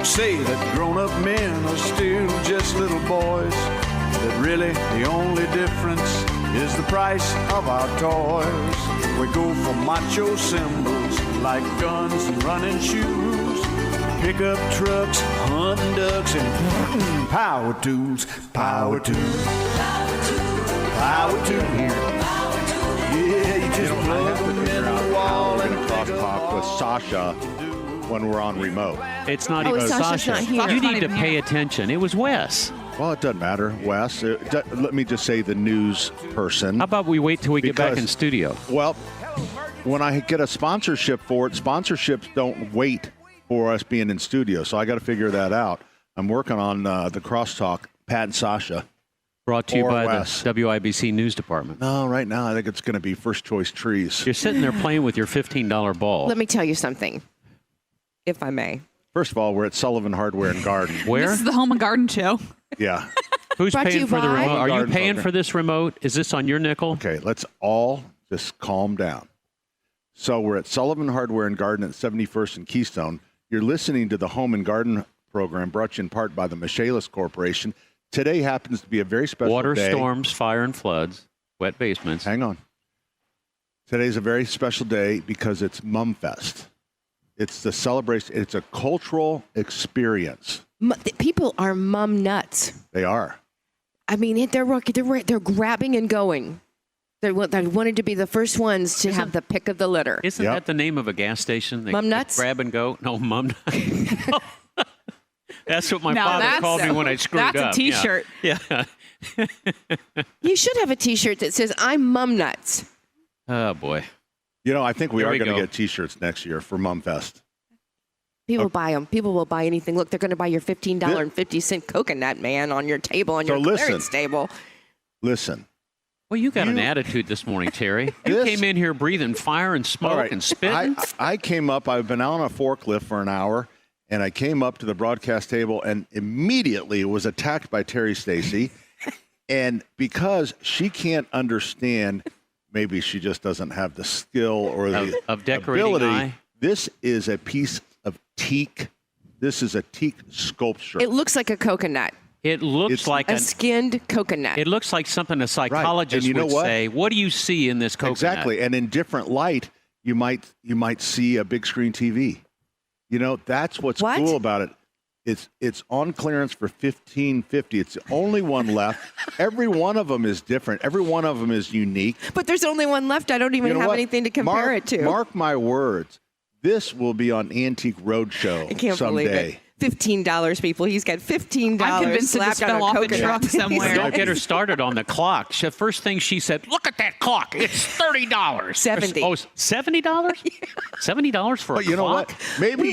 Folks say that grown-up men are still just little boys, that really the only difference is the price of our toys. We go for macho symbols like guns and running shoes, pickup trucks, hunting ducks, and power tools, power tools, power tools. Yeah, you just plug them in the wall and crosstalk with Sasha when we're on remote. It's not even Sasha's Sasha. not here. You need to pay attention. It was Wes. Well, it doesn't matter, Wes. Let me just say the news person. How about we wait till we get back in studio? Well, when I get a sponsorship for it, sponsorships don't wait for us being in studio, so I got to figure that out. I'm working on the crosstalk, Pat and Sasha. Brought to you by Wes. the WIBC News Department. No, right now I think it's going to be First Choice Trees. You're sitting there playing with your $15 ball. Let me tell you something, if I may. First of all, we're at Sullivan Hardware and Garden. Where? This is the Home and Garden Show. Yeah. Who's Brought to paying you for the by- remote? Are you Garden paying program. for this remote? Is this on your nickel? Okay, let's all just calm down. So we're at Sullivan Hardware and Garden at 71st and Keystone. You're listening to the Home and Garden program brought to you in part by the Michaelis Corporation. Today happens to be a very special Water day. storms, fire and floods, wet basements. Hang on. Today's a very special day because it's Mum Fest. It's the celebration. It's a cultural experience. People are mum nuts. They are. I mean, they're grabbing and going. They wanted to be the first ones to have the pick of the litter. Isn't Yep. that the name of a gas station? Mum Nuts? Grab and go? No, Mum Nuts. That's what my Now father that's- called me when I screwed up. That's a T-shirt. Yeah. You should have a T-shirt that says "I'm mum nuts." Oh, boy. You know, I think we Here are we going to go. get T-shirts next year for Mum Fest. People buy them. People will buy anything. Look, they're going to buy your $15.50 coconut man on your table, on So your listen. clearance table. Listen. Well, you got an attitude this morning, Terry. You This- came in here breathing fire and smoke All right. and spitting. I came up. I've been out on a forklift for an hour, and I came up to the broadcast table and immediately was attacked by Terry Stacy. And because she can't understand, maybe she just doesn't have the skill or the Of decorating ability. eye? This is a piece of teak. This is a teak sculpture. It looks like a coconut, It looks It's like a skinned coconut. it looks like something a psychologist And you know would what? say. What do you see in this coconut? Exactly. And in different light, you might see a big screen TV. You know, that's what's What? cool about it. It's on clearance for $15.50. It's the only one left. Every one of them is different. Every one of them is unique. But there's only one left. I don't even You know have what? anything to compare it to. Mark my words. This will be on Antique Roadshow I can't someday. believe it. $15, people. He's got $15 I'm convinced it just slapped on fell a off a coconut. truck somewhere. Don't get her started on the clock. The first thing she said, "Look at that clock! It's $30." 70. Oh, $70? $70 for a But you know clock? what? Maybe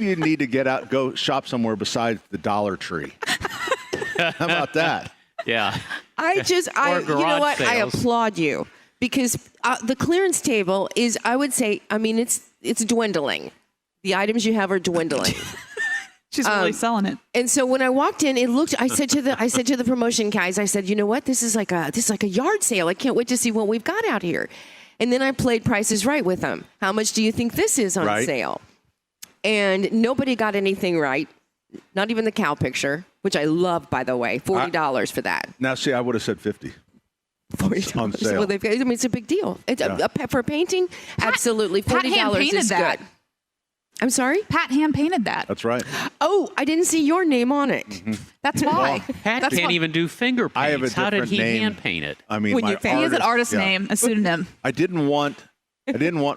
you need to get out, go shop somewhere besides the Dollar Tree. How about that? Yeah. You know garage what? I sales. applaud you because the clearance table is, I would say, I mean, it's dwindling. The items you have are dwindling. She's really selling it. And so when I walked in, it looked. I said to the promotion guys, I said, you know what? This is like a yard sale. I can't wait to see what we've got out here. And then I played Price is Right with them. How much do you think this is on Right. sale? And nobody got anything right. Not even the cow picture, which I love, by the way. $40 for that. Now, see, I would have said 50. $40 on sale. Well, I mean, it's a big deal. It's for a painting, absolutely. Pat $40 hand-painted is that. good. I'm sorry? Pat hand painted that. That's right. Oh, I didn't see your name on it. That's why. Pat That's can't why. even do finger paints. I have a How did different he name. hand paint it? I mean, When my you He has an artist yeah. name, a pseudonym. I didn't want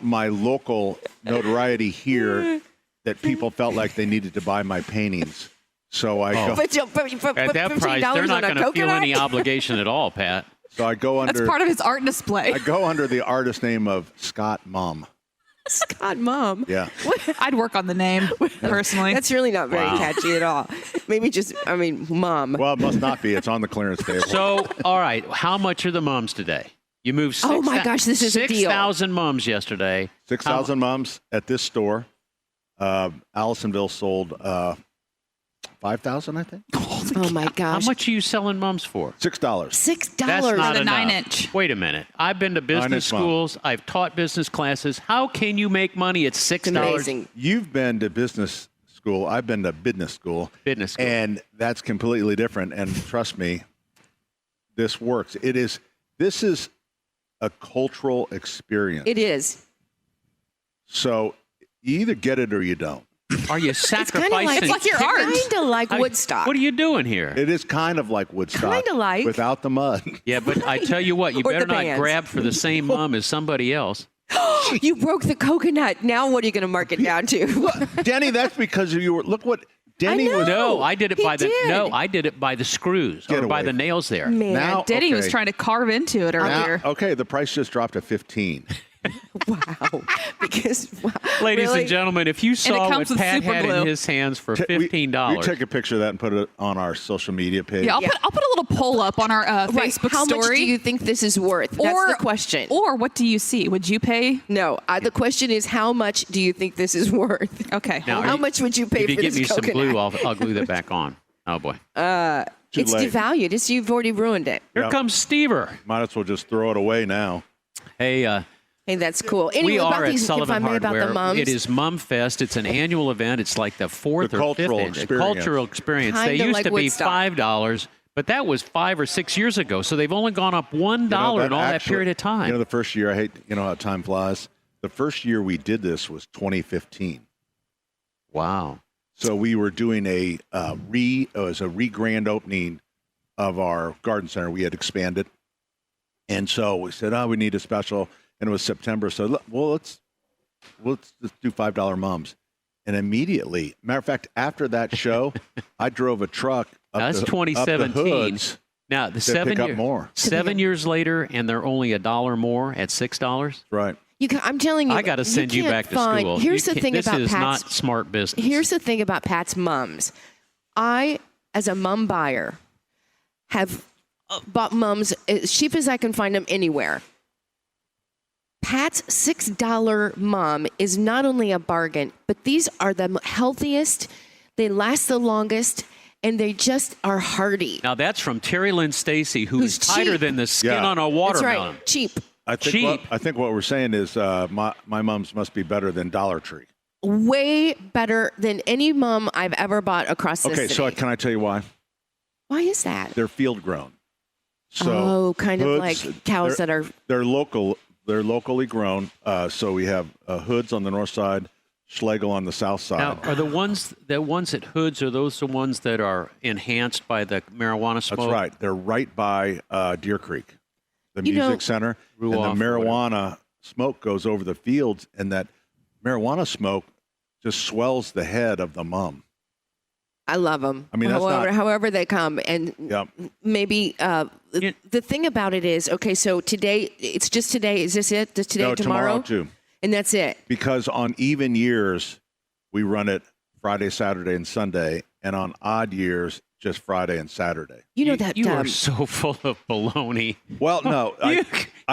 my local notoriety here that people felt like they needed to buy my paintings. So I go. But At that price, $15 they're not on a going to feel coconut? any obligation at all, Pat. So I go That's under. part of his art display. I go under the artist name of Scott Mom. Scott, Mom. Yeah. I'd work on the name, personally. That's really not very catchy at all. Maybe Mom. Well, it must not be. It's on the clearance table. So, all right, how much are the mums today? You moved Oh, my gosh, this is a deal. 6,000 mums yesterday. 6,000 moms at this store. Allisonville sold 5,000, I think. Oh, my How gosh. much are you selling mums for? $6. $6. That's not the enough. 9-inch. Wait a minute. I've been to business 9-inch mom. schools. I've taught business classes. How can you make money at $6? Amazing. You've been to business school. I've been to business school. Business school. And that's completely different. And trust me, this works. This is a cultural experience. It is. So you either get it or you don't. Are you sacrificing? It's like your art. Kind of like Woodstock. What are you doing here? It is kind of like Woodstock. Kinda like. Without the mud. Yeah, but I tell you what, you Or better the not bands. grab for the same mom as somebody else. You broke the coconut. Now what are you going to mark it down to? Denny, that's because you were. Look what Denny was. No, I did it He by the did. no, I did it by the screws Get or by away. the nails there. Man, Now, Denny was okay. trying to carve into it Now- earlier. okay, the price just dropped to 15. wow. Because, wow, Ladies really? and gentlemen, if you saw what comes with Pat super had glue. in his hands for We $15, take a picture of that and put it on our social media page. Yeah, I'll put a little poll up on our Right. Facebook How story. much do you think this is worth? That's the question. Or what do you see? Would you pay? No, the question is, how much do you think this is worth? Okay. Now, How much would you pay if you for give this me some coconut? glue, I'll glue that back on. Oh boy, It's late. devalued. You've already ruined it. here Yep. comes Stever. Might as well just throw it away now. Hey, Hey, that's cool. Anyway, we about are at these, if I Sullivan may, about Hardware. the mums. It is Mum Fest. It's an annual event. It's like the fourth The or fifth cultural annual- experience. cultural experience. They Kinda used like to be Woodstock. $5, but that was 5 or 6 years ago. So they've only gone up $1 in all that period of time. You know, the first year, I hate, you know how time flies. The first year we did this was 2015. Wow. So we were doing it was a re-grand opening of our garden center. We had expanded. And so we said, we need a special. And it was September. So, let's just do $5 mums. And immediately, matter of fact, after that show, I drove a truck up That's the 2017. hoods. Now, the To pick up more. 7 years later, and they're only $1 more at $6. Right. I'm telling you, I got to send you can't back to find- school. Here's You the can't- thing about This is Pat's. not smart business. Here's the thing about Pat's mums. I, as a mum buyer, have bought mums as cheap as I can find them anywhere. Pat's $6 mum is not only a bargain, but these are the healthiest, they last the longest, and they just are hardy. Now, that's from Terry Lynn Stacy, who Who's is tighter cheap. than the skin Yeah. on a That's watermelon. right, cheap. I think Cheap. what we're saying is my mums must be better than Dollar Tree. Way better than any mum I've ever bought across the Okay, city. so can I tell you why? Why is that? They're field grown. So kind of hoods, like cows that are. they're local. They're locally grown. So we have hoods on the north side, Schlegel on the south side. Now, are the ones at Hoods, are those the ones that are enhanced by the marijuana smoke? That's right. They're right by Deer Creek, the You know- music center, and the Ruoff or marijuana smoke goes over the fields, and that marijuana smoke just swells the head of the mum. I love them. I mean, that's not- however they come, and Yep. maybe the thing about it is, okay, so today, it's just today. Is this it? Just today, No, tomorrow? too. And that's it. Because on even years, we run it Friday, Saturday, and Sunday, and on odd years, just Friday and Saturday. You know that You are so full of baloney. Well, no,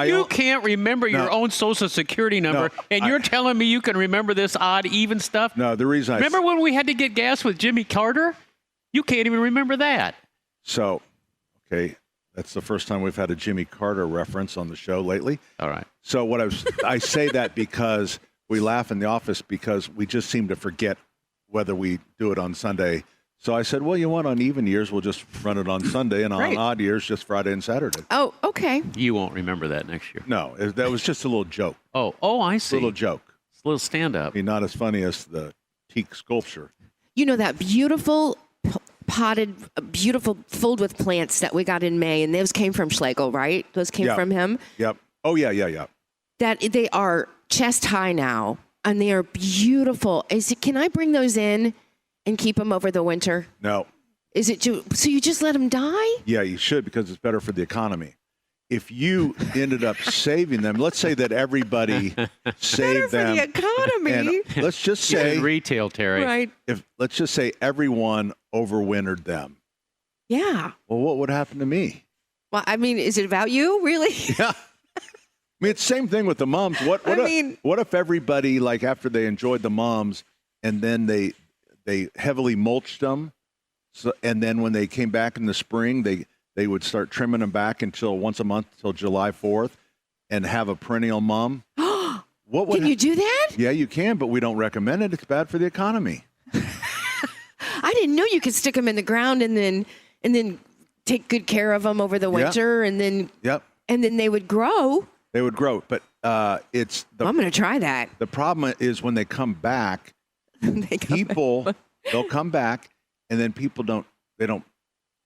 You can't remember your No. own social security number, No, and you're telling me you can remember this odd, even stuff? no. The reason Remember when we had to get gas with Jimmy Carter? You can't even remember that. okay, that's the first time we've had a Jimmy Carter reference on the show lately. All right. So I say that because we laugh in the office because we just seem to forget whether we do it on Sunday. So I said, well, you want on even years, we'll just run it on Sunday, and on Right. odd years, just Friday and Saturday. Oh, okay. You won't remember that next year. No, that was just a little joke. Oh, I see. Little joke. It's a little stand-up. I mean, not as funny as the teak sculpture. You know that beautiful potted, beautiful filled with plants that we got in May, and those came from Schlegel, right? Those came Yeah. from him. Yep. Oh, yeah. That they are chest high now, and they are beautiful. Can I bring those in and keep them over the winter? No. Is it so you just let them die? Yeah, you should because it's better for the economy. If you ended up saving them, let's say that everybody saved them. economy. And let's just You're say in retail, Terry. Right. let's just say everyone overwintered them. Yeah. Well, what would happen to me? Well, I mean, is it about you, really? Yeah. I mean, it's the same thing with the mums. What if everybody, like after they enjoyed the mums and then they heavily mulched them, and then when they came back in the spring, they would start trimming them back until once a month till July 4th and have a perennial mum? What would Can you do that? Yeah, you can, but we don't recommend it. It's bad for the economy. didn't know you could stick them in the ground and then take good care of them over the winter, and then they would grow. They would grow, but it's the. I'm going to try that. The problem is when they come back, they'll come back, and then people don't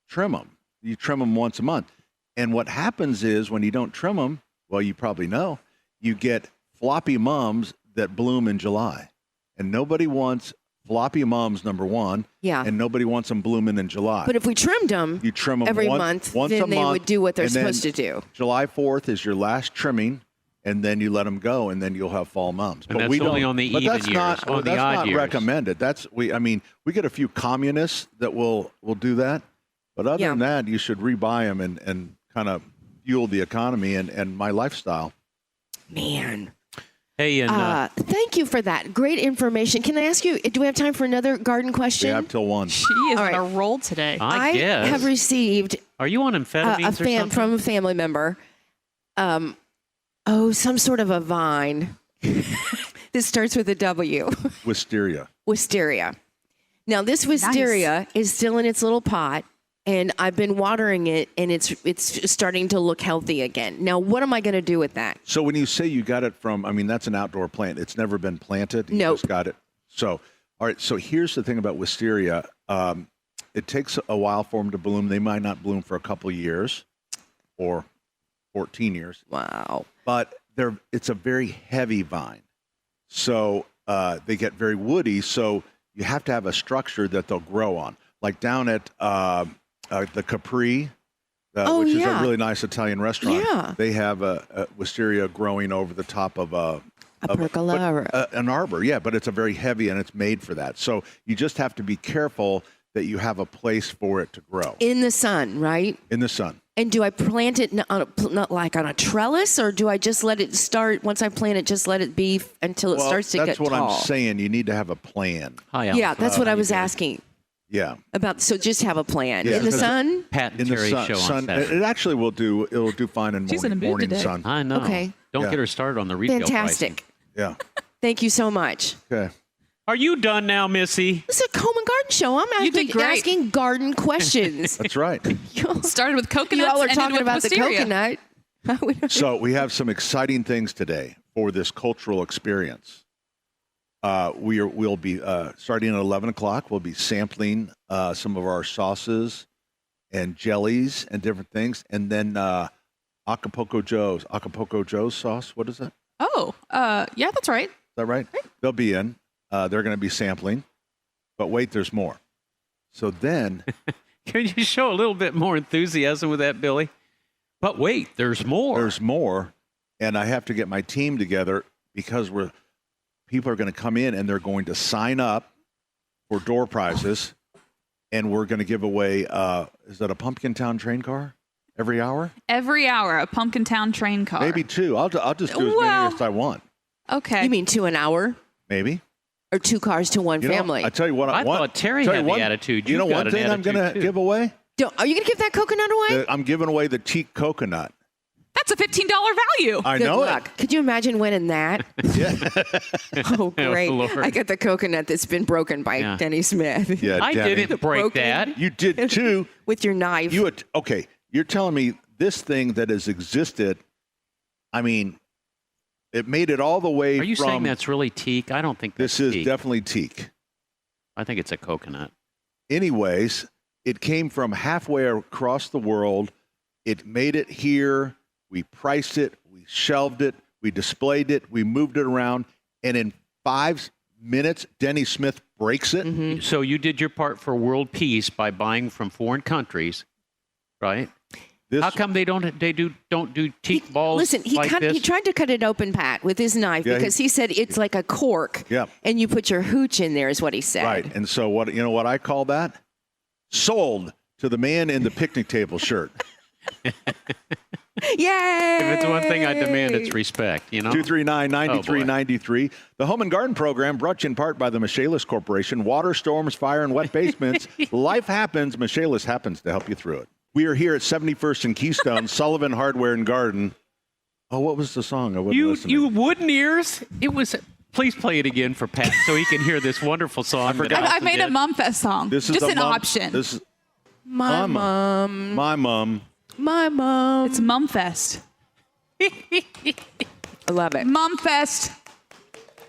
trim them. You trim them once a month, and what happens is when you don't trim them, well, you probably know, you get floppy mums that bloom in July, and nobody wants floppy mums, number one. Yeah. And nobody wants them blooming in July. But if we trimmed them, you trim them every once month, then they would do what they're supposed to do. July 4th is your last trimming, and then you let them go, and then you'll have fall mums. And but that's only on the even years. That's not recommended. We get a few communists that will do that, but other than that, you should rebuy them and kind of fuel the economy and my lifestyle. Man. Hey, and thank you for that. Great information. Can I ask you, do we have time for another garden question? We have till 1. She is on a roll today. I guess. have received Are you on amphetamines or something? from a family member. Some sort of a vine. This starts with a W. Wisteria. Wisteria. Now, this wisteria is still in its little pot, and I've been watering it, and it's starting to look healthy again. Now, what am I going to do with that? So when you say you got it from, that's an outdoor plant. It's never been planted. You Nope. just got it. So, all right. So here's the thing about wisteria. It takes a while for them to bloom. They might not bloom for a couple years or 14 years. Wow. But it's a very heavy vine. So they get very woody. So you have to have a structure that they'll grow on. Like down at the Capri, which is a really nice Italian restaurant. Yeah. They have a wisteria growing over the top of A pergola. an arbor. Yeah, but it's a very heavy and it's made for that. So you just have to be careful that you have a place for it to grow. In the sun, right? In the sun. And do I plant it not like on a trellis, or do I just let it start, once I plant it, just let it be until it starts to get That's what tall? I'm saying. You need to have a plan. Hi, Yeah, that's what I was asking Yeah. about. So just have a plan. Yeah, In the 'cause sun? Pat and In the Terry sun. show on sun Saturday. it actually will do. It'll do fine in She's in a mood morning today. sun. I know. Okay. Don't Yeah. get her started on the retail Fantastic. pricing. Yeah. Thank you so much. Okay. Are you done now, Missy? This is a Home and Garden Show. I'm You did great. asking garden questions. That's right. Started with coconuts. You all are ended talking with about the wisteria. coconut. So we have some exciting things today for this cultural experience. We'll be starting at 11 o'clock. We'll be sampling some of our sauces and jellies and different things, and then Acapulco Joe's sauce. What is that? Is Oh, yeah, that's right. that right? They'll be in. They're going to be sampling, but wait, there's more. So then, Can you show a little bit more enthusiasm with that, Billy? But wait, there's more. there's more, and I have to get my team together because people are going to come in and they're going to sign up for door prizes, and we're going to give away. Is that a Pumpkin Town train car every hour? Every hour, a Pumpkin Town train car. Maybe 2. I'll just do as Well- many as I want. Okay. You mean 2 an hour? Maybe. Or 2 cars to one You know, family? I tell you what. I thought Terry had the attitude. You know You've got one an thing I'm going attitude, to too. give away? Are you going to give that coconut away? I'm giving away the teak coconut. That's a $15 value. I Good know luck. Could you imagine winning that? it. Yeah. Oh, great. Lord. I got the coconut that's been broken by Yeah. Denny Smith. Yeah, I Denny. didn't break broken- that. You did too. With your knife. Okay, you're telling me this thing that has existed, it made it all the way Are you from... saying that's really teak? I don't think that's This is teak. definitely teak. I think it's a coconut. Anyways, it came from halfway across the world. It made it here. We priced it. We shelved it. We displayed it. We moved it around. And in 5 minutes, Denny Smith breaks it. Mm-hmm. So you did your part for world peace by buying from foreign countries, right? This, How come they don't do teak balls Listen, like this? he tried to cut it open, Pat, with his knife Yeah, because he said it's like a cork. Yeah. And you put your hooch in there is what he said. Right. And so what I call that? Sold to the man in the picnic table shirt. Yay! If it's one thing I demand, it's respect, you know? 239-9393. The Home and Garden Program brought to you in part by the Michaelis Corporation. Water, storms, fire, and wet basements. Life happens. Michaelis happens to help you through it. We are here at 71st and Keystone, Sullivan Hardware and Garden. Oh, what was the song? I wasn't listening. You wooden ears? It was Please play it again for Pat so he can hear this wonderful song. I made a Mumfest song. This is just the an option. This is My mom. my mom. My mom. It's Mumfest. I love it. Mumfest.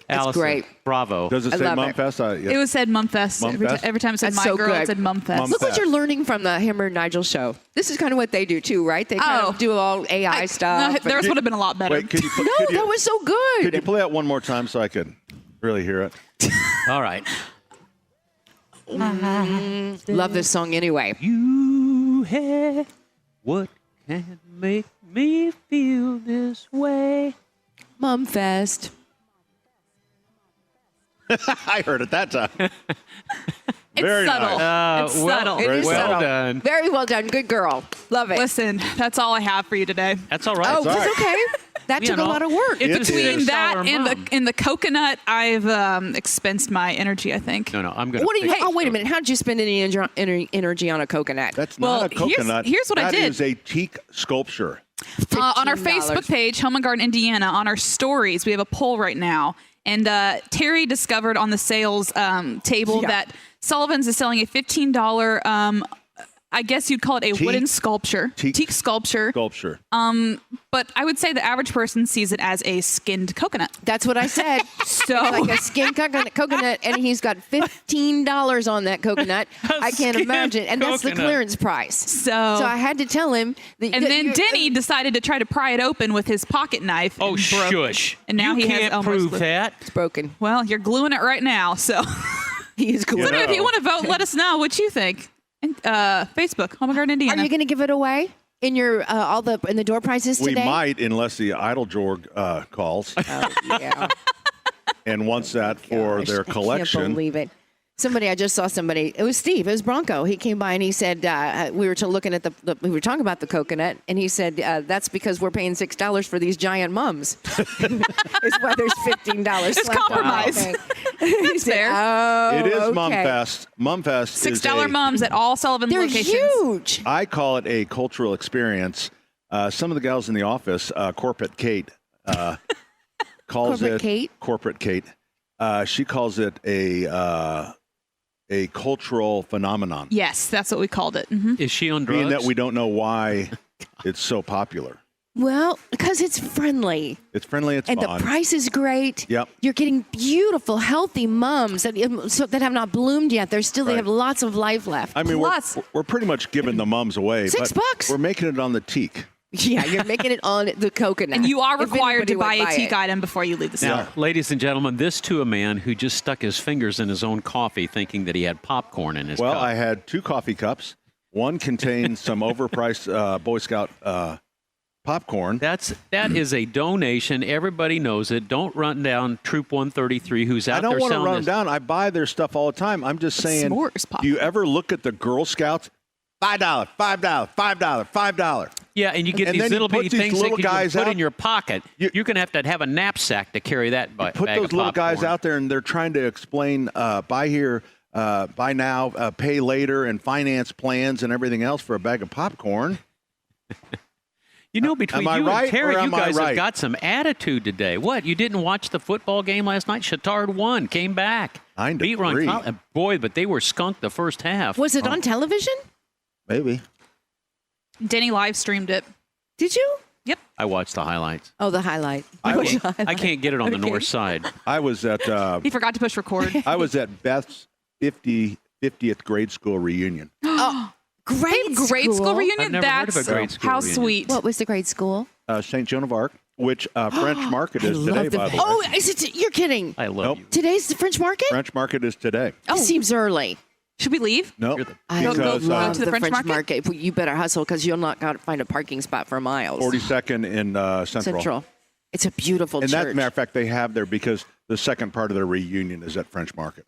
Allison, great. Bravo. Does it I say love Mumfest? It was said Mumfest. Mumfest? Every time it said That's my so girl, good. it said Mumfest. Look what you're learning from the Hammer and Nigel show. This is kind of what they do too, right? They kind of do all AI stuff. No, theirs would have been a lot better. Wait, could you No, that was so good. Could you play that one more time so I could really hear it? All right. Love this song anyway. You have what can make me feel this way. Mumfest. I heard it that time. It's Very subtle. nice. It's well- subtle. It is Well subtle. done. Very well done. Good girl. Love it. Listen, that's all I have for you today. That's all right. Oh, all that's right. okay. That You took a know, lot of work. it's It Between is. that $6 and mom. the coconut, I've expensed my energy, I think. No, I'm going to. What do you? Oh, wait a minute. How did you spend any energy on a coconut? That's Well, not a coconut. here's what I did. That is a teak sculpture. On our $15. Facebook page, Home and Garden Indiana, on our stories, we have a poll right now. And Terry discovered on the sales table Yeah. that Sullivan's is selling a $15, I guess you'd call it a Teak? wooden sculpture. Teak sculpture. Sculpture. But I would say the average person sees it as a skinned coconut. That's what I said. So Like a skin coconut, and he's got $15 on that coconut. I can't skinned imagine, and that's the coconut. clearance price. So I had to tell him. That, and that then you're- Denny decided to try to pry it open with his pocket knife. Oh, and broke it. shush. And now you he can't has Elmer's prove glue. that. It's broken. Well, you're gluing it right now. So, He is cool. You know. if you want to vote, let us know what you think. And, Facebook, Home and Garden Are Indiana. you going to give it away in your in the door prizes We today? might, unless the Idle Jorg calls Oh, yeah. and wants that for Gosh, their I can't collection. believe it. I just saw somebody. It was Steve. It was Bronco. He came by and he said we were looking at we were talking about the coconut, and he said that's because we're paying $6 for these giant mums. It's why there's $15. It's compromise. He said, fair. oh, It is okay. Mumfest. Mumfest is $6 mums at all Sullivan They're locations. huge. I call it a cultural experience. Some of the gals in the office, Corporate Kate, calls Corporate it Kate? Corporate Kate. She calls it a cultural phenomenon. Yes, that's what we called it. Mm-hmm. Is she on drugs? Being that we don't know why it's so popular. Well, because it's friendly. It's friendly. It's And fun. the price is great. Yep. You're getting beautiful, healthy mums that have not bloomed yet. They Right. have lots of life left. I mean, Plus- we're pretty much giving the mums away. $6. But we're making it on the teak. Yeah, you're making it on the coconut. And you are If required to anybody buy would a teak it. item before you leave the store. Now, ladies and gentlemen, this to a man who just stuck his fingers in his own coffee thinking that he had popcorn in his Well, cup. I had 2 coffee cups. One contained some overpriced Boy Scout popcorn. That is a donation. Everybody knows it. Don't run down Troop 133 who's out I don't there want to selling run them this. down. I buy their stuff all the time. I'm just saying, S'mores do you popcorn. ever look at the Girl Scouts? $5, $5, $5, $5. Yeah, and you get And these then you little put bitty these things that little you can guys put out. in your pocket. You're going to have a knapsack to carry that bag Put those of little guys popcorn. out there, and they're trying to explain buy here, buy now, pay later, and finance plans and everything else for a bag of popcorn. You know, between Am I you right, and Terry, or you am I guys right? have got some attitude today. What? You didn't watch the football game last night? Chatard won, came back. 9-3. Beat Ron. Boy, but they were skunked the first half. Was it on television? Maybe. Denny live streamed it. Did you? Yep. I watched the highlights. Oh, the highlight. I can't get it on the north side. I was at He forgot to push record. I was at Beth's 50th grade school reunion. Grade School reunion? I've never heard of That's a grade school how reunion. sweet. What was the grade school? St. Joan of Arc, which French Market is today, by the way. Oh, is it? You're kidding. I love Nope. you. Today's the French market? French Market is today. It seems early. Should we leave? No, I because love to the French market? You better hustle because you'll not got to find a parking spot for miles. 42nd in Central. It's a beautiful And church. that matter of fact, they have there because the second part of their reunion is at French Market.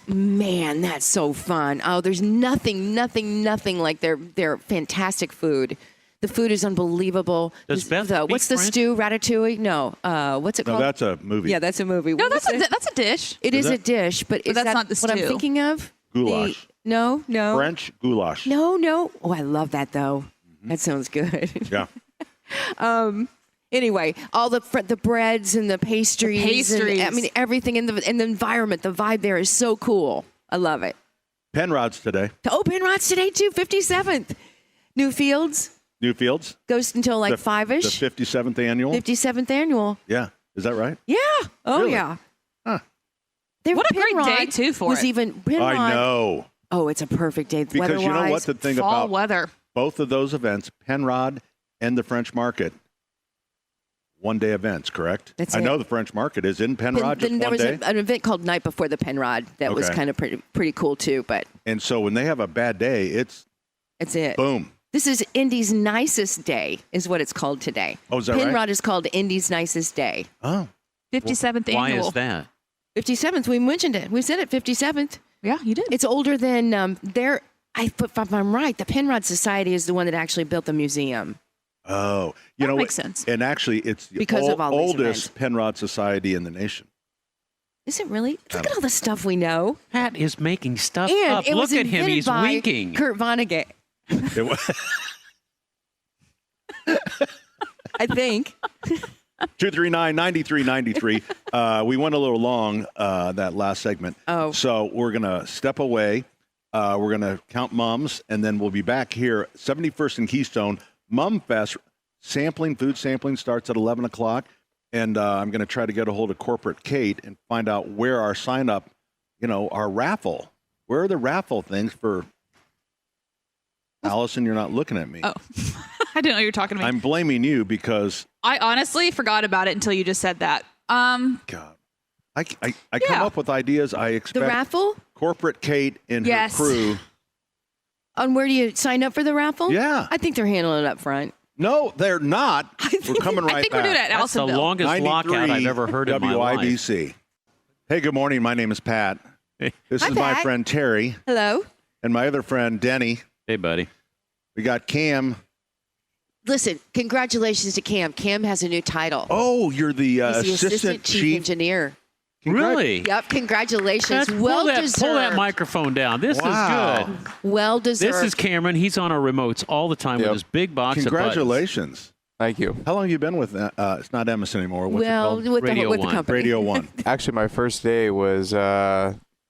Man, that's so fun. Oh, there's nothing like their fantastic food. The food is unbelievable. Does Beth What's speak the French? stew? Ratatouille? No. What's it No, called? that's a movie. Yeah, that's a movie. No, What that's was it? that's a dish. It is Is a it? dish, but is that's that not the what I'm stew. thinking of? Goulash. No. French goulash. No. Oh, I love that though. That sounds good. Yeah. Anyway, all the breads and the pastries. pastries. And, I mean, everything in the environment, the vibe there is so cool. I love it. Penrod's today. Oh, Penrod's today too, 57th. Newfields Newfields. goes until like The 5-ish. 57th annual. 57th annual. Yeah. Is that right? Yeah. Oh, Really? yeah. Huh. What a great day, Penrod too, for was it. even Penrod. I know. Oh, it's a perfect day. Because weather-wise. you know what the thing Fall about weather. both of those events, Penrod and the French Market, one-day events, correct? That's I it. know the French Market is in Penrod Then just there one was day. an event called Night Before the Penrod that was Okay. kind of pretty cool too, but And so when they have a bad day, it's it's it. boom. This is Indy's nicest day, is what it's called today. Oh, is that right? Penrod is called Indy's nicest day. Oh, 57th Why annual. is that? 57th, we mentioned it. We said it, 57th. Yeah, you did. It's older than if I'm right, the Penrod Society is the one that actually built the museum. oh. You That know makes what? sense. And actually, it's the Because of all these oldest events. Penrod Society in the nation. Is it really? Look at all the stuff we know. Pat is making stuff And up. it was Look at him. invented He's by winking. Kurt Vonnegut, It was I think. 239-9393. We went a little long that last segment. Oh. So we're going to step away. We're going to count mums, and then we'll be back here, 71st and Keystone. Mum Fest food sampling starts at 11 o'clock. And I'm going to try to get a hold of Corporate Kate and find out where our sign-up, our raffle. Where are the raffle things for... Allison, you're not looking at me. Oh, I didn't know you were talking to me. I'm blaming you because... I honestly forgot about it until you just said that. God. I come Yeah. up with ideas. I The expect raffle? Corporate Kate and Yes. her crew. On where do you sign up for the raffle? Yeah. I think they're handling it up front. No, they're not. We're coming right I think back. we're doing it at That's the Allisonville. longest lockout I've ever heard in my life. WIBC. Hey, good morning. My name is Pat. This Hi, is my Pat. friend Terry Hello? and my other friend Denny. Hey, buddy. We got Cam. Listen, congratulations to Cam. Cam has a new title. Oh, you're the He's the assistant chief engineer. Really? Yep, congratulations. Pat, Well pull that deserved. microphone down. This Wow. is good. Well deserved. This is Cameron. He's on our remotes all the time with Yep. his big box of Congratulations. Thank you. How long have you been with it's not Emerson anymore. What's well it called? with the Radio with the One. company. Radio One. Actually, my first day was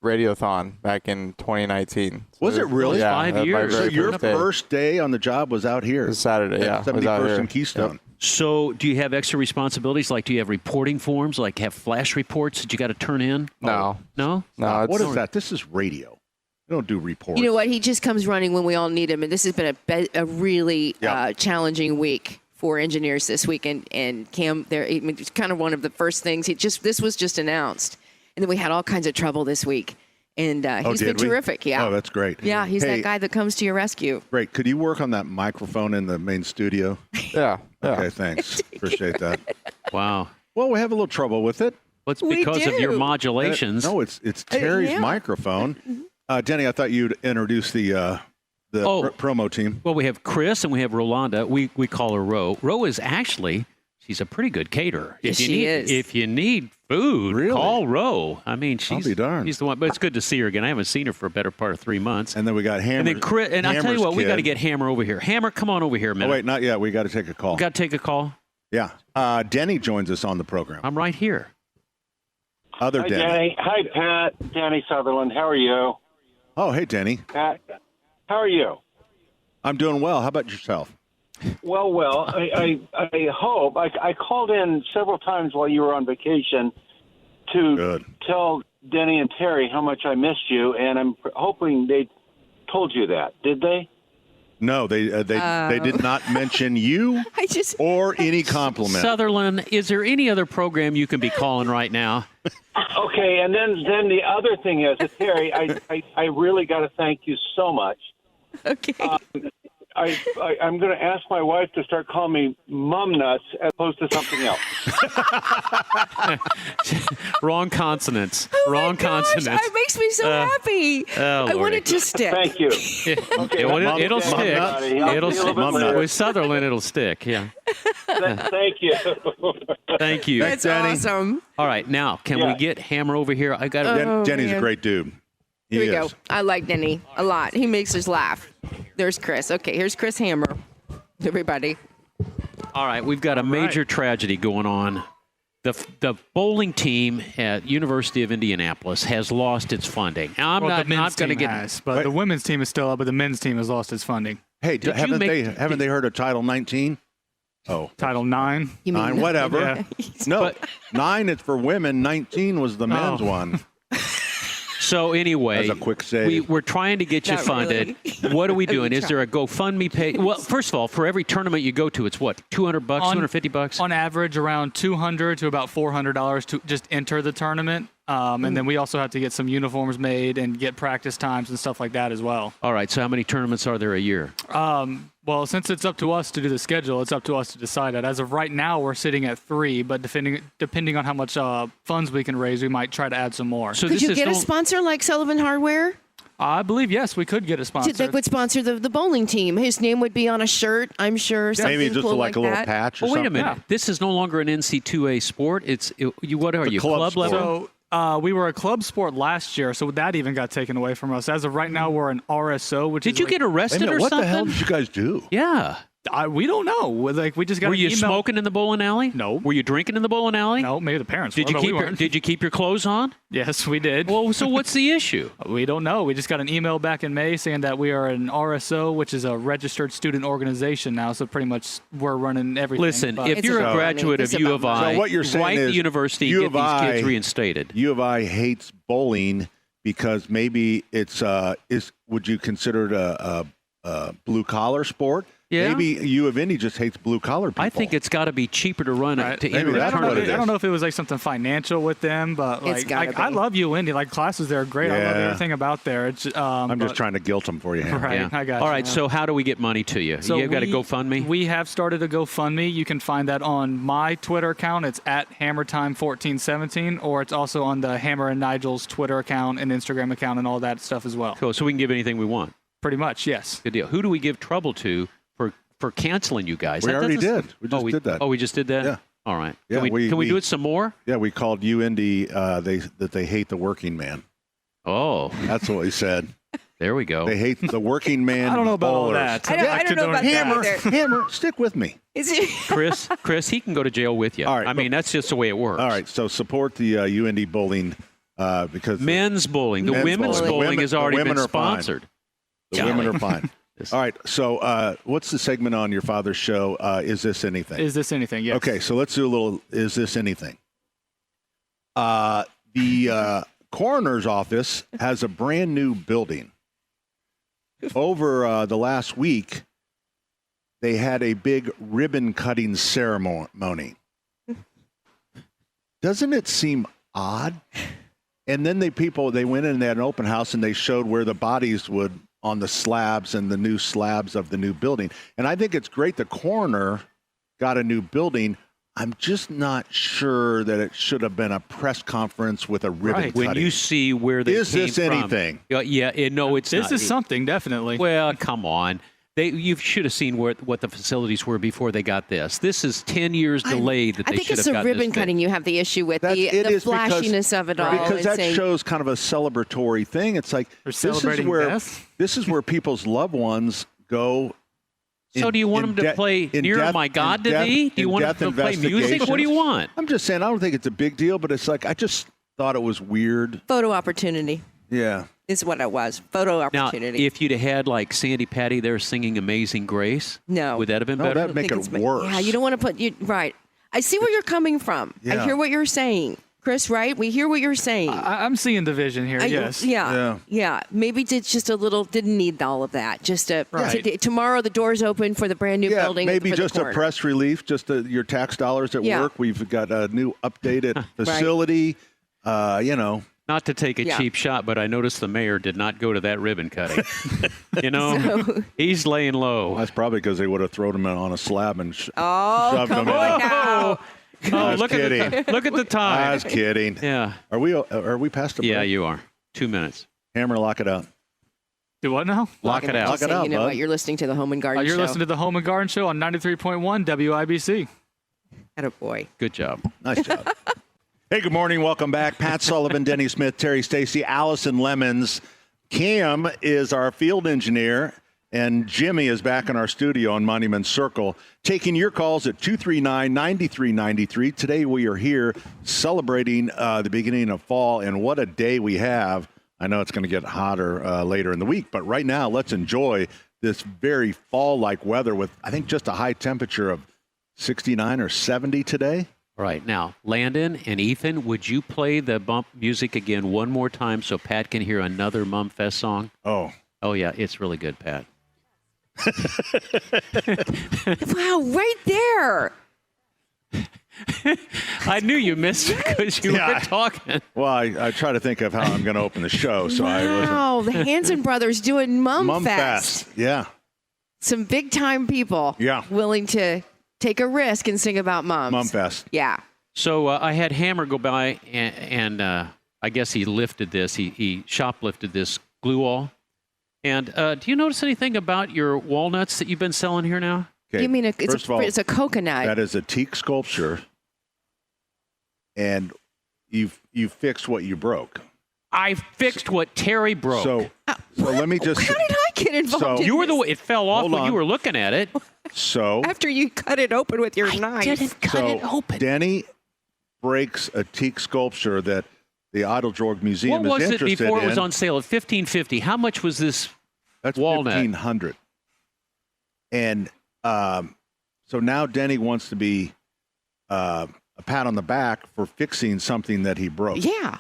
Radiothon back in 2019. Was it really? Yeah, 5 my years. So very your first day. first day on the job was out here. It was Saturday, yeah. At I was out 71st here. and Keystone. Yep. So, do you have extra responsibilities? Like, do you have reporting forms? Like, have flash reports that you got to turn in? No. No? No, it's, What is that? This is radio. We don't do reports. You know what? He just comes running when we all need him, and this has been a really Yep. challenging week for engineers this week. And Cam, it's kind of one of the first things. This was just announced, and then we had all kinds of trouble this week, and he's been did we? terrific. Yeah. Oh, that's great. Yeah, he's Hey, that guy that comes to your rescue. Great. Could you work on that microphone in the main studio? yeah. Okay, thanks. Appreciate that. Wow. Well, we have a little trouble with it. Well, it's We because of your do. modulations. No, it's Terry's yeah. microphone. Denny, I thought you'd introduce the promo team. Well, we have Chris and we have Rolanda. We call her Ro. Ro is actually, she's a pretty good caterer. Yes, she is. If you need food, Really? call Ro. I mean, she's be darned. She's the one. But it's good to see her again. I haven't seen her for a better part of 3 months. And then we got Hammer. And then Chris, and I tell you Hammer's what, we got to kid. get Hammer over here. Hammer, come on over here a minute. Oh, wait, not yet. We got to take a call. Got to take a call. Yeah. Denny joins us on the program. I'm right here. Other Hi, Denny. Danny. Hi, Pat. Danny Sutherland. How are you? Oh, hey, Denny. Pat, how are you? I'm doing well. How about yourself? Well. I hope. I called in several times while you were on vacation to Good. tell Denny and Terry how much I missed you, and I'm hoping they told you that. Did they? No, they did not mention you I just or any compliment. Sutherland, is there any other program you can be calling right now? Okay, and then the other thing is, Terry, I really got to thank you so much. okay. I'm going to ask my wife to start calling me Mum Nuts as opposed to something else. Wrong consonants. Oh my Wrong gosh, consonants. It makes me so happy. oh, I want Lordy. it to stick. Thank you. Yeah, well, Mum- it'll Mum stick. nuts. It'll I'll see you a stick. little bit later. With Sutherland, it'll stick. Yeah. Thank you. Thank you. That's Danny. awesome. All right, now can we Yeah. get Hammer over here? I got to. Oh, Denny's a man. great dude. He Here we is. go. I like Denny a lot. He makes us laugh. There's Chris. Okay, here's Chris Hammer. Everybody. All right, we've got a major tragedy going on. The bowling team at University of Indianapolis has lost its funding. Now, I'm the men's not going to team get. has, but the women's team is still up, but the men's team has lost its funding. Hey, haven't they heard of Title 19? Oh, Title 9. You mean 9, whatever. Yeah. No, 9 is for women. 19 was the men's one. So anyway, That's a quick save. we're trying to get you Not funded. really. What are we doing? Is there a GoFundMe page? Well, first of all, for every tournament you go to, it's what, $200, $250? On average, around $200 to about $400 to just enter the tournament. And then we also have to get some uniforms made and get practice times and stuff like that as well. All right, so how many tournaments are there a year? Well, since it's up to us to do the schedule, it's up to us to decide that. As of right now, we're sitting at 3, but depending on how much funds we can raise, we might try to add some more. So Could this you is get no- a sponsor like Sullivan Hardware? I believe, yes, we could get a sponsor. That would sponsor the bowling team. His name would be on a shirt, I'm sure. Something Maybe just cool like a little that. patch or Oh, wait a something. minute. This is no longer an NC2A sport. What are you, club club level? So we were a club sport last year, so that even got taken away from us. As of right now, we're an RSO, which Did is you like- get Wait a arrested minute, or what something? the hell did you guys do? Yeah. we don't know. We just got Were an you email. smoking in the bowling alley? No. Were you drinking in the bowling alley? No, maybe the parents Did were, you but keep we your weren't. Did you keep your clothes on? Yes, we did. Well, so what's the issue? We don't know. We just got an email back in May saying that we are an RSO, which is a registered student organization now. So pretty much we're running everything. Listen, but- if It's you're a about graduate money. of It's U about of money. I, So what you're saying write is the university U and get of these I- kids reinstated. U of I hates bowling because maybe it's would you consider it a blue collar sport? Yeah. Maybe U of Indy just hates blue collar people. I think it's got to be cheaper to run Right. it to Maybe enter the that's what tournament. it I don't is. know if it was like something financial with them, but It's like gotta I be. love UIndy. Like classes there are great. I love Yeah. everything about there. It's I'm just trying to guilt them for you. Hammer. Right. Yeah. I got All you, right, yeah. so how do we get money to you? You got to GoFundMe? We have started a GoFundMe. You can find that on my Twitter account. It's at HammerTime1417, or it's also on the Hammer and Nigel's Twitter account and Instagram account and all that stuff as well. Cool. So we can give anything we want. Pretty much, yes. Good deal. Who do we give trouble to for canceling you guys? We That already doesn't- did. We just did that. Oh, we just did that? Yeah. All right. Yeah, Can we do it some more? Yeah, we called U Indy that they hate the working man. Oh, That's what we said. there we go. They hate the working man. I don't know about all bowlers. that. I don't know about that Hammer, either. Hammer, stick with me. Is it? Chris, he can go to jail with you. All right, I mean, that's just the way it works. All right, so support the UND bowling because Men's bowling. The Men's women's bowling. bowling Women- has the already women been are fine. sponsored. the women are fine. All right, so what's the segment on your father's show? Is this anything? Is this anything? Yes. Okay, so let's do a little. Is this anything? The coroner's office has a brand new building. Over the last week, they had a big ribbon cutting ceremony. Doesn't it seem odd? And then they went in and they had an open house and they showed where the bodies would on the slabs and the new slabs of the new building. And I think it's great the coroner got a new building. I'm just not sure that it should have been a press conference with a ribbon Right. cutting. When you see where they Is came this from. anything? No, it's This not. is something, definitely. Well, come on. You should have seen what the facilities were before they got this. This is 10 years delayed that I they think should it's have the gotten ribbon this thing. cutting you have the issue with, It the is flashiness of it all. Because and that saying, shows kind of a celebratory thing. It's like They're this is celebrating where death? this is where people's loved ones go. So do you want them to play Near My God to Thee? Do you want them to play music? What do you want? I'm just saying, I don't think it's a big deal, but it's like, I just thought it was weird. photo opportunity Yeah. is what it was. Photo Now, opportunity. if you'd have had like Sandy Patty there singing Amazing Grace, No. would that have been No, better? that'd make think it it's- worse. Yeah, you don't want to put you right. I see where you're coming from. I Yeah. hear what you're saying, Chris. Right? We hear what you're saying. I'm seeing the vision here. Yes. Yeah. Maybe it's just a little. Didn't need all of that. Just Right. tomorrow the doors open for the brand new Yeah, building. maybe for the just a coroner. press relief, just your tax dollars at Yeah. work. We've got a new updated facility. Not to take a Yeah. cheap shot, but I noticed the mayor did not go to that ribbon cutting. He's laying low. That's probably because they would have thrown him on a slab and Oh, shoved come him on in. now. I was look kidding. at the I time. was kidding. Yeah. Are we past the break? Yeah, you are. 2 minutes. Hammer, lock it out. Do what now? Lock it out. Lock it Saying, out, you know bud. what? You're listening to the Home and Garden You're Show. listening to the Home and Garden Show on 93.1 WIBC. Attaboy. Good job. Nice job. Hey, good morning. Welcome back. Pat Sullivan, Denny Smith, Terry Stacy, Allison Lemons. Cam is our field engineer. And Jimmy is back in our studio on Monument Circle, taking your calls at 239-9393. Today we are here celebrating the beginning of fall, and what a day we have. I know it's going to get hotter later in the week, but right now let's enjoy this very fall-like weather with, I think, just a high temperature of 69 or 70 today. All right. Now, Landon and Ethan, would you play the bump music again one more time so Pat can hear another Mumfest song? Oh, yeah. It's really good, Pat. Wow, right there. I knew you missed it because you were talking. Well, I try to think of how I'm going to open the show, so I wasn't. Wow, the Hanson brothers doing Mumfest. Yeah. Some big time people. Yeah. Willing to take a risk and sing about mums. Mumfest. Yeah. So I had Hammer go by, and I guess he lifted this. He shoplifted this glue wall. And do you notice anything about your walnuts that you've been selling here now? Okay. You mean First of all, it's a coconut? that is a teak sculpture, and you fixed what you broke. I fixed what Terry broke. So let me just. How did I get involved? So- in you were this? It fell off Hold when on. you were looking at it. So After you cut it open with your knife. Didn't cut it open. Denny breaks a teak sculpture that the Idle-Jorg Museum What is was it interested before in. it was on sale at $15.50? How much was this? That's walnut? $1,500. And so now Denny wants to be a pat on the back for fixing something that he broke. Yeah.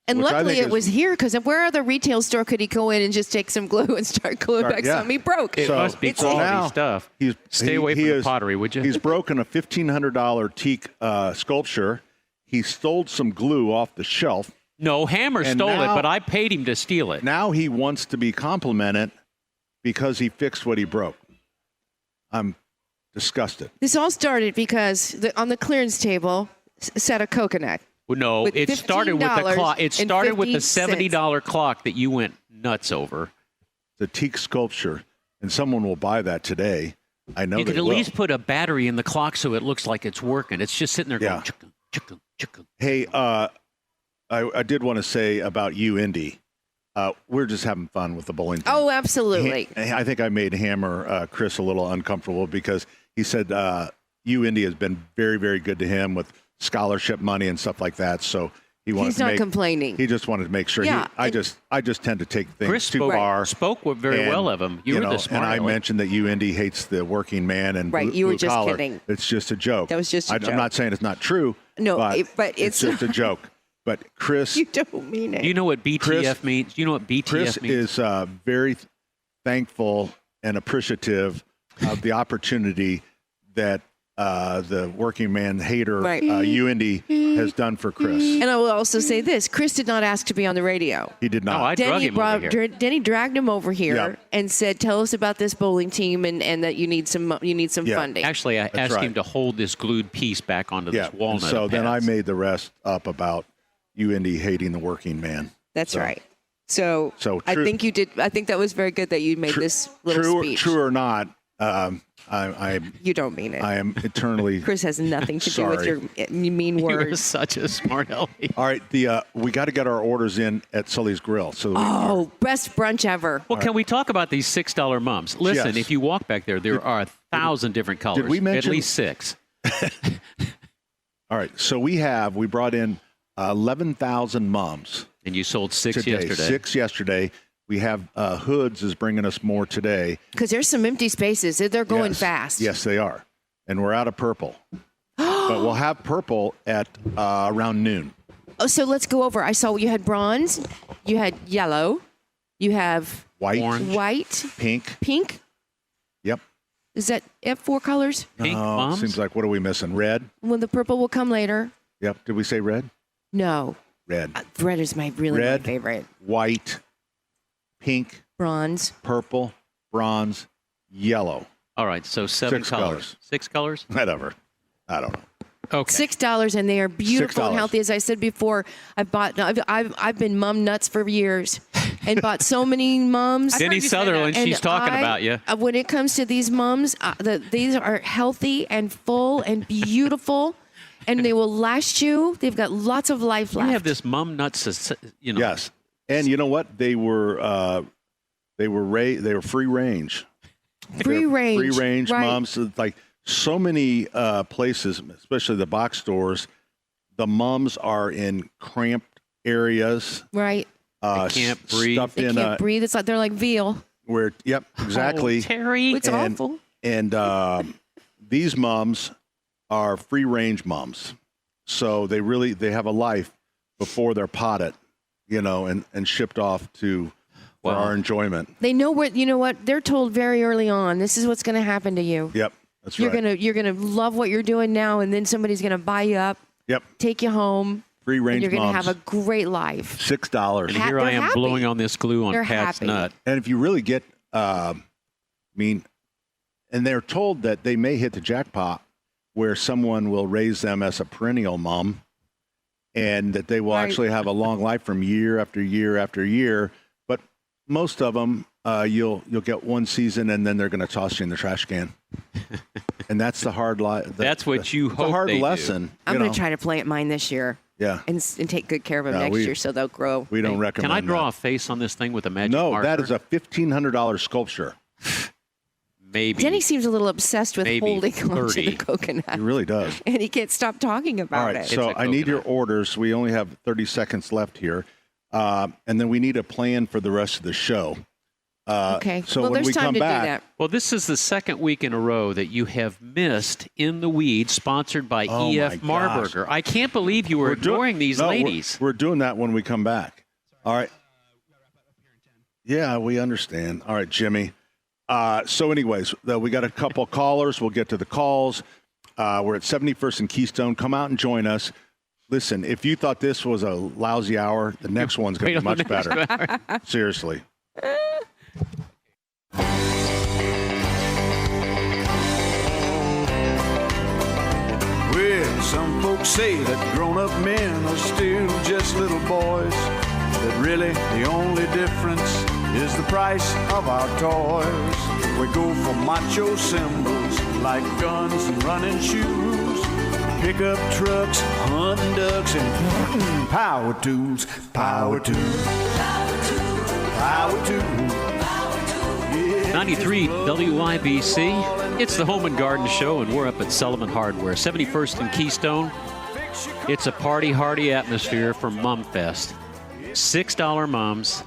And Which I luckily think it is- was here, because where other retail store could he go in and just take some glue and start gluing back yeah. something he broke? It So- must be It's quality now stuff. He's, Stay away from the pottery, would you? He's broken a $1,500 teak sculpture. He stole some glue off the shelf. No, Hammer And stole now- it, but I paid him to steal it. Now he wants to be complimented because he fixed what he broke. I'm disgusted. This all started because on the clearance table sat a coconut. Well, no, with it started with the $15 clock. It started with the and 50 $70 clock that you went nuts over. It's a teak sculpture, and someone will buy that today. I know You they could at will. least put a battery in the clock so it looks like it's working. It's just sitting there going, Yeah. chicka, chicka, chicka. Hey, I did want to say about you, Indy. We're just having fun with the bowling team. Oh, absolutely. I think I made Hammer Chris a little uncomfortable because he said you, Indy, has been very, very good to him with scholarship money and stuff like that. So he wanted He's to not make, complaining. He just wanted to make sure. Yeah, I just tend to take things Chris too spoke, far. spoke very And, well of him. You were know, the smart and I aleck. mentioned that you, Indy, hates the working man and Right, blue, you were blue just collar. kidding. It's just a joke. That was just a joke. I'm not saying it's not true. No, but it's it's- just a joke. But Chris, You don't mean it. Do you know what BTF Chris- means? Do you know what BTF Chris means? is very thankful and appreciative of the opportunity that the working man hater, Right. UND, has done for Chris. And I will also say this: Chris did not ask to be on the radio. He did not. No, I drug him over here. Denny dragged him over here Yeah. and said, "Tell us about this bowling team and that you need some Yeah. funding." Actually, I asked right. him to hold this glued piece back onto yeah. this And walnut. so of then I Pat's. made the rest up about UND hating the working man. That's So- right. So, I true- think you did. I think that was very good that you made this little speech. True or not, I You don't mean it. am eternally. Chris has nothing to do with Sorry. your mean You were words. such a smart aleck. All right, we got to get our orders in at Sully's Grill. So Oh, best brunch ever. Well, can we talk about these $6 mums? Listen, Yes. if you walk back there, there are 1,000 different colors. we mention- At least 6. all right, so we brought in 11,000 mums. And you sold 6 today. yesterday. 6 yesterday. We have Hoods is bringing us more today. Because there's some empty spaces. They're going Yes. fast. Yes, they are. And we're out of purple. But we'll have purple at around noon. Oh, so let's go over. I saw you had bronze, you had yellow, you have White, Orange. white, pink. pink. Yep. Is that it? 4 colors? Pink Oh, mums? seems like, what are we missing? Red? Well, the purple will come later. Yep. Did we say red? No. Red. Red is my Red. favorite. White, pink, Bronze. purple, bronze, yellow. All right, so 7 6 colors. colors. 6 colors? Whatever. I don't know. Okay. $6, and they are beautiful and $6. healthy. As I said before, I've been mum nuts for years, and bought so many mums. Denny heard you say Sutherland, And she's talking I- about you. When it comes to these mums, these are healthy and full and beautiful, and they will last you. They've got lots of life You left. have this mum nuts, you know. Yes. And you know what? They were They were free range. Free range. Free range right. moms. Like so many places, especially the box stores, the moms are in cramped areas. Right. They can't breathe. Stuffed They in can't breathe. It's like they're like veal. Yep, exactly. Oh, Terry. It's And- awful. And these moms are free range moms. So they have a life before they're potted, and shipped off for our enjoyment. They know you know what? They're told very early on, this is what's going to happen to you. Yep, that's You're right. you're gonna love what you're doing now, and then somebody's gonna buy you up, Yep, take you home, free and range you're gonna moms. have a great life. $6. And Ha- here I they're am happy. blowing on this glue on They're Pat's happy. nut. And if you really get, and they're told that they may hit the jackpot where someone will raise them as a perennial mom, and that they will Right. actually have a long life from year after year after year. But most of them, you'll get one season, and then they're going to toss you in the trash can. And that's the hard life. That's what you the hope hard they do. lesson. I'm you gonna know. try to plant mine this year Yeah, and take good care of them No, next we- year so they'll grow. we don't recommend. Can I draw that. a face on this thing with a magic No, marker? that is a $1,500 sculpture. maybe. Denny seems a little obsessed with Maybe holding onto 30. the coconut, It really does. and he can't stop talking about All right, it. so It's a I need your coconut. orders. We only have 30 seconds left here. And then we need a plan for the rest of the show. Okay. So well, when there's we time come to back, do that. Well, this is the second week in a row that you have missed In the Weeds, sponsored by Oh, E.F. my gosh. Marburger. I can't believe you were ignoring these No, ladies. We're doing that when we come back. All right. Yeah, we understand. All right, Jimmy. So anyways, we got a couple callers. We'll get to the calls. We're at 71st and Keystone. Come out and join us. Listen, if you thought this was a lousy hour, the next one's going to be much better. Seriously. Well, some folks say that grown-up men are still just little boys. That really the only difference is the price of our toys. We go for macho symbols like guns and running shoes, pickup trucks, hunting ducks, and power tools. Power tools. Power tools. 93 WIBC. It's the Home and Garden Show, and we're up at Sullivan Hardware, 71st and Keystone. It's a party hardy atmosphere for Mum Fest. $6 mums,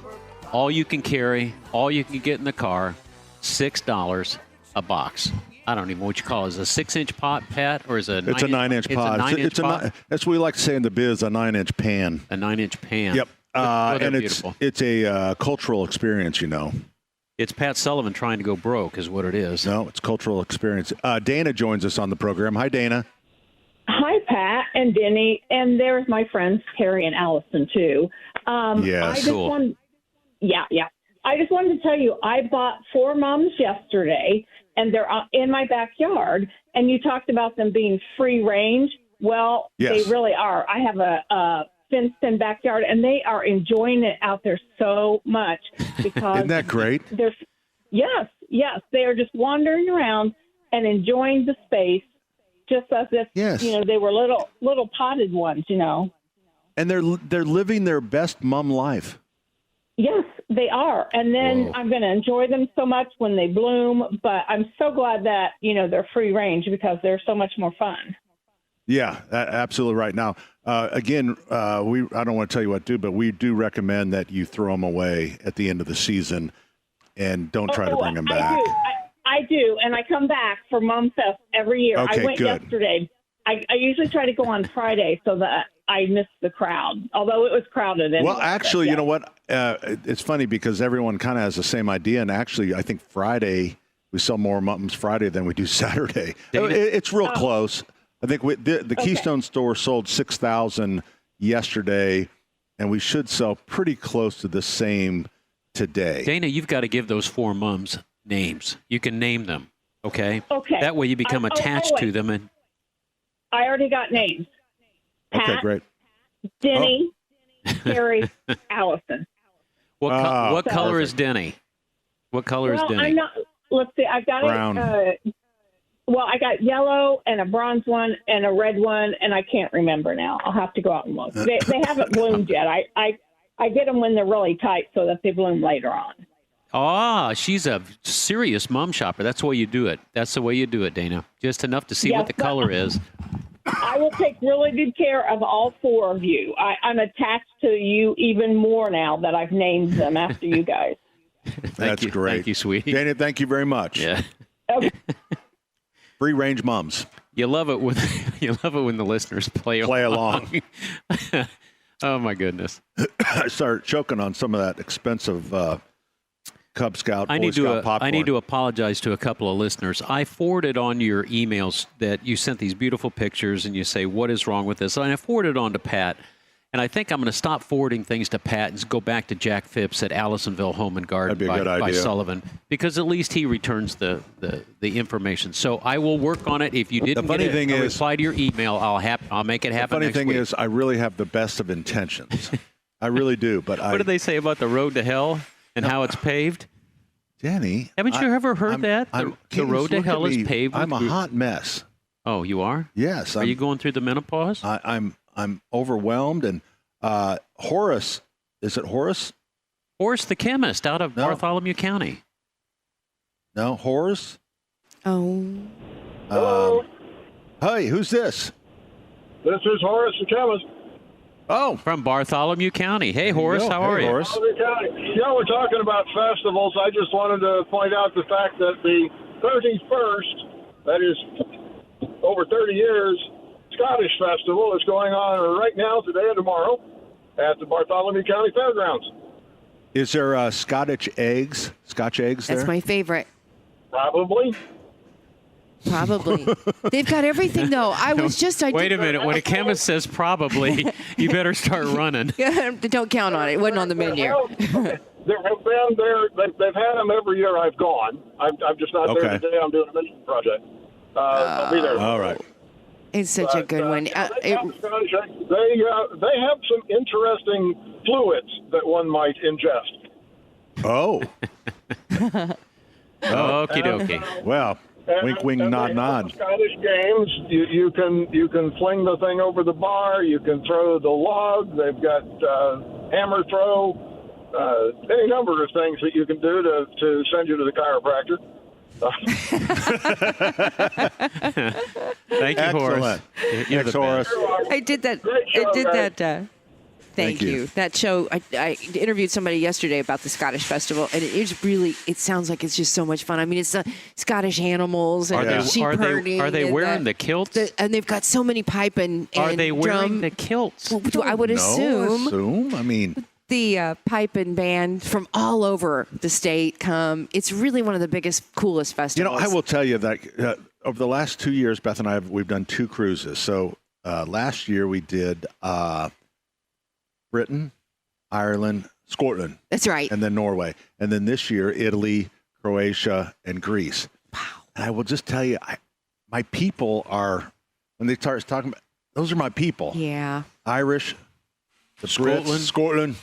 all you can carry, all you can get in the car, $6 a box. I don't even know what you call it. Is it a 6-inch pot, Pat, or is it It's a 9-inch pot. It's a 9-inch pot? That's what we like to say in the biz, a 9-inch pan. A 9-inch pan. Yep. Well, they're And beautiful. it's a cultural experience, It's Pat Sullivan trying to go broke is what it is. No, it's cultural experience. Dana joins us on the program. Hi, Dana. Hi, Pat and Denny, and there's my friends Terry and Allison too. Yes. I just Cool. wanted, yeah. I just wanted to tell you, I bought 4 mums yesterday, and they're in my backyard. And you talked about them being free range. Well, Yes. they really are. I have a fenced-in backyard, and they are enjoying it out there so much because Isn't that great? they're yes, they are just wandering around and enjoying the space, just as if Yes. they were little potted ones. And they're living their best mom life. Yes, they are. And then Whoa. I'm going to enjoy them so much when they bloom. But I'm so glad that they're free range because they're so much more fun. Yeah, absolutely right. Now, again, I don't want to tell you what to do, but we do recommend that you throw them away at the end of the season and don't try to bring them back. I do, and I come back for Mom Fest every year. Okay, I went good. yesterday. I usually try to go on Friday so that I miss the crowd, although it was crowded. Anyway, Well, actually, you know what? It's funny because everyone kind of has the same idea. And actually, I think Friday, we sell more mums Friday than we do Saturday. Dana? It's real close. I think the Keystone store sold 6,000 yesterday, and we should sell pretty close to the same today. Dana, you've got to give those 4 mums names. You can name them, okay? Okay. That way you become attached to them. And I already got names. Okay, Pat, great. Denny, Terry, Allison. what color perfect. is Denny? What color is Well, Denny? I'm not. Let's see. I've got Brown. I got yellow and a bronze one and a red one, and I can't remember now. I'll have to go out and look. They haven't bloomed yet. I get them when they're really tight so that they bloom later on. She's a serious mom shopper. That's the way you do it. That's the way you do it, Dana. Just enough to see Yes, what the color is. I will take really good care of all four of you. I'm attached to you even more now that I've named them after you guys. That's great. Thank you, sweetie. Dana, thank you very much. Yeah. Okay. Free range mums. You love it when the listeners play along. Oh my goodness. I started choking on some of that expensive Cub Scout, Boy Scout popcorn. I need to apologize to a couple of listeners. I forwarded on your emails that you sent these beautiful pictures and you say, what is wrong with this? And I forwarded on to Pat. And I think I'm going to stop forwarding things to Pat and go back to Jack Phipps at Allisonville Home and Garden by Sullivan, because at least he returns the information. So I will work on it. If you didn't reply to your email, I'll make it happen. The funny thing is, I really have the best of intentions. I really do. But what did they say about the road to hell and how it's paved? Danny, haven't you ever heard that? The road to hell is paved. I'm a hot mess. Oh, you are? Yes. Are you going through the menopause? I'm overwhelmed. And Horace, is it Horace? Horace the chemist out of Bartholomew County. No, Horace? Oh. Hey, who's this? This is Horace the chemist. Oh. From Bartholomew County. Hey, Horace, how are you? Horace. Yeah, we're talking about festivals. I just wanted to point out the fact that the 31st, that is over 30 years, Scottish Festival is going on right now, today and tomorrow, at the Bartholomew County Fairgrounds. Is there Scotch eggs there? That's my favorite. Probably. They've got everything, though. Wait a minute. When a chemist says probably, you better start running. Don't count on it. It wasn't on the menu. Well, there have been there. They've had them every year I've gone. I'm just not there today. I'm doing a mission project. I'll be there. All right. It's such a good one. They have some interesting fluids that one might ingest. Oh. Okie dokie. Well, wink, wink, nod, nod. Scottish games. You can fling the thing over the bar. You can throw the log. They've got hammer throw. Any number of things that you can do to send you to the chiropractor. Thank you, Horace. You're Thanks, the Horace. best. I did that. Thank you. That show, I interviewed somebody yesterday about the Scottish Festival, and it sounds like it's just so much fun. I mean, it's Scottish animals and sheep herding. Are they wearing the kilts? And they've got so many pipe and Are they wearing drum. the kilts? I would assume. I mean, the pipe and band from all over the state come. It's really one of the biggest, coolest festivals. I will tell you that over the last 2 years, Beth and I we've done 2 cruises. So last year we did Britain, Ireland, Scotland. That's right. And then Norway. And then this year, Italy, Croatia, and Greece. Wow. And I will just tell you, my people are, when they start talking about, those are my people. Yeah. Irish, the Brits, Scotland.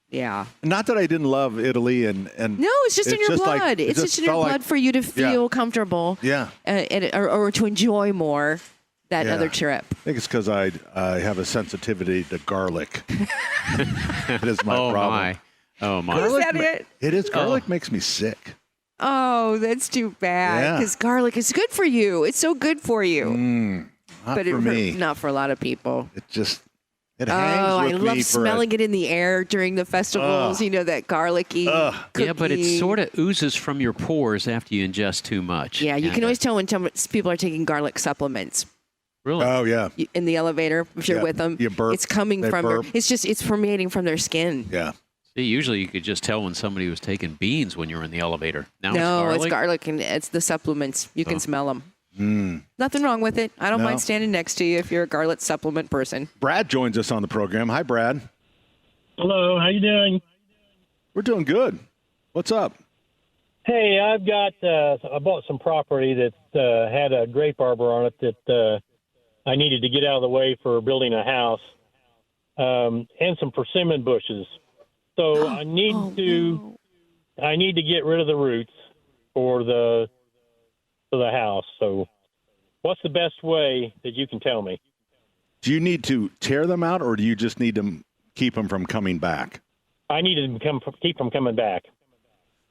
Yeah. Not that I didn't love Italy and no, it's just in your blood. It's just in your blood for you to feel comfortable. Yeah. Or to enjoy more that other trip. I think it's because I have a sensitivity to garlic. It is my problem. Oh my! Garlic, Is that it? It is. Garlic makes me sick. Oh, that's too bad. Because garlic is good for you. It's so good for you. Not for me. Not for a lot of people. It just it hangs with me. I love smelling it in the air during the festivals. That garlicky. Cookie. Yeah, but it sort of oozes from your pores after you ingest too much. Yeah, you can always tell when people are taking garlic supplements. Really? Oh yeah. In the elevator, if you're with them, you burp, it's coming from burp. it's permeating from their skin. Yeah. See, usually you could just tell when somebody was taking beans when you were in the elevator. Now it's garlic and it's the supplements. You can smell them. Nothing wrong with it. I don't mind standing next to you if you're a garlic supplement person. Brad joins us on the program. Hi, Brad. Hello. How you doing? We're doing good. What's up? Hey, I've got I bought some property that had a grape arbor on it that I needed to get out of the way for building a house, and some persimmon bushes. So I need to get rid of the roots for the house. So what's the best way that you can tell me? Do you need to tear them out, or do you just need to keep them from coming back? I need to keep them coming back.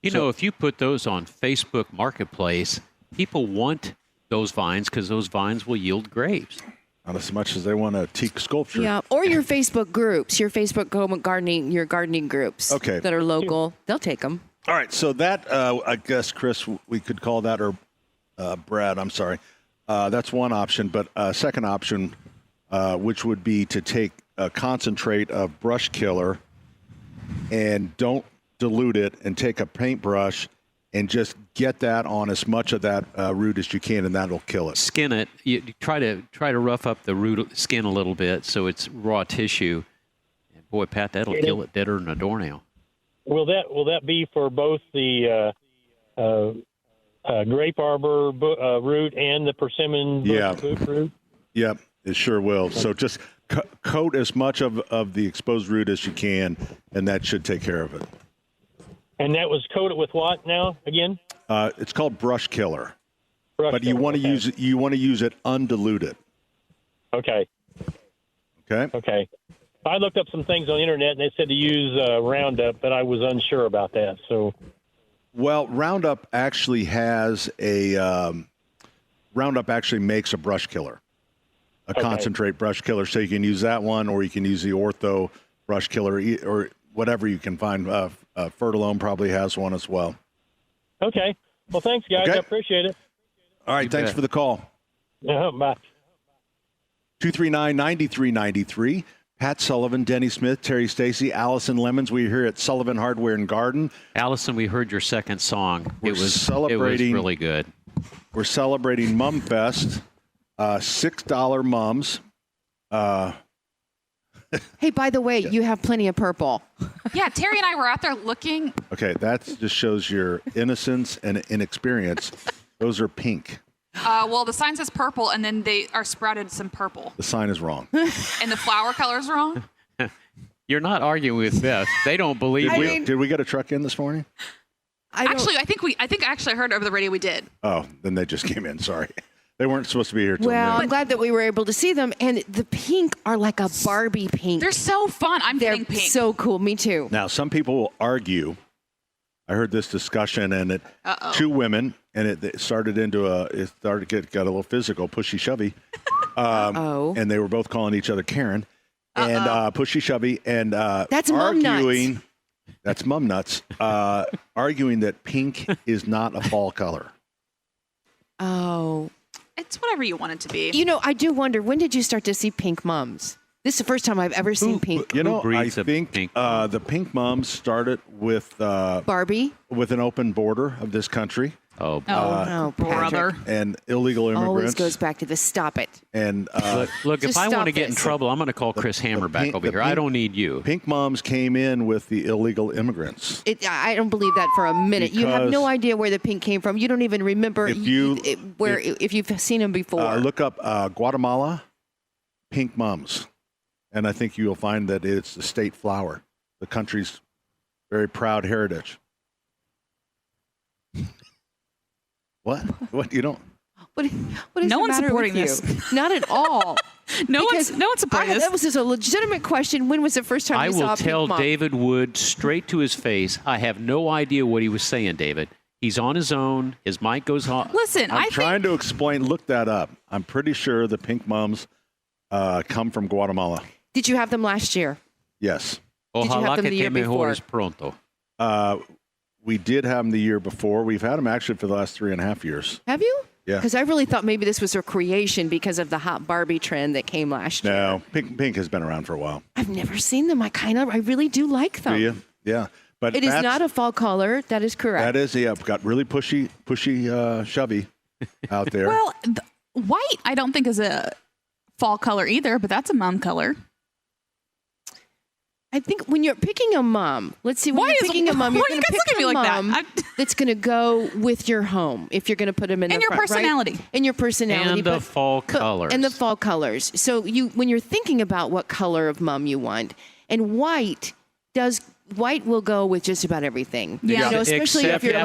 You know, if you put those on Facebook Marketplace, people want those vines because those vines will yield grapes. Not as much as they want a teak sculpture. Yeah, or your Facebook groups, your Facebook gardening, your gardening groups that are local. They'll take them. All right, so that, I guess, Chris, we could call that, or Brad, I'm sorry. That's one option, but second option, which would be to take a concentrate of brush killer and don't dilute it, and take a paintbrush and just get that on as much of that root as you can, and that'll kill it. Skin it. You try to rough up the root skin a little bit so it's raw tissue. And boy, Pat, that'll kill it deader than a doornail. Will that be for both the grape arbor root and the persimmon root? Yep, it sure will. So just coat as much of the exposed root as you can, and that should take care of it. And that was coated with what now again? It's called brush killer. But you want to use it undiluted. Okay. Okay. I looked up some things on the internet, and they said to use Roundup, but I was unsure about that. So, well, Roundup actually has Roundup actually makes a brush killer, a concentrate brush killer. So you can use that one, or you can use the Ortho brush killer, or whatever you can find. Fertilome probably has one as well. Okay. Well, thanks, guys. Okay. I appreciate it. All right. Thanks for the call. Bye. 239-9393. Pat Sullivan, Denny Smith, Terry Stacy, Allison Lemons. We're here at Sullivan Hardware and Garden. Allison, we heard your second song. It was really good. We're celebrating Mum Fest, $6 mums. Hey, by the way, you have plenty of purple. Yeah, Terry and I were out there looking. Okay, that just shows your innocence and inexperience. Those are pink. Well, the sign says purple, and then they are sprouted some purple. The sign is wrong. And the flower color's wrong? You're not arguing with Beth. They don't believe you. Did we get a truck in this morning? I think I heard over the radio we did. Oh, then they just came in. Sorry. They weren't supposed to be here till Well, noon. I'm glad that we were able to see them. And the pink are like a Barbie pink. They're so fun. They're getting pink. so cool. Me too. Now, some people will argue. I heard this discussion, and two women, and it started got a little physical, pushy shovey. And they were both calling each other Karen, and pushy shovey, and that's arguing. Mum nuts. That's mum nuts. Arguing that pink is not a fall color. Oh. It's whatever you want it to be. You know, I do wonder, when did you start to see pink mums? This is the first time I've ever seen pink. You know, I think the pink mums started with Barbie, with an open border of this country. Brother. And illegal immigrants. Always goes back to the stop it. And look, if I want to get in trouble, I'm going to call Chris Hammer back over here. I don't need you. Pink moms came in with the illegal immigrants. I don't believe that for a minute. You have no idea where the pink came from. You don't even remember if you've seen them before. Look up Guatemala pink mums, and I think you'll find that it's the state flower, the country's very proud heritage. What you don't? What is no the one's matter supporting with you? this. Not at all. No one's supporting this. That was just a legitimate question. When was the first time you saw a I will tell pink mom? David Wood straight to his face. I have no idea what he was saying, David. He's on his own. His mic goes on. Listen, I'm trying to explain. Look that up. I'm pretty sure the pink mums come from Guatemala. Did you have them last year? Yes. Did you have them the year before? Pronto. We did have them the year before. We've had them actually for the last 3.5 years. Have you? Yeah. Because I really thought maybe this was a creation because of the hot Barbie trend that came last year. No, pink has been around for a while. I've never seen them. I really do like them. Do you? Yeah. But it is not a fall color. That is correct. That is, yeah. Got really pushy, shovey out there. Well, white I don't think is a fall color either, but that's a mum color. I think when you're picking a mom, let's see, when you're picking a mom, you're going to pick a mom that's going to go with your home if you're going to put them in the front, your personality. Right? And your personality. And the fall colors. And the fall colors. So when you're thinking about what color of mom you want, and white will go with just about everything. Yeah. You know, especially Except if you're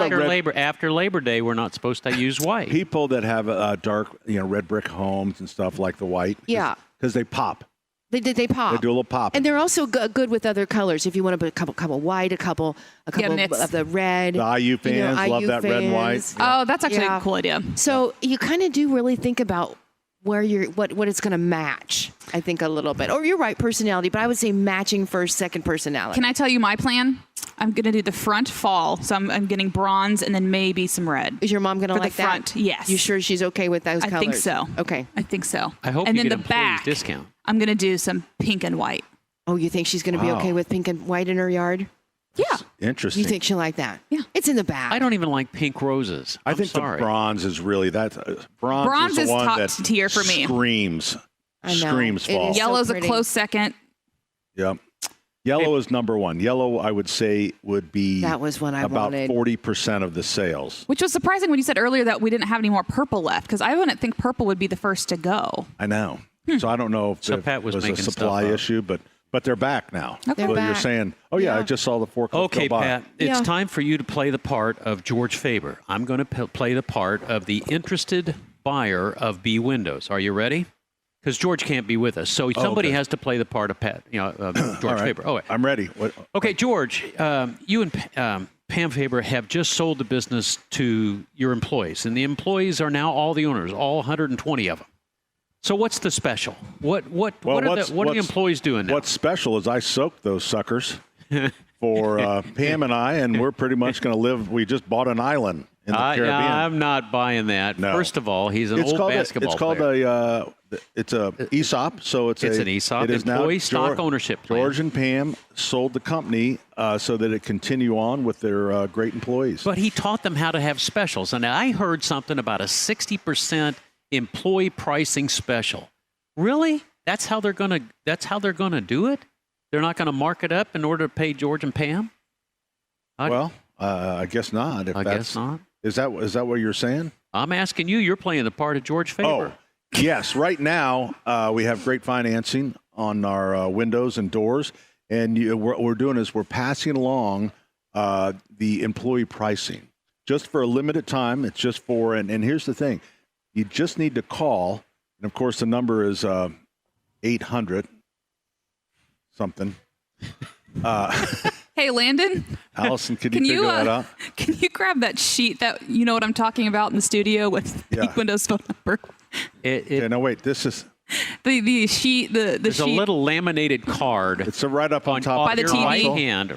after Labor Day, we're not supposed to use white. People that have dark, red brick homes and stuff like the white. Yeah. Because they pop. They pop. They do a little pop. And they're also good with other colors. If you want to put a couple white, a couple mix. of the red. The IU fans love IU that red and white. fans. Oh, that's actually a cool idea. So you kind of do really think about where what it's going to match, I think, a little bit. Or you're right, personality, but I would say matching first, second personality. Can I tell you my plan? I'm going to do the front fall, so I'm getting bronze and then maybe some red. Is your mom going to like the front? that? Yes. You sure she's okay with those colors? I think so. Okay. I think so. I hope and you then get the employee back discount. I'm going to do some pink and white. Oh, you think she's going to be okay with pink and white in her yard? Yeah. Interesting. You think she'll like that? Yeah. It's in the back. I don't even like pink roses. I think sorry. the bronze is really bronze is the one top that tier for me. Screams. I know. Screams It fall. is. Yellow's so a pretty. close second. Yep. Yellow is number one. Yellow, I would say, would be That was what I about wanted. 40% of the sales. Which was surprising when you said earlier that we didn't have any more purple left, because I wouldn't think purple would be the first to go. I know. So I don't know if So it Pat was was a making supply stuff up. issue, but they're back now. They're Well, you're back. saying, oh, yeah, I just saw the forklift Okay, go by. Pat, it's Yeah. time for you to play the part of George Faber. I'm going to play the part of the interested buyer of B Windows. Are you ready? Because George can't be with us, so somebody okay. has to play the part of Pat, George All right. Faber. Oh, I'm ready. What? okay, George, you and Pam Faber have just sold the business to your employees, and the employees are now all the owners, all 120 of them. So what's the special? What are the employees doing now? What's special is I soaked those suckers for Pam and I, and we're pretty much going to live. We just bought an island in the Caribbean. I'm not buying that. No. First of all, he's an old basketball It's called player. it's a ESOP. So it's an ESOP, It is now employee stock ownership plan. George and Pam sold the company so that it continue on with their great employees. But he taught them how to have specials, and I heard something about a 60% employee pricing special. Really? That's how they're gonna do it? They're not gonna mark it up in order to pay George and Pam? Well, I guess not. I guess not. Is that what you're saying? I'm asking you. You're playing the part of George Faber. Oh, yes. Right now, we have great financing on our windows and doors, and what we're doing is we're passing along the employee pricing just for a limited time. It's just for, and here's the thing. You just need to call, and of course the number is 800 something. Hey, Landon. Allison, can you figure that out? Can you grab that sheet that you know what I'm talking about in the studio with Yeah. Windows phone number? Okay, no, wait. This is The sheet. There's sheet. a little laminated card. It's right up on top By of the your TV. right hand.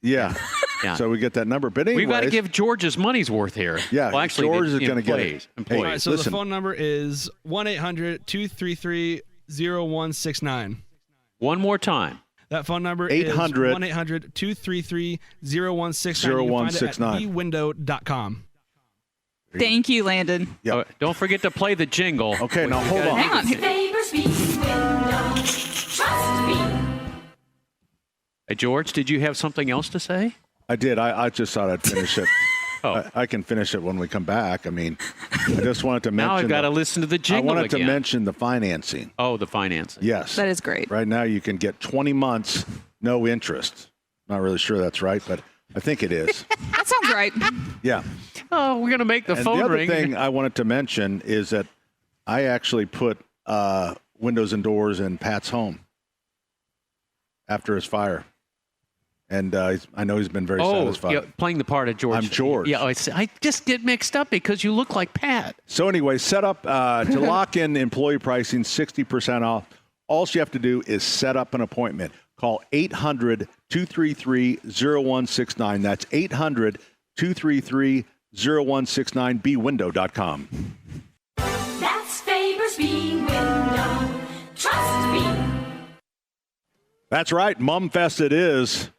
Yeah. Yeah. So we get that number. But anyway, We've got to give George his money's worth here. Yeah, well, actually, George the is going to get it. employees. Hey, All right, so listen. the phone number is 1-800-233-0169. One more time. That phone number 800 is 1-800-233-0169. 0169. You can find it at bwindow.com. Thank you, Landon. Yep. Oh, don't forget to play the jingle. Okay, now hold on. Hang on. Faber's B Windows. Trust me. Hey, George, did you have something else to say? I did. I just thought I'd finish it. Oh. I can finish it when we come back. I mean, I just wanted to mention. Now I've got to listen to the jingle I wanted again. to mention the financing. Oh, the financing. Yes. That is great. Right now you can get 20 months, no interest. Not really sure that's right, but I think it is. That sounds right. Yeah. Oh, we're going to make the And phone the other ring. thing I wanted to mention is that I actually put windows and doors in Pat's home after his fire. And I know he's been very satisfied. Yeah, playing the part of George. I'm George. Yeah, I just get mixed up because you look like Pat. So anyway, set up to lock in employee pricing, 60% off. All you have to do is set up an appointment. Call 800-233-0169. That's 800-233-0169, bwindow.com. That's Faber's B Window. Trust me. That's right. Mum Fest it is.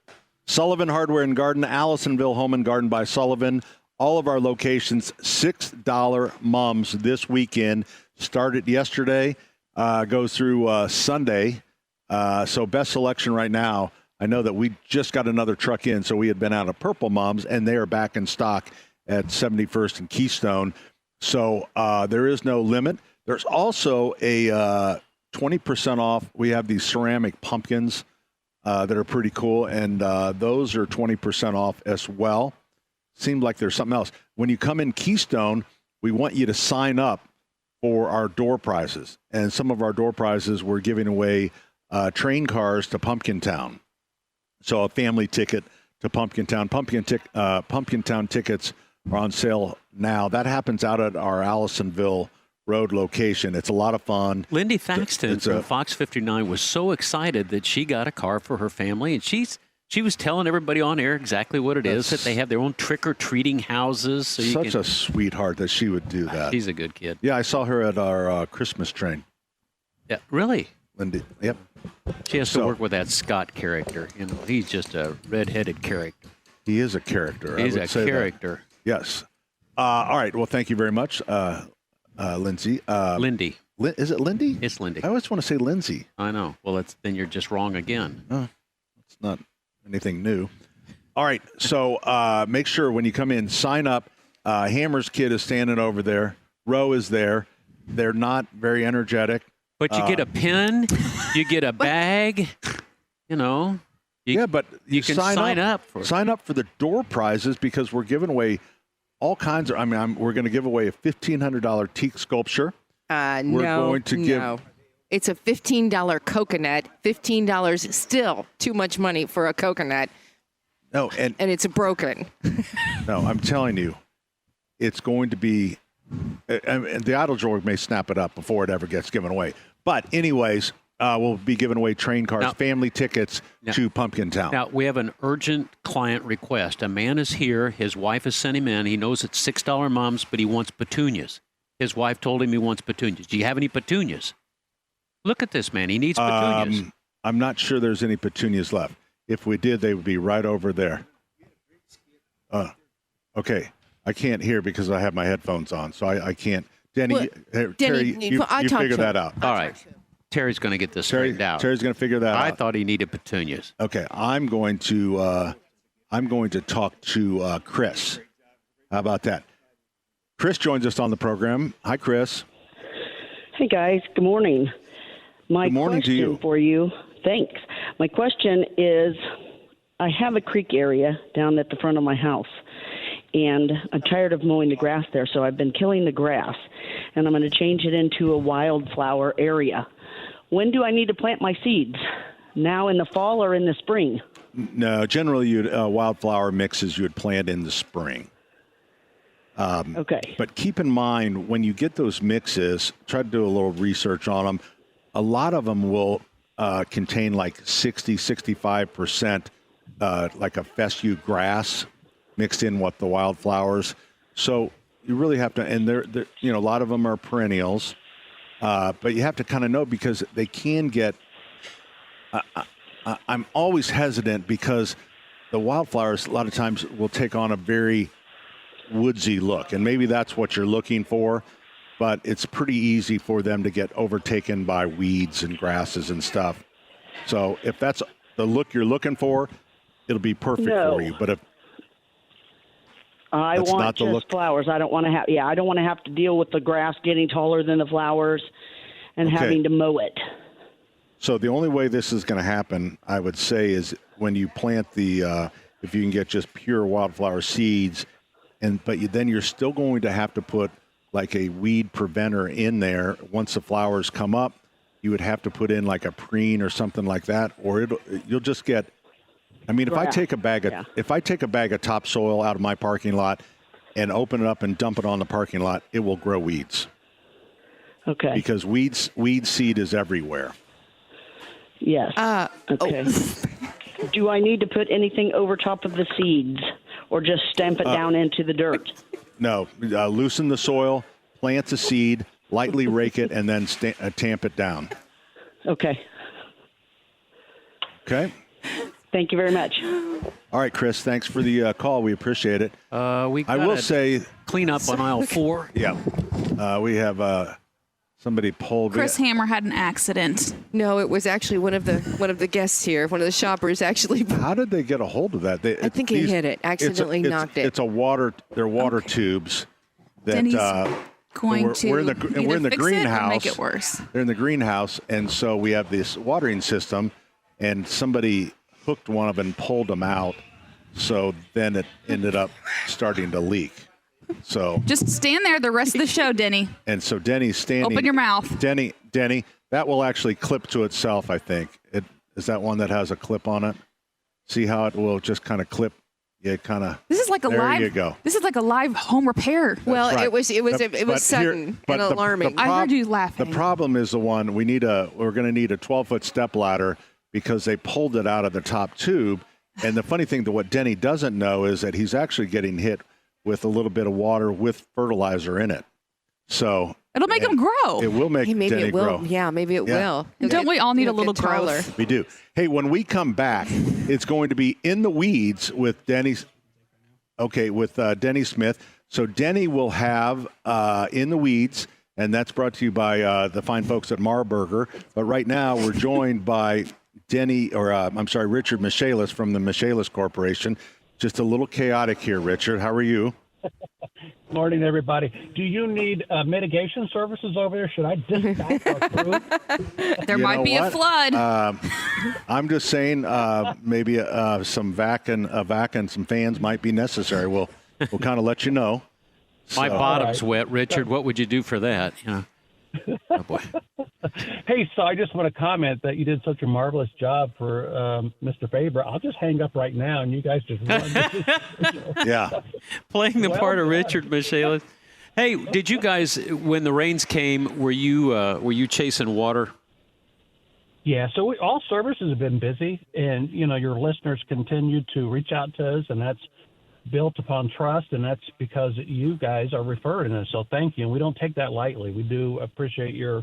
Sullivan Hardware and Garden, Allisonville Home and Garden by Sullivan. All of our locations, $6 mums this weekend. Started yesterday, goes through Sunday. So best selection right now. I know that we just got another truck in, so we had been out of purple mums, and they are back in stock at 71st and Keystone. So there is no limit. There's also a 20% off. We have these ceramic pumpkins that are pretty cool, and those are 20% off as well. Seemed like there's something else. When you come in Keystone, we want you to sign up for our door prizes. And some of our door prizes, we're giving away train cars to Pumpkin Town. So a family ticket to Pumpkin Town. Pumpkin Town tickets are on sale now. That happens out at our Allisonville Road location. It's a lot of fun. Lindy Thaxton from Fox 59 was so excited that she got a car for her family, and she was telling everybody on air exactly what it is, that they have their own trick-or-treating houses. So Such a sweetheart that she would do that. She's a good kid. Yeah, I saw her at our Christmas train. Yeah, really? Lindy, yep. She has to work with that Scott character. You know, he's just a red-headed character. He is a character. He's I would a say character. That. Yes. All right. Well, thank you very much, Lindsay. Lindy. Is it Lindy? It's Lindy. I always want to say Lindsay. I know. Well, then you're just wrong again. It's not anything new. All right. So make sure when you come in, sign up. Hammer's kid is standing over there. Roe is there. They're not very energetic. But you get a pen, you get a bag, you know. But you can sign up for it. Sign up for the door prizes because we're giving away all kinds of. We're going to give away a $1,500 teak sculpture. No. It's a $15 coconut. $15 still too much money for a coconut. No, and it's broken. No, I'm telling you, it's going to be. And the Idle Jorg may snap it up before it ever gets given away. But anyways, we'll be giving away train cars, family tickets to Pumpkin Town. Now, we have an urgent client request. A man is here. His wife has sent him in. He knows it's $6 mums, but he wants petunias. His wife told him he wants petunias. Do you have any petunias? Look at this, man. He needs petunias. I'm not sure there's any petunias left. If we did, they would be right over there. Okay. I can't hear because I have my headphones on, so I can't. Denny, Terry, you figure that out. All right. Terry's going to get this straightened out. Terry's going to figure that out. I thought he needed petunias. Okay, I'm going to talk to Chris. How about that? Chris joins us on the program. Hi, Chris. Hey, guys. Good morning. Good morning to you. For you. Thanks. My question is, I have a creek area down at the front of my house. And I'm tired of mowing the grass there, so I've been killing the grass, and I'm going to change it into a wildflower area. When do I need to plant my seeds? Now in the fall or in the spring? No, generally, wildflower mixes you would plant in the spring. Okay. But keep in mind, when you get those mixes, try to do a little research on them. A lot of them will contain like 65% like a fescue grass mixed in with the wildflowers. So you really have to, and they're a lot of them are perennials, but you have to kind of know because they can get, I'm always hesitant because the wildflowers a lot of times will take on a very woodsy look, and maybe that's what you're looking for, but it's pretty easy for them to get overtaken by weeds and grasses and stuff. So if that's the look you're looking for, it'll be perfect for you. But if I want just flowers. I don't want to have. Yeah, I don't want to have to deal with the grass getting taller than the flowers, and having to mow it. So the only way this is going to happen, I would say, is when you plant the. If you can get just pure wildflower seeds, but then you're still going to have to put like a weed preventer in there. Once the flowers come up, you would have to put in like a preen or something like that, or you'll just get. I mean, if I take a bag of topsoil out of my parking lot and open it up and dump it on the parking lot, it will grow weeds. Okay. Because weed seed is everywhere. Yes. Okay. Do I need to put anything over top of the seeds, or just stamp it down into the dirt? No. Loosen the soil, plant the seed, lightly rake it, and then tamp it down. Okay. Okay. Thank you very much. All right, Chris, thanks for the call. We appreciate it. I will say clean up on aisle 4. Yeah. We have somebody pulled. Chris Hammer had an accident. No, it was actually one of the guests here. One of the shoppers actually. How did they get a hold of that? I think he hit it. Accidentally knocked it. It's a water. They're water tubes. That Denny's going to we're in the fix greenhouse. it or make it worse. They're in the greenhouse, and so we have this watering system, and somebody hooked one of them and pulled them out. So then it ended up starting to leak. So just stand there the rest of the show, Denny. And so Denny's standing. Open your mouth. Denny, That will actually clip to itself, I think. Is that one that has a clip on it? See how it will just kind of clip? Yeah, kind of. This is like a there live. you go. This is like a live home repair. Well, right. it was sudden and alarming. I heard you laughing. The problem is we're going to need a 12-foot step ladder because they pulled it out of the top tube. And the funny thing that what Denny doesn't know is that he's actually getting hit with a little bit of water with fertilizer in it. So it'll make him grow. It will make maybe Denny it will. grow. Yeah, maybe it will. And don't we all need a He'll little get taller. growth? We do. Hey, when we come back, it's going to be In the Weeds with Denny Smith. So Denny will have In the Weeds, and that's brought to you by the fine folks at Marburger. But right now, we're joined by Richard Michaelis from the Michaelis Corporation. Just a little chaotic here, Richard. How are you? Morning, everybody. Do you need mitigation services over there? Should I dispatch our crew? There might be a flood. I'm just saying maybe some vac and some fans might be necessary. We'll kind of let you know. My bottom's wet, Richard. What would you do for that? Oh, boy. Hey, so I just want to comment that you did such a marvelous job for Mr. Faber. I'll just hang up right now, and you guys just run. Yeah. Playing the part of Richard Michaelis. Hey, did you guys, when the rains came, were you chasing water? Yeah, so all services have been busy, and, your listeners continue to reach out to us, and that's built upon trust, and that's because you guys are referring us. So thank you, and we don't take that lightly. We do appreciate your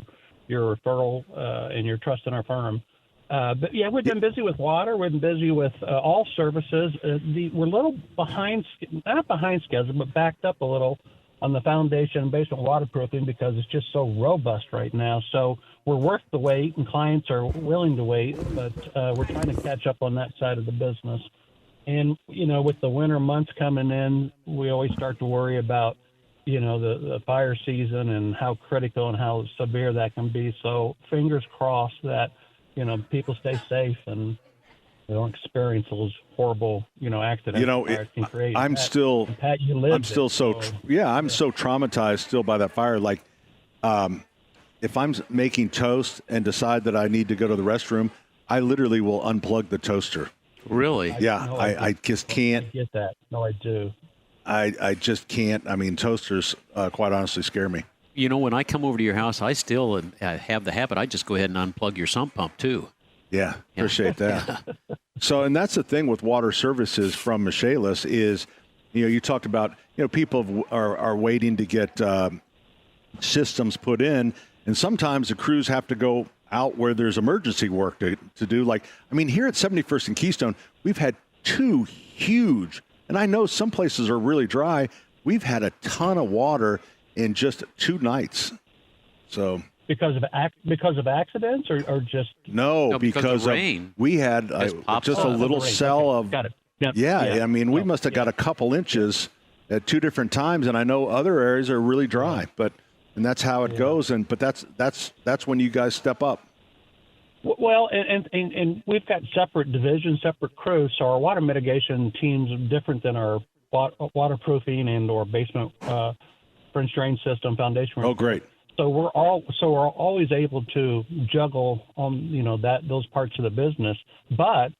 referral and your trust in our firm. But yeah, we've been busy with water. We've been busy with all services. We're a little not behind schedule, but backed up a little on the foundation based on waterproofing because it's just so robust right now. So we're worth the wait, and clients are willing to wait, but we're trying to catch up on that side of the business. And, with the winter months coming in, we always start to worry about, the fire season and how critical and how severe that can be. So fingers crossed that, people stay safe and they don't experience those horrible, accidents. Fires can create. I'm still so traumatized still by that fire. Like, if I'm making toast and decide that I need to go to the restroom, I literally will unplug the toaster. Really? Yeah, I just can't. I get that. No, I do. I just can't. I mean, toasters, quite honestly, scare me. When I come over to your house, I still have the habit. I just go ahead and unplug your sump pump, too. Yeah, appreciate that. So, and that's the thing with water services from Michaelis is, you talked about, people are waiting to get systems put in, and sometimes the crews have to go out where there's emergency work to do. Like, here at 71st and Keystone, we've had two huge, and I know some places are really dry. We've had a ton of water in just 2 nights. So because of accidents or just no, because of rain. We had just a little cell of got it. Yep. Yeah, we must have got a couple inches at 2 different times, and I know other areas are really dry, and that's how it goes. But that's when you guys step up. Well, and we've got separate divisions, separate crews. So our water mitigation teams are different than our waterproofing and or basement French drain system foundation. Oh, great. So we're always able to juggle on those parts of the business. But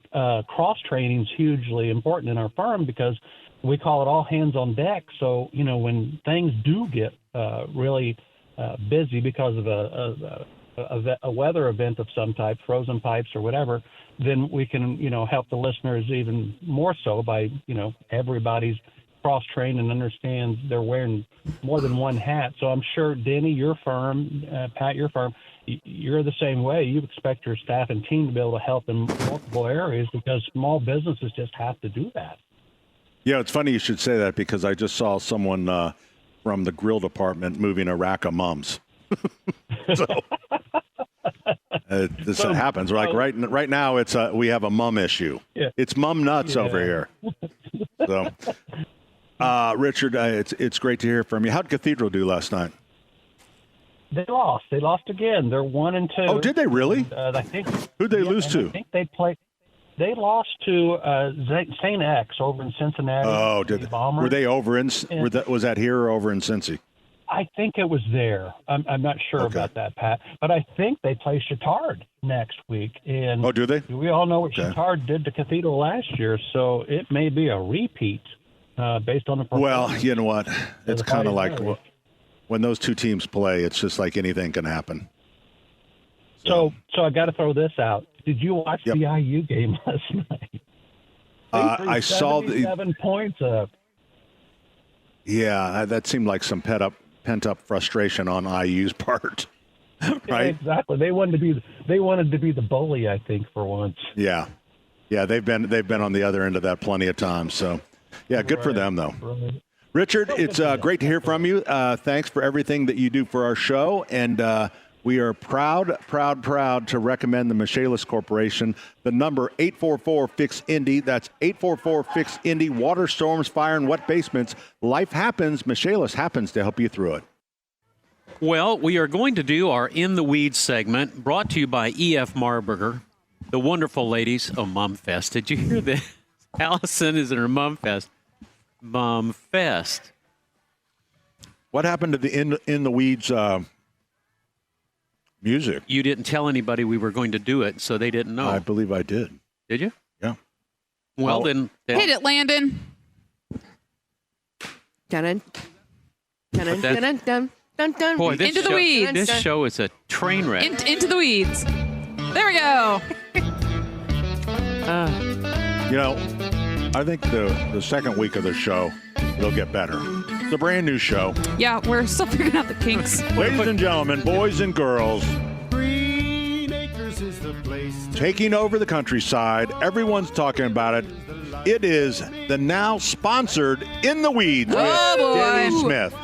cross training is hugely important in our firm because we call it all hands on deck. So when things do get really busy because of a weather event of some type, frozen pipes or whatever, then we can help the listeners even more so by everybody's cross-trained and understands they're wearing more than one hat. So I'm sure, Denny, your firm, Pat, your firm, you're the same way. You expect your staff and team to be able to help in multiple areas because small businesses just have to do that. Yeah, it's funny you should say that because I just saw someone from the grill department moving a rack of mums. So this happens. Like right now, we have a mum issue. Yeah. It's mum nuts over here. So, Richard, it's great to hear from you. How'd Cathedral do last night? They lost. They lost again. They're 1-2. Oh, did they really? I think. Who'd they lose to? I think they played. They lost to St. X over in Cincinnati. Oh, did they? Were they over in? Was that here or over in Cincy? I think it was there. I'm not sure about that, Pat. But I think they play Chittard next week. And do they? We all know what Chittard did to Cathedral last year, so it may be a repeat based on the performance. Well, you know what? It's kind of like when those two teams play, it's just like anything can happen. So I got to throw this out. Did you watch the IU game last night? I saw the 7 points up. Yeah, that seemed like some pent up frustration on IU's part, right? Yeah, exactly. They wanted to be the bully, I think, for once. Yeah, they've been on the other end of that plenty of times. So, yeah, good for them though. Right. Richard, it's great to hear from you. Thanks for everything that you do for our show, and we are proud to recommend the Michaelis Corporation. The number 844-FIX-INDY. That's 844-FIX-INDY. Water, storms, fire, and wet basements. Life happens. Michaelis happens to help you through it. Well, we are going to do our In the Weeds segment, brought to you by E.F. Marburger, the wonderful ladies of Mum Fest. Did you hear that? Allison is in her Mum Fest. Mum Fest. What happened to the In the Weeds music? You didn't tell anybody we were going to do it, so they didn't know. I believe I did. Did you? Yeah. Well, then hit it, Landon. Dun dun dun dun dun dun. Boy, this Into the weeds. This show is a train wreck. Into the weeds. There we go. You know, I think the second week of the show, it'll get better. It's a brand new show. Yeah, we're still figuring out the kinks. Ladies and gentlemen, boys and girls, taking over the countryside. Everyone's talking about it. It is the now sponsored In the Weeds with Danny Smith.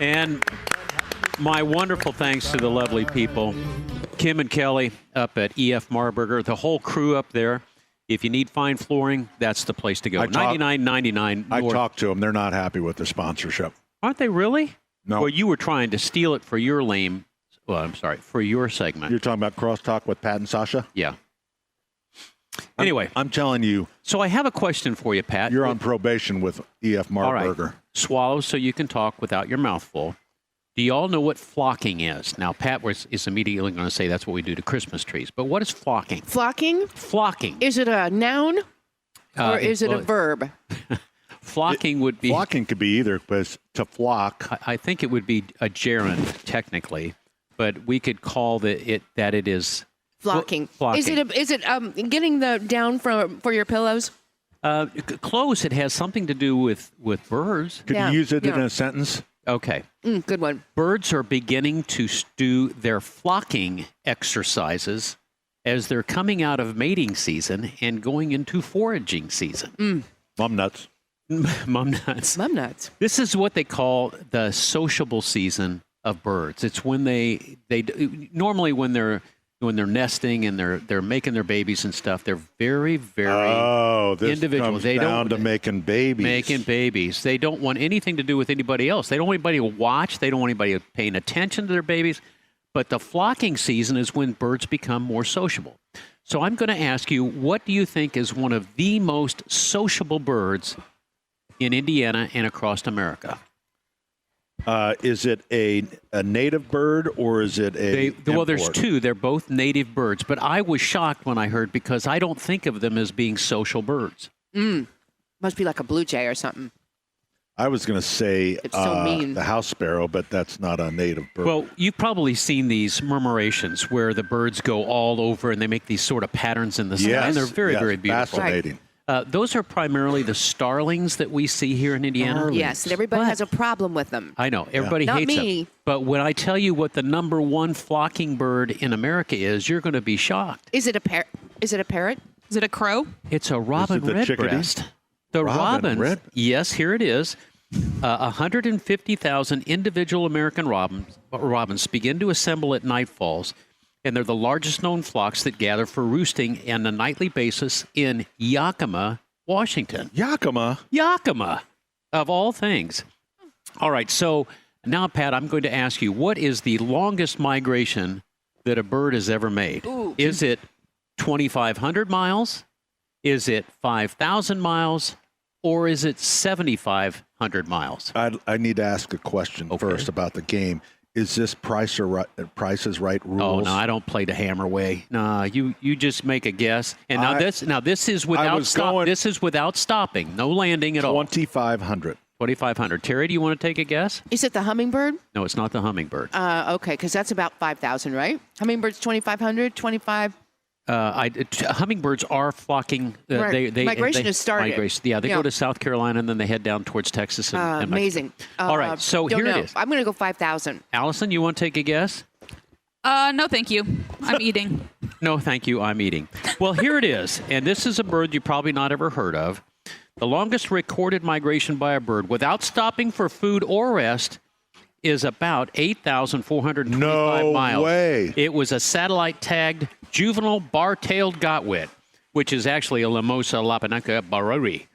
And my wonderful thanks to the lovely people, Kim and Kelly up at E.F. Marburger, the whole crew up there. If you need fine flooring, that's the place to go. $99.99. I talked to them. They're not happy with the sponsorship. Aren't they really? No. Well, you were trying to steal it for your for your segment. You're talking about Crosstalk with Pat and Sasha? Yeah. Anyway. I'm telling you. So I have a question for you, Pat. You're on probation with E.F. Marburger. All right. Swallow so you can talk without your mouth full. Do you all know what flocking is? Now, Pat is immediately going to say that's what we do to Christmas trees. But what is flocking? Flocking? Flocking. Is it a noun or is it a verb? Flocking would be... Flocking could be either, but to flock. I think it would be a gerund, technically. But we could call it is... Flocking. Flocking. Is it getting the down for your pillows? Close. It has something to do with birds. Could you use it in a sentence? Okay. Good one. Birds are beginning to do their flocking exercises as they're coming out of mating season and going into foraging season. Mum nuts. Mum nuts. Mum nuts. This is what they call the sociable season of birds. It's when they normally when they're nesting and they're making their babies and stuff. They're very, very individual. Comes down to making babies. Making babies. They don't want anything to do with anybody else. They don't want anybody to watch. They don't want anybody paying attention to their babies. But the flocking season is when birds become more sociable. So I'm going to ask you, what do you think is one of the most sociable birds in Indiana and across America? Is it a native bird or is it a well, there's import? two. They're both native birds. But I was shocked when I heard because I don't think of them as being social birds. Must be like a blue jay or something. I was going to say It's so mean. the house sparrow, but that's not a native bird. Well, you've probably seen these murmurations where the birds go all over and they make these sort of patterns in the sky. Yes, And they're very, yes, very beautiful. fascinating. Those are primarily the starlings that we see here in Indiana. Yes, and everybody has a problem with them. I know. Everybody Not hates me. them. But when I tell you what the number one flocking bird in America is, you're going to be shocked. Is it a parrot? Is it a parrot? Is it a crow? It's a robin the chickadee? redbreast. The Robin robins. Yes, here it is. 150,000 individual American robins begin to assemble at nightfalls, and they're the largest known flocks that gather for roosting on a nightly basis in Yakima, Washington. Yakima, of all things. All right, so now, Pat, I'm going to ask you, what is the longest migration that a bird has ever made? Ooh. Is it 2,500 miles? Is it 5,000 miles? or is it 7,500 miles? I need to ask a question first about the game. Is this Price is Right rules? Oh no, I don't play the hammer way. No, you just make a guess. And this is without This is without stopping. No landing at all. 2,500. 2,500. Terry, do you want to take a guess? Is it the hummingbird? No, it's not the hummingbird. Okay, because that's about 5,000, right? Hummingbird's 2,500, 25. Hummingbirds are flocking. Right. Migration has started. Migration. Yeah, they go to South Carolina and then they head down towards Texas. And amazing. All right, so here it is. I'm going to go 5,000. Allison, you want to take a guess? No, thank you. I'm eating. No, thank you. I'm eating. Well, here it is. And this is a bird you probably not ever heard of. The longest recorded migration by a bird without stopping for food or rest is about 8,425 miles. No way. It was a satellite-tagged juvenile bar-tailed godwit, which is actually a Lamosa lapinaca baruri.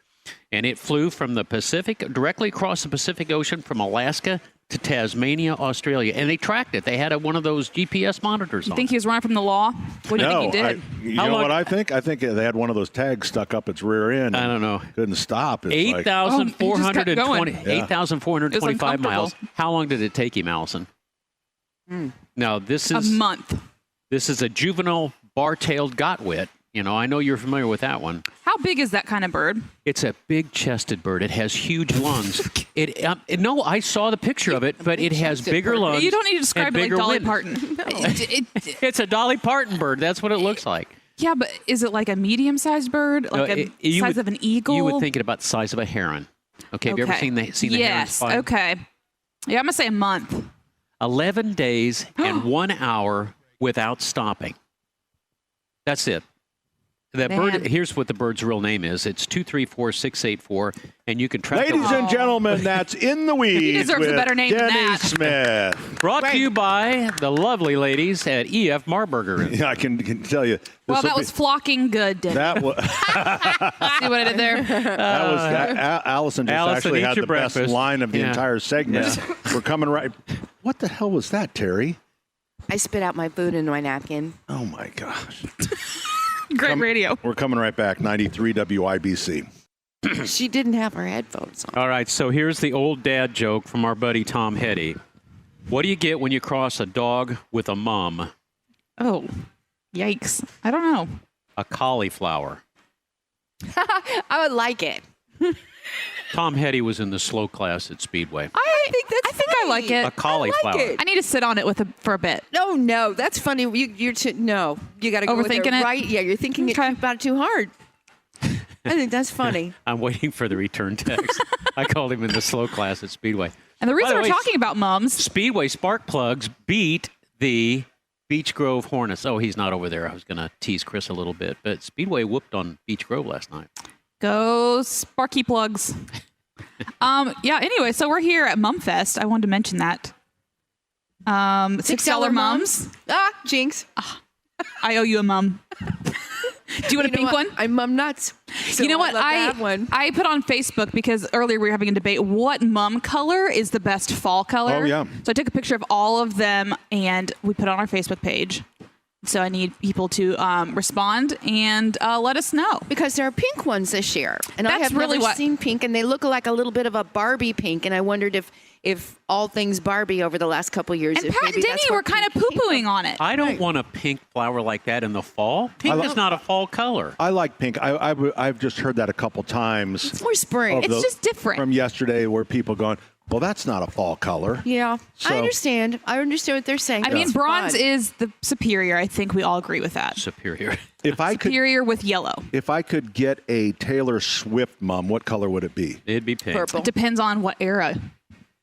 And it flew from the Pacific, directly across the Pacific Ocean from Alaska to Tasmania, Australia. And they tracked it. They had one of those GPS monitors You on think he was running from the law? What do you think he did? You know what I think? I think they had one of those tags stuck up its rear end. I don't know. Couldn't stop. It's 8,425 miles. How long did it take him, Allison? Now, this is... A month. This is a juvenile bar-tailed godwit. You know, I know you're familiar with that one. How big is that kind of bird? It's a big-chested bird. It has huge lungs. No, I saw the picture of it, but it has bigger lungs. You don't need to describe it like Dolly Parton. It's a Dolly Parton bird. That's what it looks like. Yeah, but is it like a medium-sized bird, like size of an eagle? You would think it about the size of a heron. Okay, have you ever seen the heron Yes. fly? Okay. Yeah, I'm gonna say a month. 11 days and 1 hour without stopping. That's it. That bird. Here's what the bird's real name is. It's 234684, and you can track. Ladies and gentlemen, that's In the Weeds. He deserves with a better name than Denny that. Smith. Brought to you by the lovely ladies at EF Marburger. Yeah, I can tell you. Well, that was flocking good, Denny. That was. See what I did there? Allison just actually had the best line of the entire segment. We're coming right. What the hell was that, Terry? I spit out my food into my napkin. Oh my gosh. Great radio. We're coming right back. 93 WIBC. She didn't have her headphones on. All right, so here's the old dad joke from our buddy Tom Hetty. What do you get when you cross a dog with a mum? Oh, yikes. I don't know. A cauliflower. I would like it. Tom Hetty was in the slow class at Speedway. I think that's I like it. A cauliflower. I like it. I need to sit on it for a bit. No, that's funny. You got to go Overthinking with it? Right? Yeah, you're thinking about it too hard. I think that's funny. I'm waiting for the return text. I called him in the slow class at Speedway. And the reason By the we're way, talking about mums. Speedway spark plugs beat the Beech Grove Hornets. Oh, he's not over there. I was going to tease Chris a little bit, but Speedway whooped on Beech Grove last night. Go Sparky plugs. Anyway, so we're here at Mumfest. I wanted to mention that. $6 mums. Jinx. I owe you a mum. Do you want a pink one? I'm mum nuts. So you know what? I put on Facebook because earlier we were having a debate. What mum color is the best fall color? Oh, yeah. So I took a picture of all of them and we put it on our Facebook page. So I need people to respond and let us know. Because there are pink ones this year. And That's I have really never seen pink, and they look like a little bit of a Barbie pink. And I wondered if all things Barbie over the last couple of years. And if Pat maybe and Denny that's where were kind of pink came poo-pooing from. on it. I don't want a pink flower like that in the fall. Pink is not a fall color. I like pink. I've just heard that a couple times. It's more spring. It's just different. From yesterday where people going, well, that's not a fall color. Yeah, So- I understand. I understand what they're saying. I mean, bronze is the superior. I think we all agree with that. Superior. If I could, Superior with yellow. if I could get a Taylor Swift mum, what color would it be? It'd be pink. Purple. It depends on what era.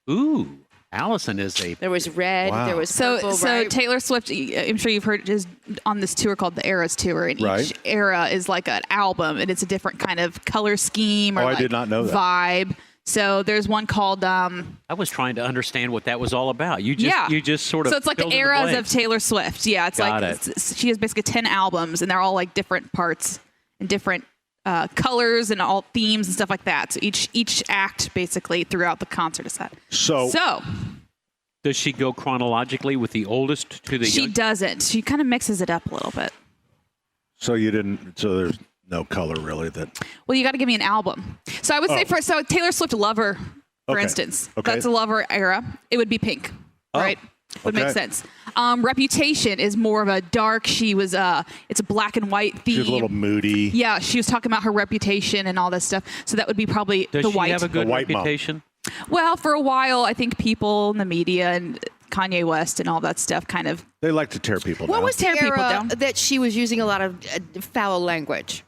Ooh, Allison is a... There was red. Wow. There was So purple. right? Taylor Swift, I'm sure you've heard, is on this tour called the Eras Tour, and Right. each era is like an album, and it's a different kind of color scheme or Oh, I like did not know that. vibe. So there's one called I was trying to understand what that was all about. You just sort of So it's like the filled in eras of blanks. Taylor Swift. Yeah, it's Got like she has basically 10 albums, and they're all like different parts and different colors and all themes and stuff like that. So each act basically throughout the concert is that. So Does she go chronologically with the oldest to the She young? doesn't. She kind of mixes it up a little bit. So you didn't. So there's no color really that. Well, you got to give me an album. So I would say so Taylor Swift Lover, for Okay. instance. Okay. That's a Lover era. It would be pink, right? Would make okay. sense. Reputation is more of a dark. She was it's a black and white theme. She was a little moody. Yeah, she was talking about her reputation and all this stuff. So that would be probably Does the she white. have a good white mom. reputation? Well, for a while, I think people in the media and Kanye West and all that stuff kind of. They like to tear people What down. was the Tear people era down. that she was using a lot of foul language?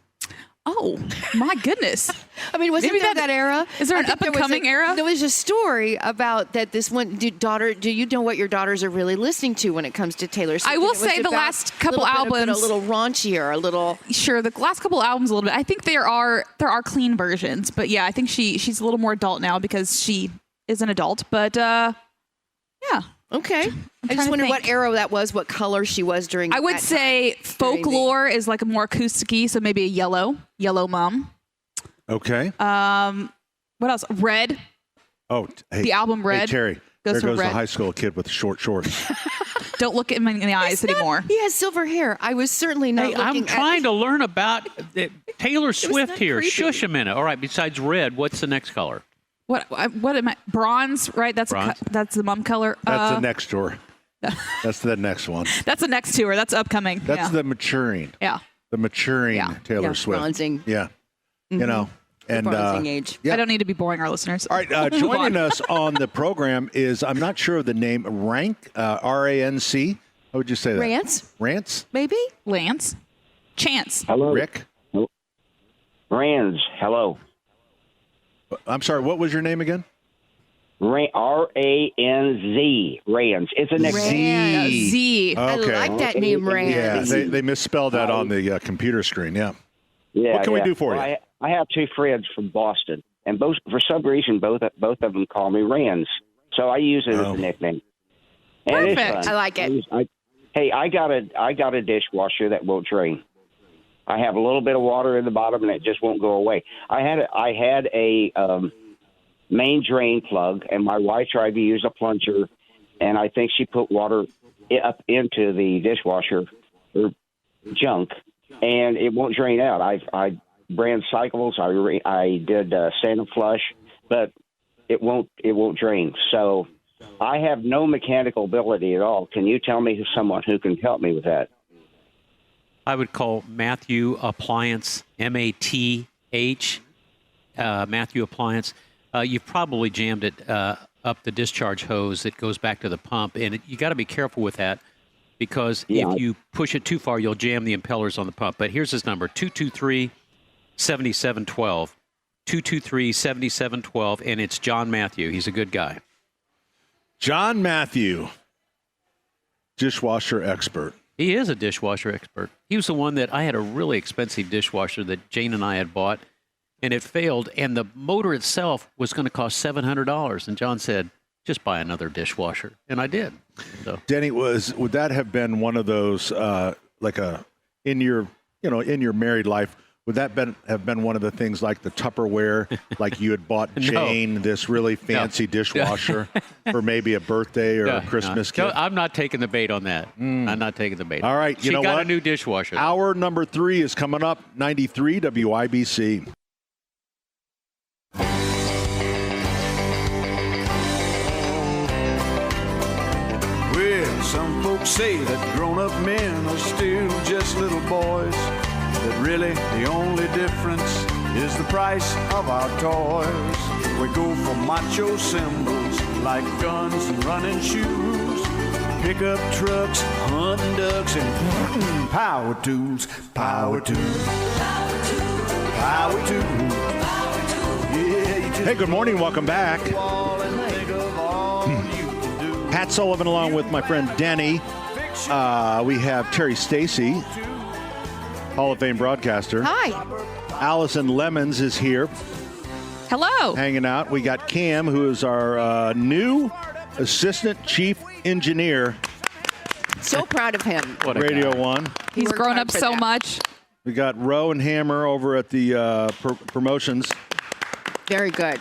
Oh my goodness! I mean, wasn't Maybe there that era? Is there I an think up and was coming a- era? There was a story about that. This one daughter. Do you know what your daughters are really listening to when it comes to Taylor Swift? I will And it was say the about last couple a little bit of- albums- a little raunchier, a little. Sure, the last couple albums a little bit. I think there are clean versions, but yeah, I think she's a little more adult now because she is an adult. But yeah, Okay. I trying just to wondered what think. era that was, what color she was during. I would that say time, during the- folklore is like a more acoustic-y, so maybe a yellow mom. Okay. What else? Red. Oh, hey, The album Red Hey, Terry. goes There for goes the red. high school kid with the short shorts. Don't look at him in the eyes anymore. He has silver hair. I was certainly not Hey, looking I'm at trying to learn about Taylor Swift that here. creepy? Shush a minute. All right, besides red, what's the next color? What am I? Bronze, right? That's Bronze. that's the mom color. That's the next tour. That's the next one. That's the next tour. That's upcoming. That's yeah. the maturing. Yeah. The maturing Yeah. Taylor Yeah, Swift. bronzing. Yeah. You know. And bronzing age. yeah. I don't need to be boring our listeners. All right, Move joining on. us on the program is, I'm not sure of the name, Rank, R-A-N-C. How would you say that? Rance, Rance? maybe? Lance, Chance. Hello. Rick? Rands. Hello. I'm sorry, what was your name again? R-A-N-Z. Rands. It's a nickname. Z. Z. I Okay. like that name, Rance. Yeah, they misspelled that on the computer screen, yeah. Yeah. What can we yeah. do for Well, you? I have two friends from Boston, and both for some reason both of them call me Rands, so I use it as a nickname. And it's Perfect. fun. I like it. I got a dishwasher that won't drain. I have a little bit of water in the bottom, and it just won't go away. I had a main drain plug, and my wife tried to use a plunger, and I think she put water up into the dishwasher or junk, and it won't drain out. I ran cycles. I did sand and flush, but it won't drain. So I have no mechanical ability at all. Can you tell me someone who can help me with that? I would call Matthew Appliance, M-A-T-H, Matthew Appliance. You've probably jammed it up the discharge hose that goes back to the pump, and you got to be careful with that because if you push it too far, you'll jam the impellers on the pump. But here's his number, 223-7712, 223-7712, and it's John Matthew. He's a good guy. John Matthew, dishwasher expert. He is a dishwasher expert. He was the one that I had a really expensive dishwasher that Jane and I had bought, and it failed, and the motor itself was going to cost $700. And John said, just buy another dishwasher. And I did. So Denny, would that have been one of those, in your married life, would that have been one of the things like the Tupperware, like you had bought Jane this really fancy dishwasher for maybe a birthday or a Christmas gift? I'm not taking the bait on that. I'm not taking the bait. All right, She you know got what? a new dishwasher. Hour number 3 is coming up, 93 WIBC. Well, some folks say that grown-up men are still just little boys, that really the only difference is the price of our toys. We go for macho symbols like guns and running shoes, pickup trucks, hunting ducks, and power tools, power tools, power tools. Yeah, you just Hey, good morning. Welcome back. wall and think of all you can do. Pat Sullivan along with my friend Denny. We have Terry Stacy, Hall of Fame broadcaster. Hi. Allison Lemons is here Hello. hanging out. We got Cam, who is our new assistant chief engineer, So proud of him. What a Radio guy. 1. He's worked grown hard up for so that. much. We got Roe and Hammer over at the promotions. Very good.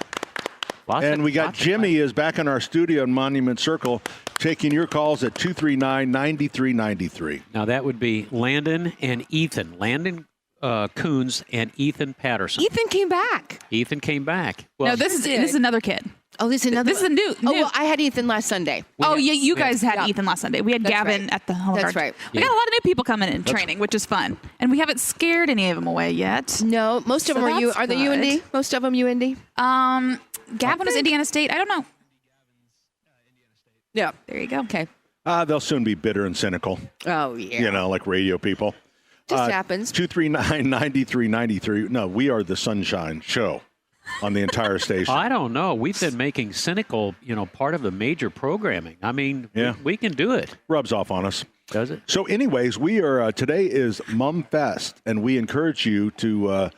And we got Jimmy is back in our studio in Monument Circle, taking your calls at 239-9393. Now, that would be Landon and Ethan. Landon Coons and Ethan Patterson. Ethan came back. Ethan came back. Well, No, this is another kid. Oh, this is another. This is a new. Oh, well, I had Ethan last Sunday. Oh, yeah, you guys had yeah. Ethan last Sunday. We had That's Gavin right. at the home That's guard. right. We got a lot of new people coming in training, which is fun, and we haven't scared any of them away yet. No, most of them are that's Are they good. UND? Most of them UND. Gavin was Indiana State. I don't know. Yeah. There you go. Okay. They'll soon be bitter and cynical. Oh yeah. You know, like radio people. Just happens. 239-9393. No, we are the Sunshine Show on the entire station. I don't know. We've been making cynical, part of the major programming. I mean, we can do it. Rubs off on us. Does it? So, anyways, we are today is Mum Fest, and we encourage you to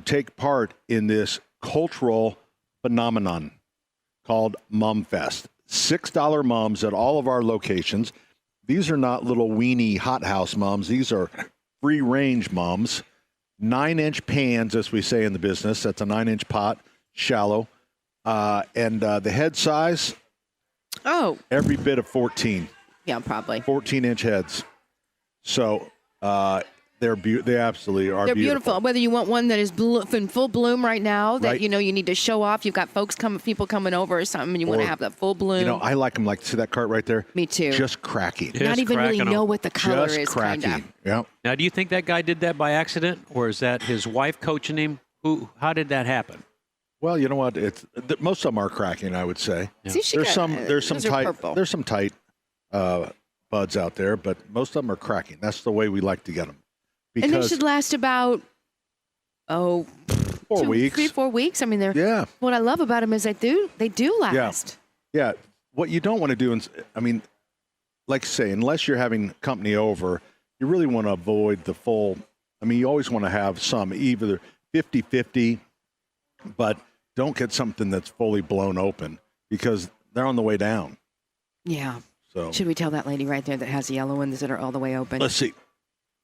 take part in this cultural phenomenon called Mum Fest. $6 mums at all of our locations. These are not little weenie hothouse mums. These are free-range mums. 9-inch pans, as we say in the business. That's a 9-inch pot, shallow. And the head size, every bit of 14. Yeah, probably. 14-inch heads. So they absolutely are They're beautiful. Whether you want one that is in full bloom right now, that Right. you need to show off. You've got people coming over or something, and you want to Or, have that full bloom. I like them. Like, see that cart right there? Me too. Just cracking. Not even really know what the color Just is. cracking. Kinda. Yeah. Now, do you think that guy did that by accident, or is that his wife coaching him? How did that happen? Well, you know what? Most of them are cracking, I would say. Yeah. See, There's some those are tight purple. there's some tight buds out there, but most of them are cracking. That's the way we like to get them. And they should last about 4 weeks. 3-4 weeks. I mean, they're. Yeah. What I love about them is they do last. Yeah. What you don't want to do, like I say, unless you're having company over, you really want to avoid the full. You always want to have some, either 50-50, but don't get something that's fully blown open because they're on the way down. Yeah. So Should we tell that lady right there that has the yellow ones that are all the way open? let's see.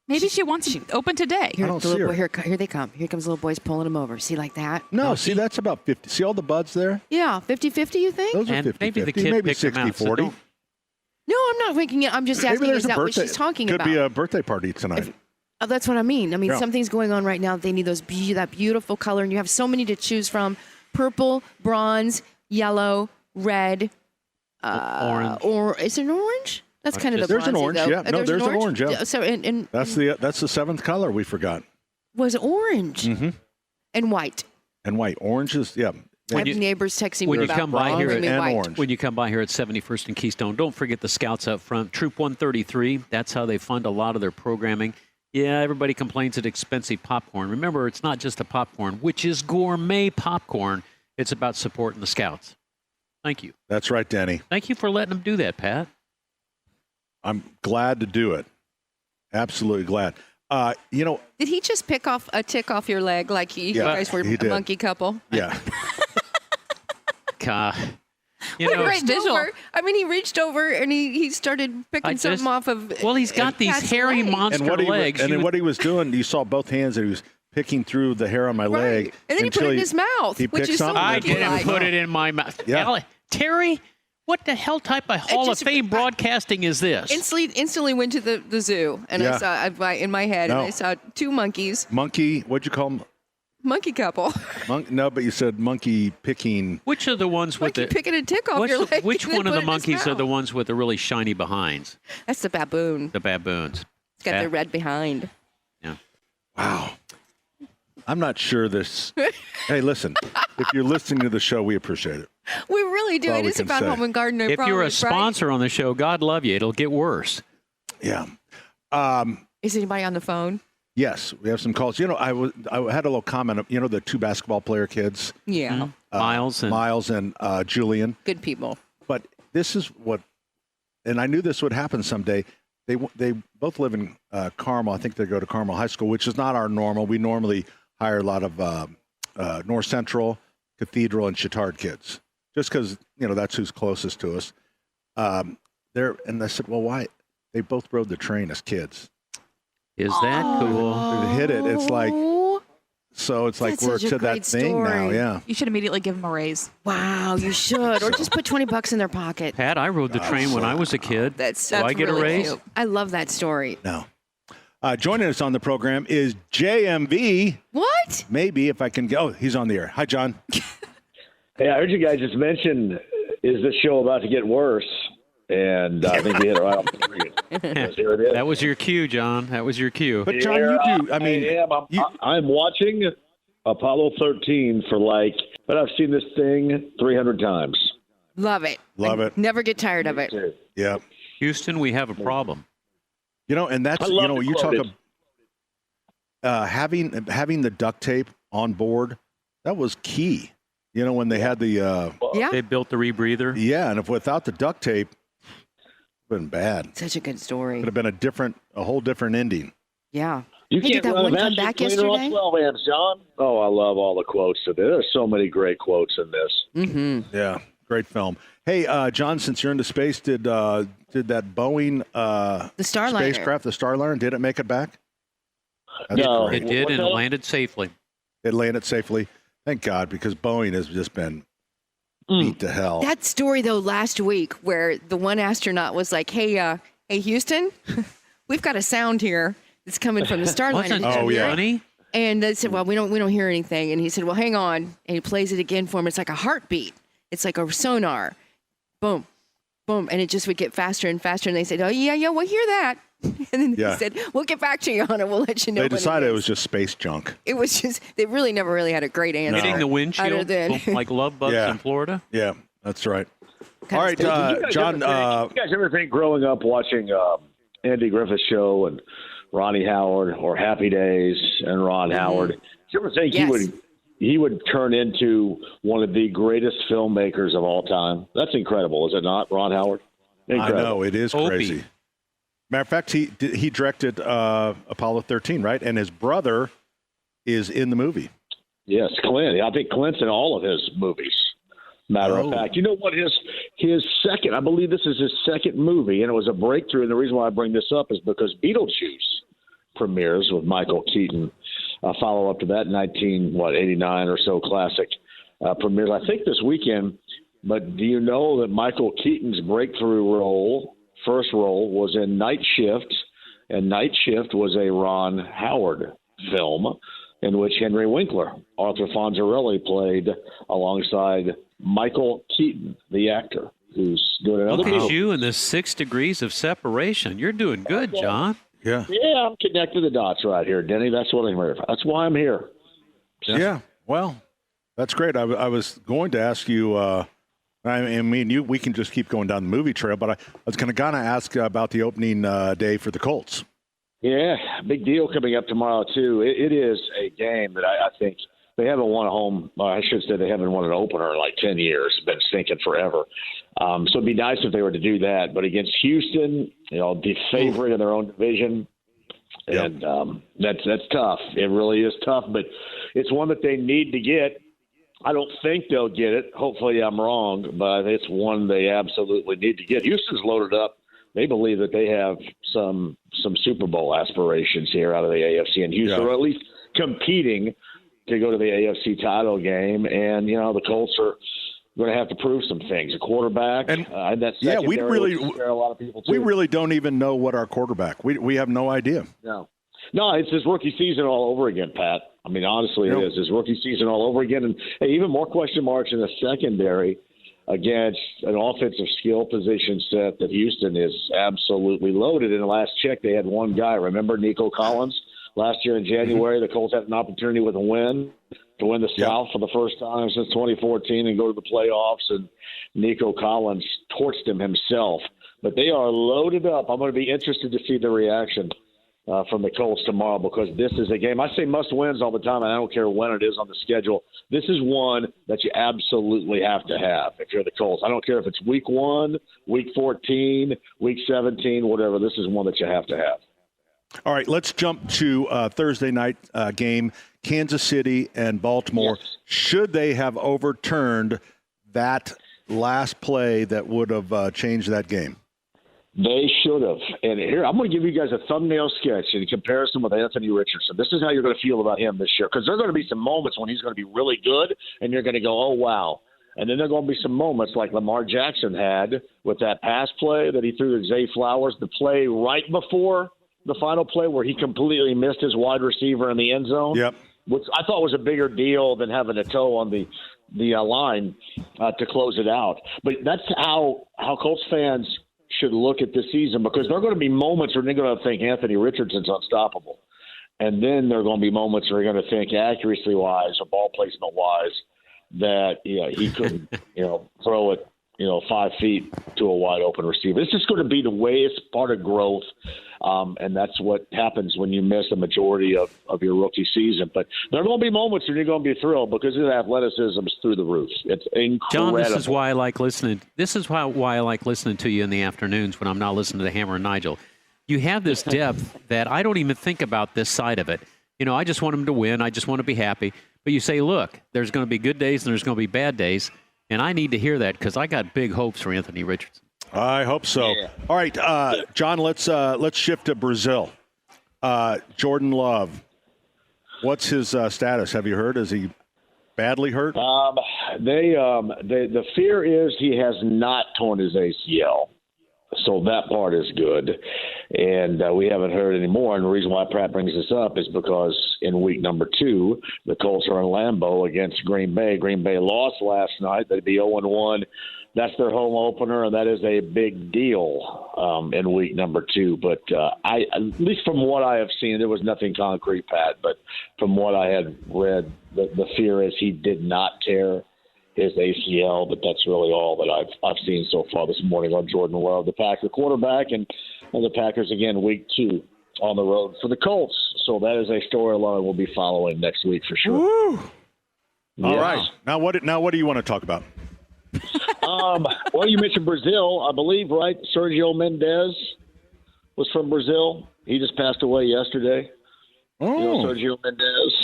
Maybe she wants it open today. Here, I don't the see little her. boy, here they come. Here comes the little boys pulling them over. See, like that? No, see, that's about 50. See all the buds there? Yeah, 50-50, you think? Those are And 50-50. maybe the kid maybe picked them out, so 60-40. don't- No, I'm not thinking it. I'm just Maybe asking, there's is a that what birthday. she's talking Could about? be a birthday party tonight. Oh, that's what I mean. Yeah. Something's going on right now. They need that beautiful color, and you have so many to choose from: purple, bronze, yellow, red, Orange. Or is it an orange? That's kind of the There's an bronzy, orange, though. yeah. No, there's an orange, yeah. So, and That's the seventh color we forgot. was orange and white. And white. Orange is, yeah. I have neighbors texting when me you about come by here bring me and white. orange. When you come by here at 71st and Keystone, don't forget the Scouts up front. Troop 133, that's how they fund a lot of their programming. Yeah, everybody complains at expensive popcorn. Remember, it's not just a popcorn, which is gourmet popcorn. It's about supporting the Scouts. Thank you. That's right, Danny. Thank you for letting them do that, Pat. I'm glad to do it. Absolutely glad. Did he just pick off a tick off your leg like you guys were he a did. monkey couple? Yeah. You What a know, great visual. He reached over and he started picking something off of. Well, he's got these Pat's hairy leg. monster legs. And then what he was doing, you saw both hands, and he was picking through the hair on my leg. And then he put it in his mouth, he which picked is so something I and put it in didn't his put mouth. it in my mouth. Yeah. Terry, what the hell type of Hall of Fame broadcasting is this? Instantly went to the zoo, and Yeah. I saw in my head, and No. I saw two monkeys, Monkey, what'd you call him? monkey couple, No, but you said monkey picking. Which are the ones with monkey the picking a tick off which, your leg. which and then one of put the it in his monkeys are the mouth. ones with the really shiny behinds? That's the baboon. The baboons. It's got the red behind. Yeah. Wow. I'm not sure this. Hey, listen, if you're listening to the show, we appreciate it. We really do. All It we is can about say. home and garden. If you're a sponsor on the show, God love you. It'll get worse. Yeah. Is anybody on the phone? Yes, we have some calls. I had a little comment of, the two basketball player kids, Yeah. Miles and Julian. Good people. But this is what, and I knew this would happen someday. They both live in Carmel. I think they go to Carmel High School, which is not our normal. We normally hire a lot of North Central, Cathedral, and Chittard kids, just because that's who's closest to us. And I said, well, why? They both rode the train as kids. Is that cool? They hit it. It's like, so it's like That's we're such a to that great thing now. story. Yeah. You should immediately give them a raise. Wow, you should, or just put $20 in their pocket. Pat, I rode the train when I was a kid. That's Do I get really a raise? cute. I love that story. No. Joining us on the program is JMV. What? Maybe if I can go. Oh, he's on the air. Hi, John. Hey, I heard you guys just mention, is this show about to get worse? And I think we hit it right off the target. Here it is. That was your cue, John. That was your cue. But John, you do. I mean, I'm watching Apollo 13 but I've seen this thing 300 times. Love it. Love it. Never get tired of it. Yeah. Houston, we have a problem. And that's, you talk about having the duct tape on board, that was key. When they had the they built the rebreather. Yeah, and if without the duct tape, it would have been bad. Such a good story. It would have been a whole different ending. Yeah. You Hey, can't did that run one a come vacuum back cleaner yesterday? on 12 amps, John. Oh, I love all the quotes today. There's so many great quotes in this. Mm-hmm. Yeah, great film. Hey, John, since you're into space, did that Boeing the Starliner spacecraft, the Starliner, did it make it back? No, it did, and it landed safely. It landed safely. Thank God, because Boeing has just been beat to hell. That story though last week where the one astronaut was like, "Hey, Houston, we've got a sound here that's coming from the Starliner." Wasn't Did you hear it?" funny? And they said, "Well, we don't hear anything." And he said, "Well, hang on." And he plays it again for him. It's like a heartbeat. It's like a sonar. Boom, boom, and it just would get faster and faster. And they said, "Oh yeah, we'll hear that." And then they said, "We'll get back to you on it. We'll let you know." They when decided it it was just space junk. It was just they really never really had a great answer. Hitting the windshield other than like love bugs in Florida. Yeah, that's right. All right, Did you guys John. you guys ever think growing up watching Andy Griffith's show and Ronnie Howard or Happy Days and Ron Howard? Did you ever think he would turn into one of the greatest filmmakers of all time? That's incredible, is it not, Ron Howard? Incredible. I know, it is crazy. Matter of fact, he directed Apollo 13, right? And his brother is in the movie. Yes, Clint. I think Clint's in all of his movies. Matter of fact, you know what? His second, I believe this is his second movie, and it was a breakthrough. And the reason why I bring this up is because Beetlejuice premieres with Michael Keaton. A follow up to that 89 or so classic premieres, I think, this weekend. But do you know that Michael Keaton's breakthrough first role was in Night Shift, and Night Shift was a Ron Howard film in which Henry Winkler, Arthur Fonzarelli, played alongside Michael Keaton, the actor, who's doing another Look at movie. you in the 6 degrees of separation. You're doing good, John. Yeah. Yeah, I'm connecting the dots right here, Denny. That's what I'm here for. That's why I'm here. Yeah. Well, that's great. I was going to ask you. I mean, we can just keep going down the movie trail, but I was going to ask about the opening day for the Colts. Yeah, big deal coming up tomorrow, too. It is a game that I think they haven't won a home. I should say they haven't won an opener in like 10 years. It's been stinking forever. So it'd be nice if they were to do that. But against Houston, the favorite in their own division, and that's tough. It really is tough, but it's one that they need to get. I don't think they'll get it. Hopefully I'm wrong, but it's one they absolutely need to get. Houston's loaded up. They believe that they have some Super Bowl aspirations here out of the AFC, and Houston are at least competing to go to the AFC title game. And, the Colts are going to have to prove some things. A quarterback, and that secondary will scare a lot of people too. We really don't even know what our quarterback. We have no idea. No, it's his rookie season all over again, Pat. I mean, honestly, it is his rookie season all over again. And hey, even more question marks in the secondary against an offensive skill position set that Houston is absolutely loaded. In the last check, they had one guy. Remember Nico Collins? Last year in January, the Colts had an opportunity with a win to win the South for the first time since 2014 and go to the playoffs, and Nico Collins torched him himself. But they are loaded up. I'm going to be interested to see the reaction from the Colts tomorrow, because this is a game. I say must wins all the time, and I don't care when it is on the schedule. This is one that you absolutely have to have if you're the Colts. I don't care if it's week 1, week 14, week 17, whatever. This is one that you have to have. All right, let's jump to Thursday night game, Kansas City and Baltimore. Yes. Should they have overturned that last play that would have changed that game? They should have. And here, I'm going to give you guys a thumbnail sketch in comparison with Anthony Richardson. This is how you're going to feel about him this year, because there are going to be some moments when he's going to be really good, and you're going to go, oh, wow. And then there are going to be some moments like Lamar Jackson had with that pass play that he threw to Zay Flowers, the play right before the final play where he completely missed his wide receiver in the end zone. Yep. Which I thought was a bigger deal than having a toe on the line to close it out. But that's how Colts fans should look at this season, because there are going to be moments where they're going to think Anthony Richardson's unstoppable. And then there are going to be moments where you're going to think accuracy-wise or ball placement-wise that he couldn't throw it 5 feet to a wide-open receiver. It's just going to be the way it's part of growth. And that's what happens when you miss a majority of your rookie season. But there are going to be moments when you're going to be thrilled because his athleticism is through the roof. It's incredible. John, this is why I like listening. This is why I like listening to you in the afternoons when I'm not listening to Hammer and Nigel. You have this depth that I don't even think about this side of it. I just want him to win. I just want to be happy. But you say, look, there's going to be good days and there's going to be bad days. And I need to hear that because I got big hopes for Anthony Richardson. I hope so. Yeah. All right, John, let's shift to Brazil. Jordan Love, what's his status? Have you heard? Is he badly hurt? The fear is he has not torn his ACL. So that part is good. And we haven't heard any more. And the reason why Pratt brings this up is because in week number 2, the Colts are in Lambeau against Green Bay. Green Bay lost last night. They'd be 0-1. That's their home opener, and that is a big deal in week number 2. But at least from what I have seen, there was nothing concrete, Pat. But from what I had read, the fear is he did not tear his ACL, but that's really all that I've seen so far this morning on Jordan Love, the Packer quarterback, and the Packers again week 2 on the road for the Colts. So that is a storyline we'll be following next week for sure. Woo! All right. Now what do you want to talk about? Well, you mentioned Brazil, I believe, right? Sergio Mendes was from Brazil. He just passed away yesterday. Oh. Sergio Mendes,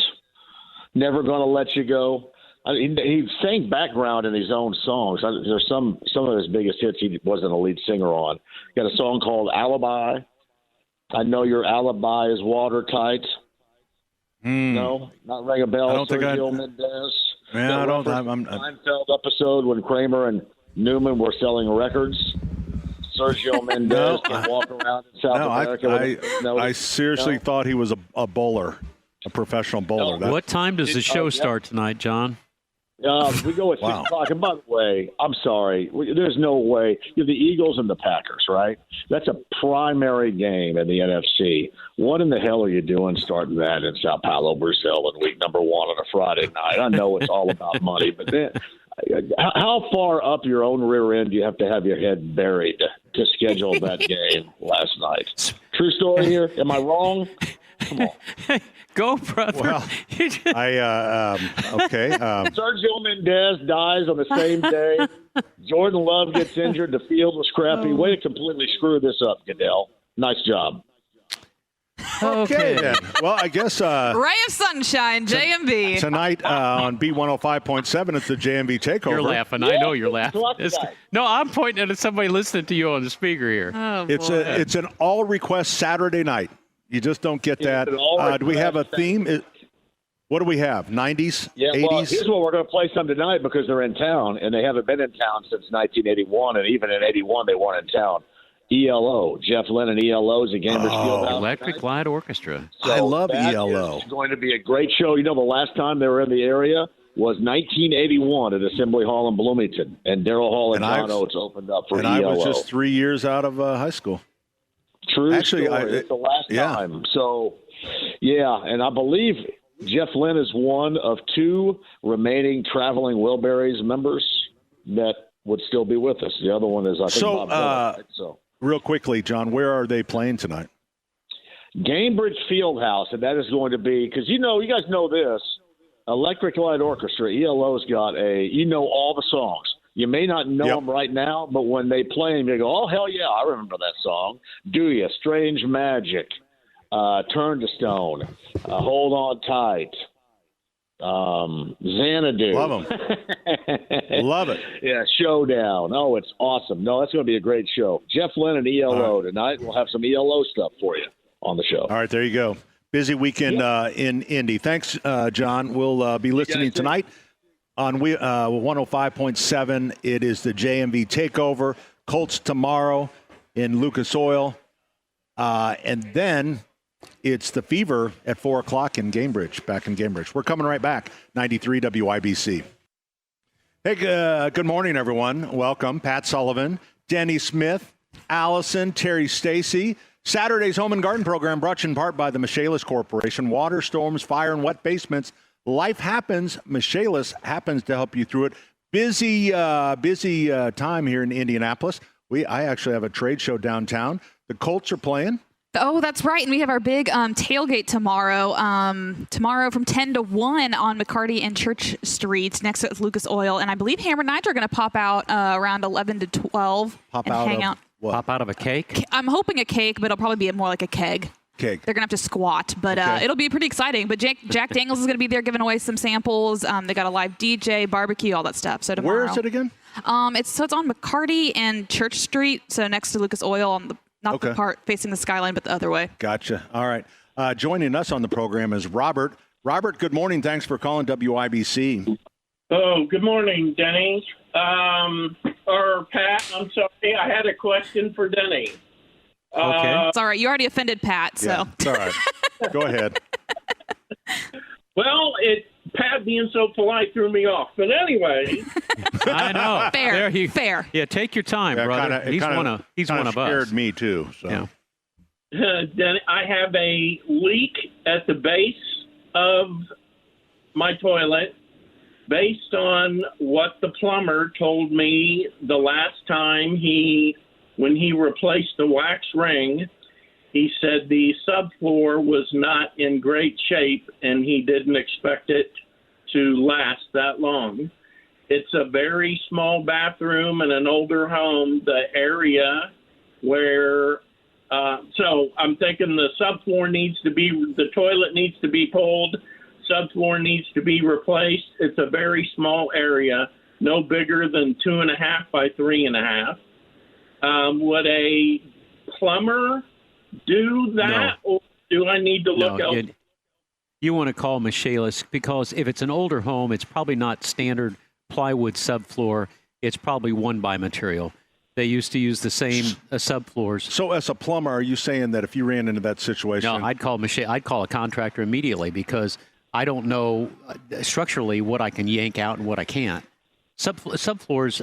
never gonna let you go. He sang background in his own songs. There's some of his biggest hits he wasn't a lead singer on. He got a song called Alibi. I know your alibi is watertight. No, not ring a bell. I don't Sergio Mendes. Yeah, I don't. Seinfeld episode when Kramer and Newman were selling records. Sergio Mendes can walk around in South America. I seriously thought he was a bowler, a professional bowler. What time does the show start tonight, John? We go at 6 o'clock. And by the way, I'm sorry. There's no way. You have the Eagles and the Packers, right? That's a primary game in the NFC. What in the hell are you doing starting that in Sao Paulo, Brazil in week number 1 on a Friday night? I know it's all about money, but then how far up your own rear end do you have to have your head buried to schedule that game last night? True story here. Am I wrong? Come on. Go, brother. Well, okay. Sergio Mendes dies on the same day. Jordan Love gets injured. The field was crappy. Way to completely screw this up, Goodell. Nice job. Okay, then. Well, I guess Ray of Sunshine, JMV. Tonight on B105.7, it's the JMV Takeover. You're laughing. I know you're laughing. No, I'm pointing at somebody listening to you on the speaker here. Oh, it's an all-request Saturday night. You just don't get that. Do we have a theme? What do we have? 90s? Yeah, 80s? well, here's what we're going to play some tonight because they're in town, and they haven't been in town since 1981, and even in 81 they weren't in town. ELO, Jeff Lynne, ELO's at Gainbridge Fieldhouse. Electric Light Orchestra. I love ELO. It's going to be a great show. You know, the last time they were in the area was 1981 at Assembly Hall in Bloomington, and Darrell Hall and John Oates opened up for ELO. And I was just 3 years out of high school. True story. It's the last time. So, yeah, and I believe Jeff Lynne is one of 2 remaining Traveling Wilburys members that would still be with us. The other one is, I think, Bob Miller, right? So, real quickly, John, where are they playing tonight? Gainbridge Fieldhouse, and that is going to be, because you guys know this, Electric Light Orchestra, ELO's got all the songs. You may not know them right now, but when they play them, you go, oh, hell yeah, I remember that song. Do You? Strange Magic, Turn to Stone, Hold On Tight, Xanadu. Love them. Love it. Yeah, Showdown. Oh, it's awesome. No, that's going to be a great show. Jeff Lynne and ELO tonight. We'll have some ELO stuff for you on the show. All right, there you go. Busy weekend in Indy. Thanks, John. We'll be listening tonight. On 105.7, it is the JMV Takeover. Colts tomorrow in Lucas Oil. And then it's the Fever at 4 o'clock in Cambridge, back in Cambridge. We're coming right back, 93 WIBC. Hey, good morning, everyone. Welcome. Pat Sullivan, Denny Smith, Allison, Terry Stacy. Saturday's Home and Garden program brought to you in part by the Michaelis Corporation. Water, storms, fire, and wet basements. Life happens. Michaelis happens to help you through it. Busy time here in Indianapolis. I actually have a trade show downtown. The Colts are playing. Oh, that's right. And we have our big tailgate tomorrow. Tomorrow from 10 to 1 on McCarty and Church Streets next to Lucas Oil. And I believe Hammer and Nigel are going to pop out around 11 to 12 and hang out. What? Pop out of a cake? I'm hoping a cake, but it'll probably be more like a keg. Cake. They're going to have to squat, but Okay. it'll be pretty exciting. But Jack Daniels is going to be there giving away some samples. They got a live DJ, barbecue, all that stuff. So tomorrow. Where is it again? It's on McCarty and Church Street, so next to Lucas Oil on the not the part facing the skyline, but the other way. Gotcha. All right. Joining us on the program is Robert. Robert, good morning. Thanks for calling WIBC. Oh, good morning, Denny. Or Pat, I'm sorry. I had a question for Denny. Okay. It's all right. You already offended Pat, so. Yeah, it's all right. Go ahead. Well, Pat being so polite threw me off. But anyway. I know. Fair. Yeah, take your time, brother. He's one of us. Scared me too. So. Yeah. Denny, I have a leak at the base of my toilet based on what the plumber told me the last time when he replaced the wax ring. He said the subfloor was not in great shape, and he didn't expect it to last that long. It's a very small bathroom in an older home. The area where, so I'm thinking the toilet needs to be pulled, subfloor needs to be replaced. It's a very small area, no bigger than 2.5 by 3.5. Would a plumber do that, or do I need to look up? You want to call Michaelis, because if it's an older home, it's probably not standard plywood subfloor. It's probably one-by material. They used to use the same subfloors. So as a plumber, are you saying that if you ran into that situation? No, I'd call a contractor immediately, because I don't know structurally what I can yank out and what I can't. Subfloors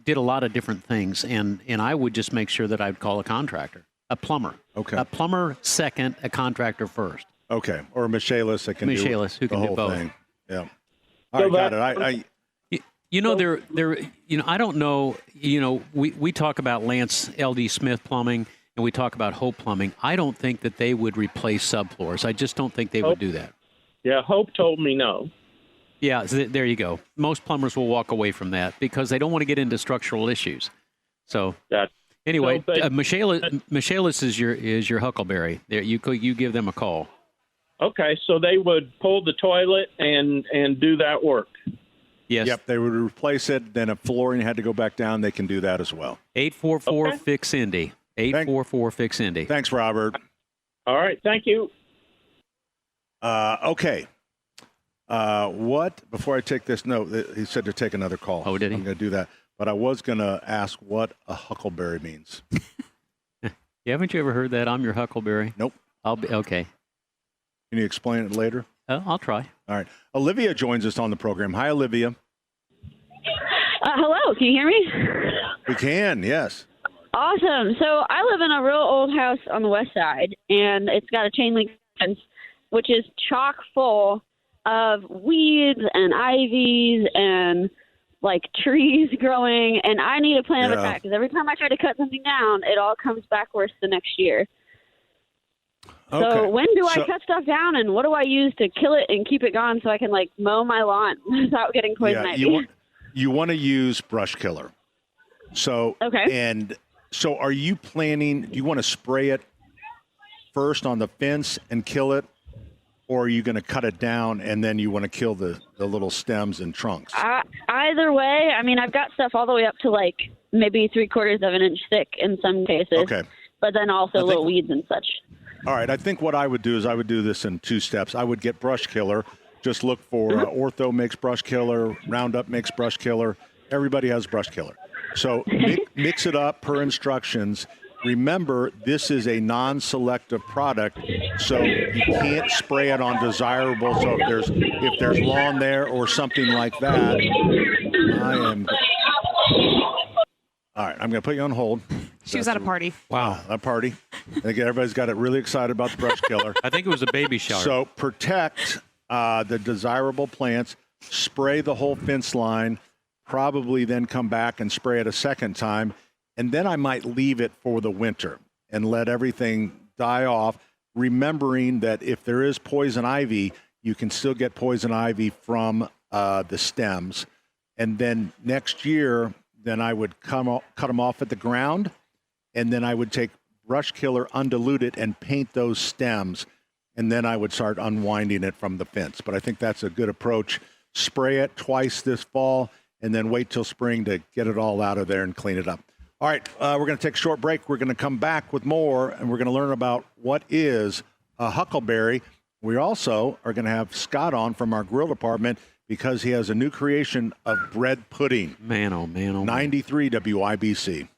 did a lot of different things, and I would just make sure that I'd call a contractor. A plumber. Okay. A plumber second, a contractor first. Okay. Or a Michaelis that can who do can the do whole both. thing. Yeah. All right, got it. I don't know, we talk about Lance L.D. Smith Plumbing and we talk about Hope Plumbing. I don't think that they would replace subfloors. I just don't think they would do that. Yeah, Hope told me no. Yeah, there you go. Most plumbers will walk away from that because they don't want to get into structural issues. So anyway, Michaelis is your Huckleberry. There, you give them a call. Okay, so they would pull the toilet and do that work. Yes. Yep, they would replace it. Then if flooring had to go back down, they can do that as well. 844-FIX-INDY. 844-FIX-INDY. Thanks, Robert. All right, thank you. Okay. Before I take this note, he said to take another call. Oh, did he? I'm going to do that. But I was going to ask what a huckleberry means. Yeah, haven't you ever heard that? I'm your Huckleberry. Nope. Okay. Can you explain it later? I'll try. All right. Olivia joins us on the program. Hi, Olivia. Hello. Can you hear me? We can, yes. Awesome. So I live in a real old house on the west side, and it's got a chain link fence, which is chock full of weeds and ivies and like trees growing, and I need a plan of attack because every time I try to cut something down, it all comes back worse the next year. Okay. So when do I cut stuff down, and what do I use to kill it and keep it gone so I can like mow my lawn without getting poison ivy? You want to use brush killer. So and so are you planning? Do you want to spray it first on the fence and kill it, or are you going to cut it down and then you want to kill the little stems and trunks? Either way, I mean, I've got stuff all the way up to like maybe 3/4 of an inch thick in some cases. Okay. But then also little weeds and such. All right. I think what I would do is I would do this in 2 steps. I would get brush killer. Just look for Ortho makes brush killer, Roundup makes brush killer. Everybody has brush killer. So mix it up per instructions, remember, this is a non-selective product, so you can't spray it on desirable. So if there's lawn there or something like that, all right, I'm going to put you on hold. She was at a party. Wow, a party. I think everybody's got it really excited about the brush killer. I think it was a baby shower. So protect the desirable plants, spray the whole fence line, probably then come back and spray it a second time, and then I might leave it for the winter and let everything die off, remembering that if there is poison ivy, you can still get poison ivy from the stems. And then next year, then I would cut them off at the ground, and then I would take brush killer undiluted and paint those stems, and then I would start unwinding it from the fence. But I think that's a good approach. Spray it twice this fall, and then wait till spring to get it all out of there and clean it up. All right, we're going to take a short break. We're going to come back with more, and we're going to learn about what is a huckleberry. We also are going to have Scott on from our grill department because he has a new creation of bread pudding. Man, oh, man, oh, 93 WIBC.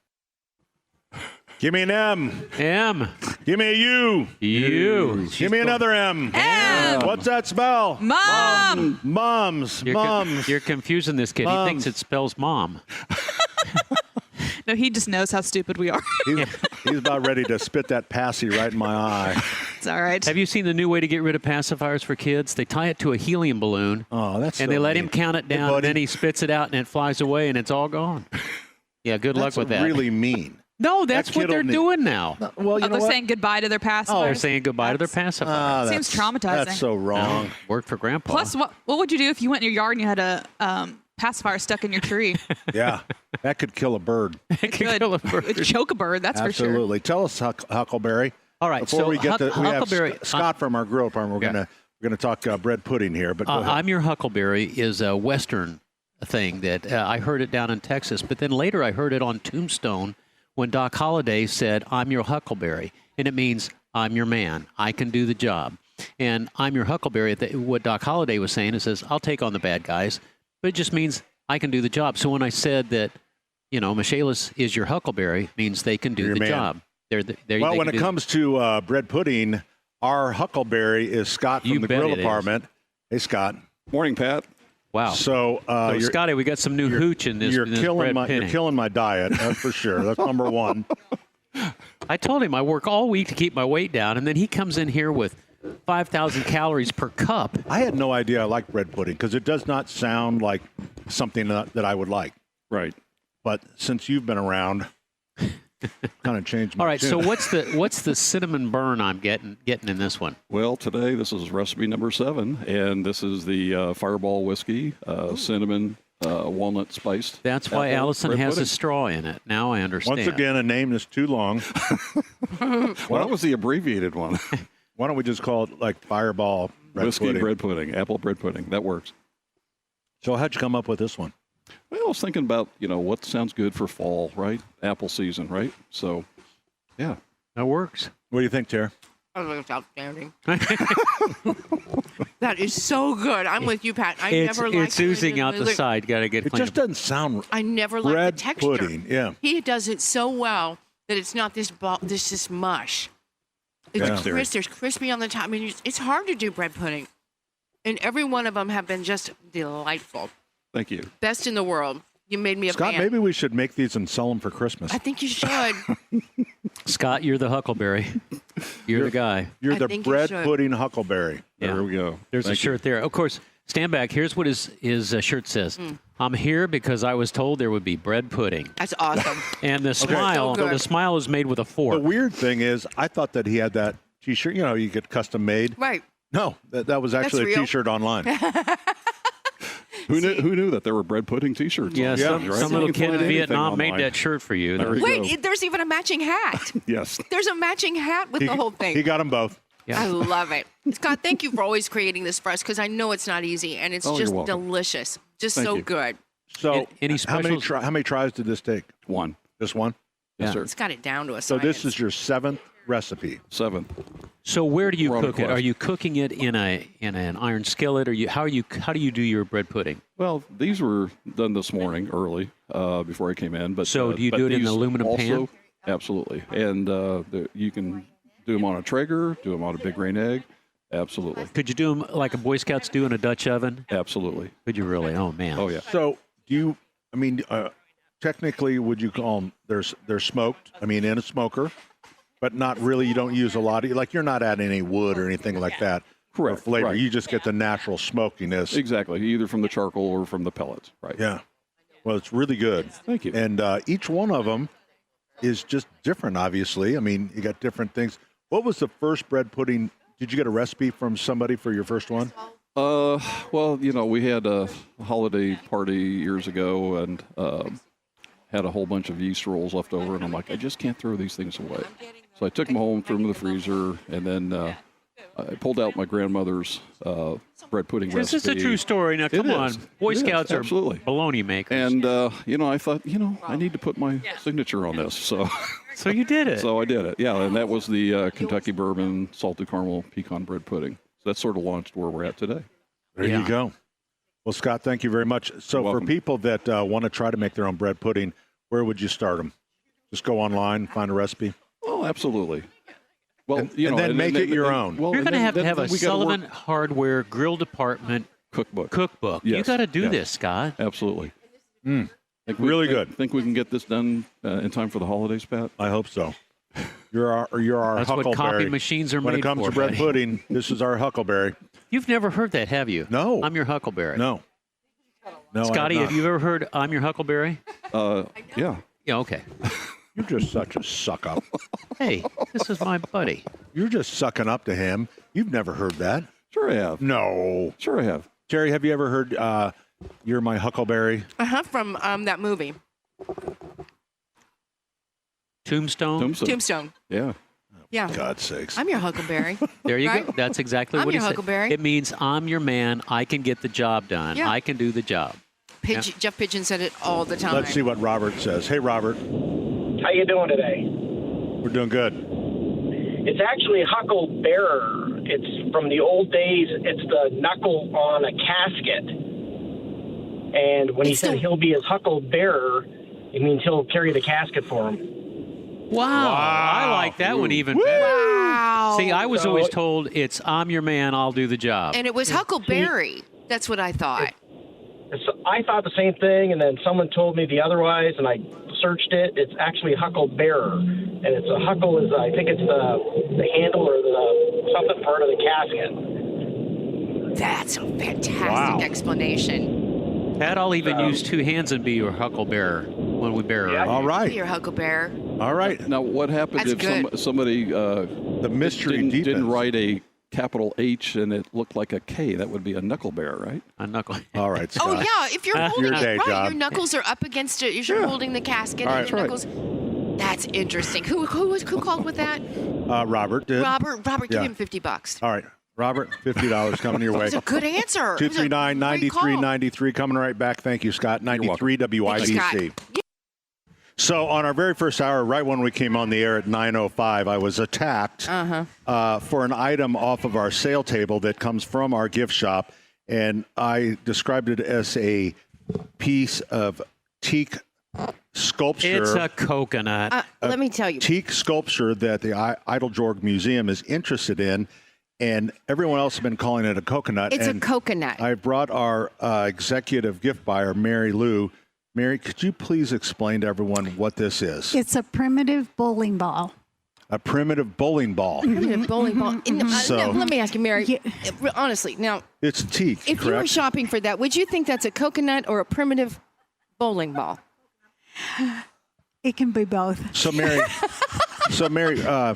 Give me an M. M. Give me a U. U. Give me another M. M. What's that spell? Mom. Mums. You're confusing this kid. He thinks it spells mom. No, he just knows how stupid we are. He's about ready to spit that passy right in my eye. It's all right. Have you seen the new way to get rid of pacifiers for kids? They tie it to a helium balloon. Oh, that's and so they let neat. him count it down, and then he spits it out, and it flies away, and it's all gone. Yeah, good luck with that. Really mean. No, that's what they're doing now. Well, you know they're what? saying goodbye to their pacifiers. Oh, they're saying goodbye to their pacifier. Seems traumatizing. That's so wrong. Worked for Grandpa. Plus, what would you do if you went in your yard and you had a pacifier stuck in your tree? Yeah, that could kill a bird. It could It'd choke a bird, that's for sure. Absolutely. Tell us, Huckleberry. All right. Before so we get we Huckleberry. have Scott from our grill department. We're gonna talk bread pudding here. But go ahead. I'm Your Huckleberry is a Western thing that I heard it down in Texas, but then later I heard it on Tombstone when Doc Holliday said, "I'm your Huckleberry," and it means I'm your man. I can do the job. And I'm your Huckleberry. What Doc Holliday was saying is, says, I'll take on the bad guys, but it just means I can do the job. So when I said that, Michaelis is your Huckleberry, means they can do the man. job. Well, when it comes to bread pudding, our Huckleberry is Scott from the grill department. Hey, Scott. Morning, Pat. Wow. So, Scotty, we got some new hooch in this. You're killing my diet. That's for sure. That's number one. I told him I work all week to keep my weight down, and then he comes in here with 5,000 calories per cup. I had no idea I liked bread pudding because it does not sound like something that I would like. Right. But since you've been around, kind of changed my All right. tune. So what's the cinnamon burn I'm getting in this one? Well, today this is recipe number 7, and this is the Fireball whiskey, cinnament, walnut spiced. That's why apple Allison bread has pudding. a straw in it. Now I understand. Once again, a name that's too long. Well, that was the abbreviated one. Why don't we just call it like Fireball whiskey bread pudding, apple bread pudding. That works. So how'd you come up with this one? Well, I was thinking about, what sounds good for fall, right? Apple season, right? So, yeah. That works. What do you think, Tara? I think it's outstanding. That is so good. I'm with you, Pat. It's oozing out the side. Got to get it cleaned just doesn't sound I never liked bread the texture. pudding. Yeah. He does it so well that it's not this mush. It's crisp. There's crispy on the top. I mean, it's hard to do bread pudding. And every one of them have been just delightful. Thank you. Best in the world. You made me a Scott, fan. maybe we should make these and sell them for Christmas. I think you should. Scott, you're the Huckleberry. You're the guy. You're I the think you bread should. pudding Huckleberry. Yeah. There we go. There's a Thank shirt there. Of course, stand back. Here's what his shirt says. I'm here because I was told there would be bread pudding. That's awesome. And the smile, So good. the smile is made with a fork. The weird thing is, I thought that he had that T-shirt. You get custom made. Right. No, that was actually a real. T-shirt online. Who knew that there were bread pudding T-shirts? Yeah, online, some right? little You can kid in find Vietnam anything made online. that shirt for you. There you go. Wait, there's even a matching hat. Yes. There's a matching hat with the whole thing. He got them both. Yeah. I love it. Scott, thank you for always creating this for us because I know it's not easy and it's Oh, just you're welcome. delicious. Just Thank so you. good. So, Any how many specials? how many tries did this take? One. This one. Yes, Yeah. sir. It's got it down to a So science. this is your 7th recipe. 7th. So where do you We're on cook it? quest. Are you cooking it in an iron skillet, or how do you do your bread pudding? Well, these were done this morning early before I came in. But So do you but do it in an these aluminum pan? also, Absolutely. And you can do them on a Traeger, do them on a Big Green Egg. Absolutely. Could you do them like a Boy Scouts do in a Dutch oven? Absolutely. Could you really? Oh, man. Oh, yeah. So do you, I mean, technically, would you call them, they're smoked, I mean, in a smoker, but not really, you don't use a lot of, like you're not adding any wood or anything like that. Correct. For flavor. Right. You just get the natural smokiness. Exactly. Either from the charcoal or from the pellets. Right. Yeah. Well, it's really good. Thank you. And each one of them is just different, obviously. I mean, you got different things. What was the first bread pudding? Did you get a recipe from somebody for your first one? Well, we had a holiday party years ago and had a whole bunch of yeast rolls left over. And I'm like, I just can't throw these things away. So I took them home, threw them in the freezer, and then I pulled out my grandmother's bread pudding recipe. This is a true story. Now, come on. Boy Scouts are absolutely baloney makers. And, I thought, I need to put my signature on this. So So you did it. So I did it, yeah. And that was the Kentucky Bourbon Salted Caramel Pecan Bread Pudding. So that sort of launched where we're at today. There you go. Well, Scott, thank you very much. So for people that want to try to make their own bread pudding, where would you start them? Just go online, find a recipe? Oh, absolutely. Well, and then make it your own. You're going to have a Sullivan Hardware Grill Department cookbook. You Yes, got to do yes. this, Scott. Absolutely. Really good. Think we can get this done in time for the holidays, Pat? I hope so. You're our That's what Huckleberry. copy machines are when made it comes for, to bread buddy. pudding, this is our Huckleberry. You've never heard that, have you? No. I'm your Huckleberry. No. No, Scotty, I have you ever heard I'm your Huckleberry? Yeah. Yeah, okay. You're just such a suck up. Hey, this is my buddy. You're just sucking up to him. You've never heard that. Sure I have. No. Sure I have. Terry, have you ever heard You're My Huckleberry? From that movie. Tombstone? Tombstone. Yeah. Yeah. God's sakes. I'm your Huckleberry. There you right? go. That's exactly I'm what he your said. Huckleberry. It means I'm your man. I can get the job done. Yeah. I can do the job. Jeff Pigeon said it all the time. Let's see what Robert says. Hey, Robert. How you doing today? We're doing good. It's actually Hucklebearer. It's from the old days. It's the knuckle on a casket. And when he said he'll be his Hucklebearer, it means he'll carry the casket for him. Wow. I like that one even better. Wow. See, I was always told it's I'm your man, I'll do the job. And it was Huckleberry. That's what I thought. I thought the same thing, and then someone told me the otherwise, and I searched it. It's actually Hucklebearer, and it's a huckle is I think it's the handle or the something part of the casket. That's a fantastic explanation. Pat, I'll even use two hands and be your hucklebearer when we bear her. All right. Your Hucklebearer. All right. Now, what happened That's if good. somebody the mystery didn't deepens. write a capital H and it looked like a K? That would be a knucklebearer, right? A knuckle. All right, Scott. Oh, yeah. If you're holding Your it, day right, job. your knuckles are up against it. You're holding the casket. All And right. your knuckles. That's interesting. Who called with that? Robert did. Robert, give Yeah. him $50. All right. Robert, $50 coming your way. That's a good answer. It was a 239-9393. Coming right back. Thank you, Scott. 93 WIBC. Thank you, Scott. So on our very first hour, right when we came on the air at 9:05, I was attacked for an item off of our sale table that comes from our gift shop, and I described it as a piece of teak sculpture. It's a coconut. Let me tell you. Teak sculpture that the Idle-Jorg Museum is interested in, and everyone else has been calling it a coconut. It's and a coconut. I brought our executive gift buyer, Mary Lou. Mary, could you please explain to everyone what this is? It's a primitive bowling ball. A primitive bowling ball. Primitive bowling ball. So- Now, let me ask you, Mary, honestly, now, It's teak, if you were correct? shopping for that, would you think that's a coconut or a primitive bowling ball? It can be both. So Mary,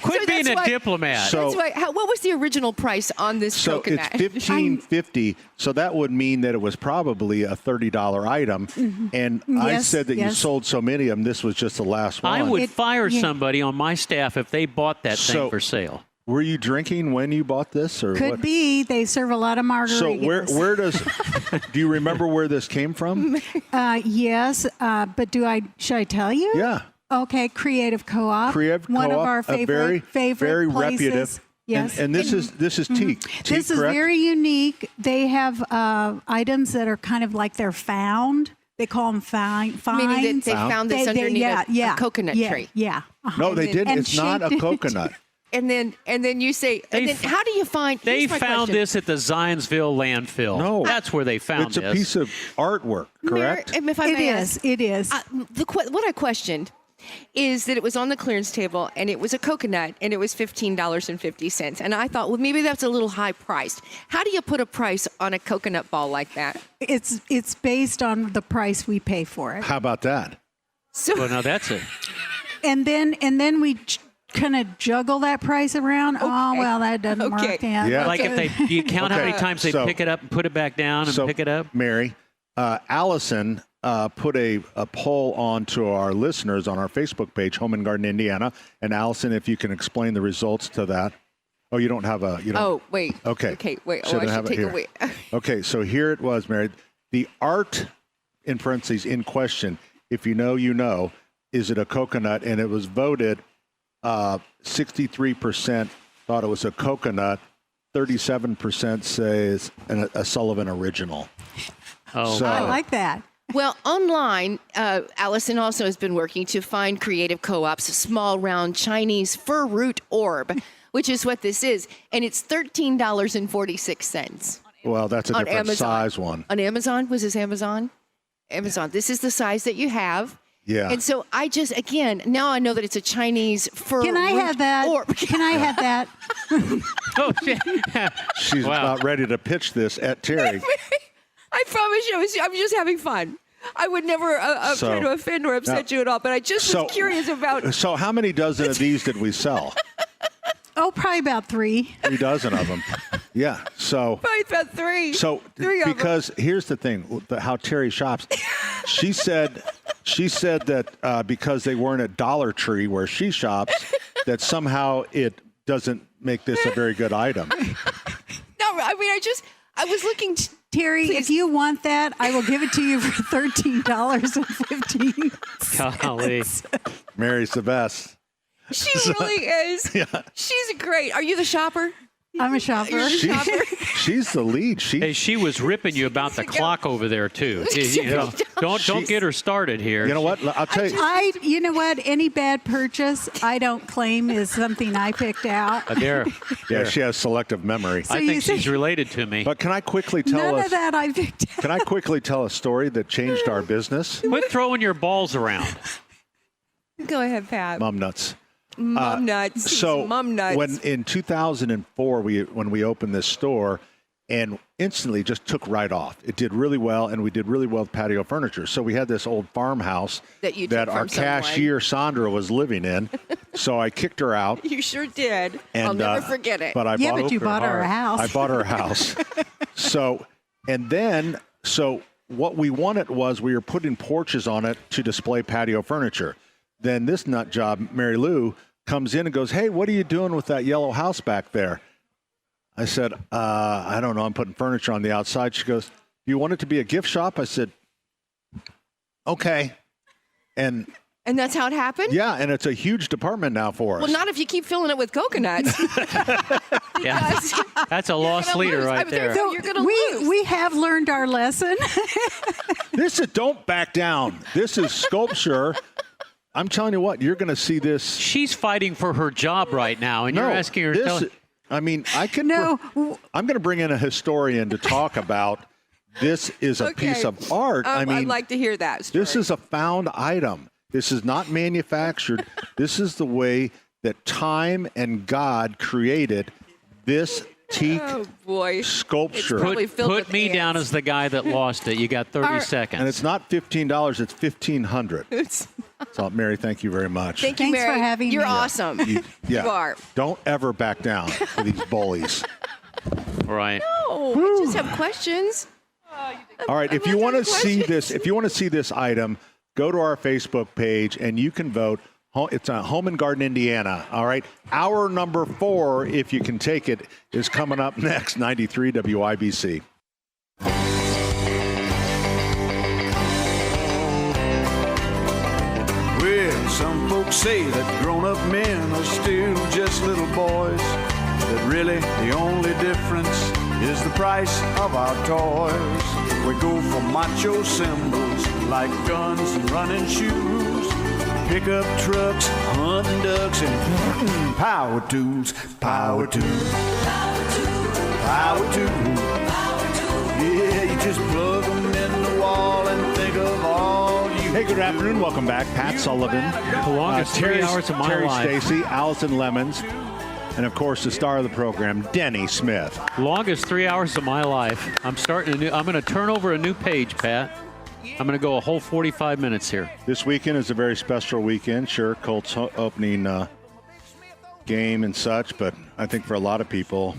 Quit being a diplomat. So- That's why. What was the original price on this So coconut? it's $15.50. So that would mean that it was probably a $30 item. And I Yes, said that you yes. sold so many of them. This was just the last one. I would fire somebody on my staff if they bought that thing So- for sale. Were you drinking when you bought this, or Could what? be. They serve a lot of margaritas. So where does? Do you remember where this came from? Yes, but should I tell you? Yeah. Okay, Creative Co-op. Creative One Co-op, of our a favorite very places. reputable. Yes. And this is teak. Teak, This is correct? very unique. They have items that are kind of like they're found. They call them fines. Meaning that they found this underneath a coconut tree. Yeah. No, they didn't. It's not a coconut. And then you say, how do you find? They here's my found question. this at the Zionsville landfill. No. That's where they found It's a this. piece of artwork, correct? If I may ask, It is. what I questioned is that it was on the clearance table and it was a coconut and it was $15.50. And I thought, well, maybe that's a little high priced. How do you put a price on a coconut ball like that? It's based on the price we pay for it. How about that? So, well, now that's it. And then we kind of juggle that price around. Okay. Oh, well, that doesn't work. Yeah. Like do you count how many times they pick it up and put it back down and pick it up? Mary, Allison put a poll on to our listeners on our Facebook page, Home and Garden Indiana. And Allison, if you can explain the results to that. Oh, you don't have a. Oh, wait. Okay. Okay, wait. Shouldn't I have should it take here. away. Okay, so here it was, Mary. The art, in parentheses, in question, if you know, you know, is it a coconut? And it was voted 63% thought it was a coconut. 37% say it's a Sullivan original. Oh, so, I like that. Well, online, Allison also has been working to find creative co-ops, small round Chinese fur root orb, which is what this is, and it's $13.46. Well, that's a on different Amazon. size one. On Amazon? Was this Amazon? Amazon. This is the size that you have. Yeah. And so I just, again, now I know that it's a Chinese fur Can I root have that? orb. Can I have that? Oh, She's about ready to pitch this at Terry. I promise you, I'm just having fun. I would never try to offend or upset you at all, but I just was curious about. So how many dozen of these did we sell? Oh, probably about 3. 3 dozen of them. Yeah. So. Probably about 3. So because here's the thing, how Terry shops. She said that because they weren't at Dollar Tree where she shops, that somehow it doesn't make this a very good item. No, I mean, I was looking. Terry, if you want that, I will give it to you for $13.15. Golly. Mary's the best. She really is. Yeah. She's great. Are you the shopper? I'm a shopper. You're the shopper? She's the lead. She was ripping you about the clock over there too. Don't get her started here. You know what? I'll tell you. You know what? Any bad purchase I don't claim is something I picked out. There. Yeah, she has selective memory. I think she's related to me. But can I quickly tell None us? of that I picked out. Can I quickly tell a story that changed our business? Quit throwing your balls around. Go ahead, Pat. Mom nuts. Mom nuts. So Mom nuts. when in 2004 when we opened this store, and instantly just took right off. It did really well, and we did really well with patio furniture. So we had this old farmhouse that our from someone. cashier Sandra was living in. So I kicked her out. You sure did. And, I'll never forget it. But I you bought her a house. I bought her a house. So what we wanted was we were putting porches on it to display patio furniture. Then this nut job, Mary Lou, comes in and goes, "Hey, what are you doing with that yellow house back there?" I said, I don't know. I'm putting furniture on the outside. She goes, "Do you want it to be a gift shop?" I said, "Okay." And that's how it happened? Yeah, and it's a huge department now for us. Well, not if you keep filling it with coconuts. Yeah. That's a lost leader right there. So you're gonna lose. We have learned our lesson. This is don't back down. This is sculpture. I'm telling you what, you're going to see this. She's fighting for her job right now, and you're asking her to I can. No. I'm going to bring in a historian to talk about this is a piece of art. I'd like to hear that story. This is a found item. This is not manufactured. This is the way that time and God created this teak sculpture. Put me down as the guy that lost it. You got 30 seconds. And it's not $15, it's $1,500. So, Mary, thank you very much. Thank you, Thanks Mary. for having You're me. awesome. You are. Don't ever back down for these bullies. Right. No, I just have questions. All right, if you want to see this item, go to our Facebook page and you can vote. It's on Home and Garden Indiana. All right, hour number 4, if you can take it, is coming up next. 93 WIBC. Well, some folks say that grown-up men are still just little boys, that really the only difference is the price of our toys. We go for macho symbols like guns and running shoes. Pickup trucks, hunting ducks, and power tools. Power tools. Power tools. Yeah, you just plug them in the wall and think of all you. Hey, good afternoon. Welcome back. Pat Sullivan. The longest 3 hours of my Terry life. Stacy, Allison Lemons, and of course the star of the program, Denny Smith. Longest 3 hours of my life. I'm going to turn over a new page, Pat. I'm going to go a whole 45 minutes here. This weekend is a very special weekend. Sure, Colts opening game and such, but I think for a lot of people,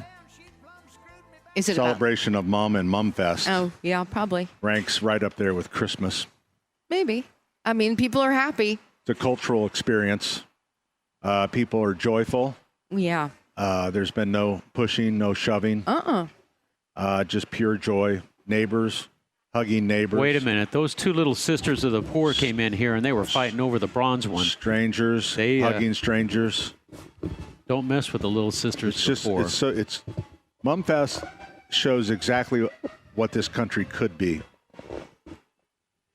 Is it celebration of Mom and Mum Fest Oh, yeah, probably. ranks right up there with Christmas. Maybe. I mean, people are happy. It's a cultural experience. People are joyful. Yeah. There's been no pushing, no shoving. Just pure joy. Neighbors, hugging neighbors. Wait a minute. Those two little sisters of the poor came in here, and they were fighting over the bronze one. Strangers, hugging strangers. Don't mess with the little sisters of the poor. It's Mum Fest shows exactly what this country could be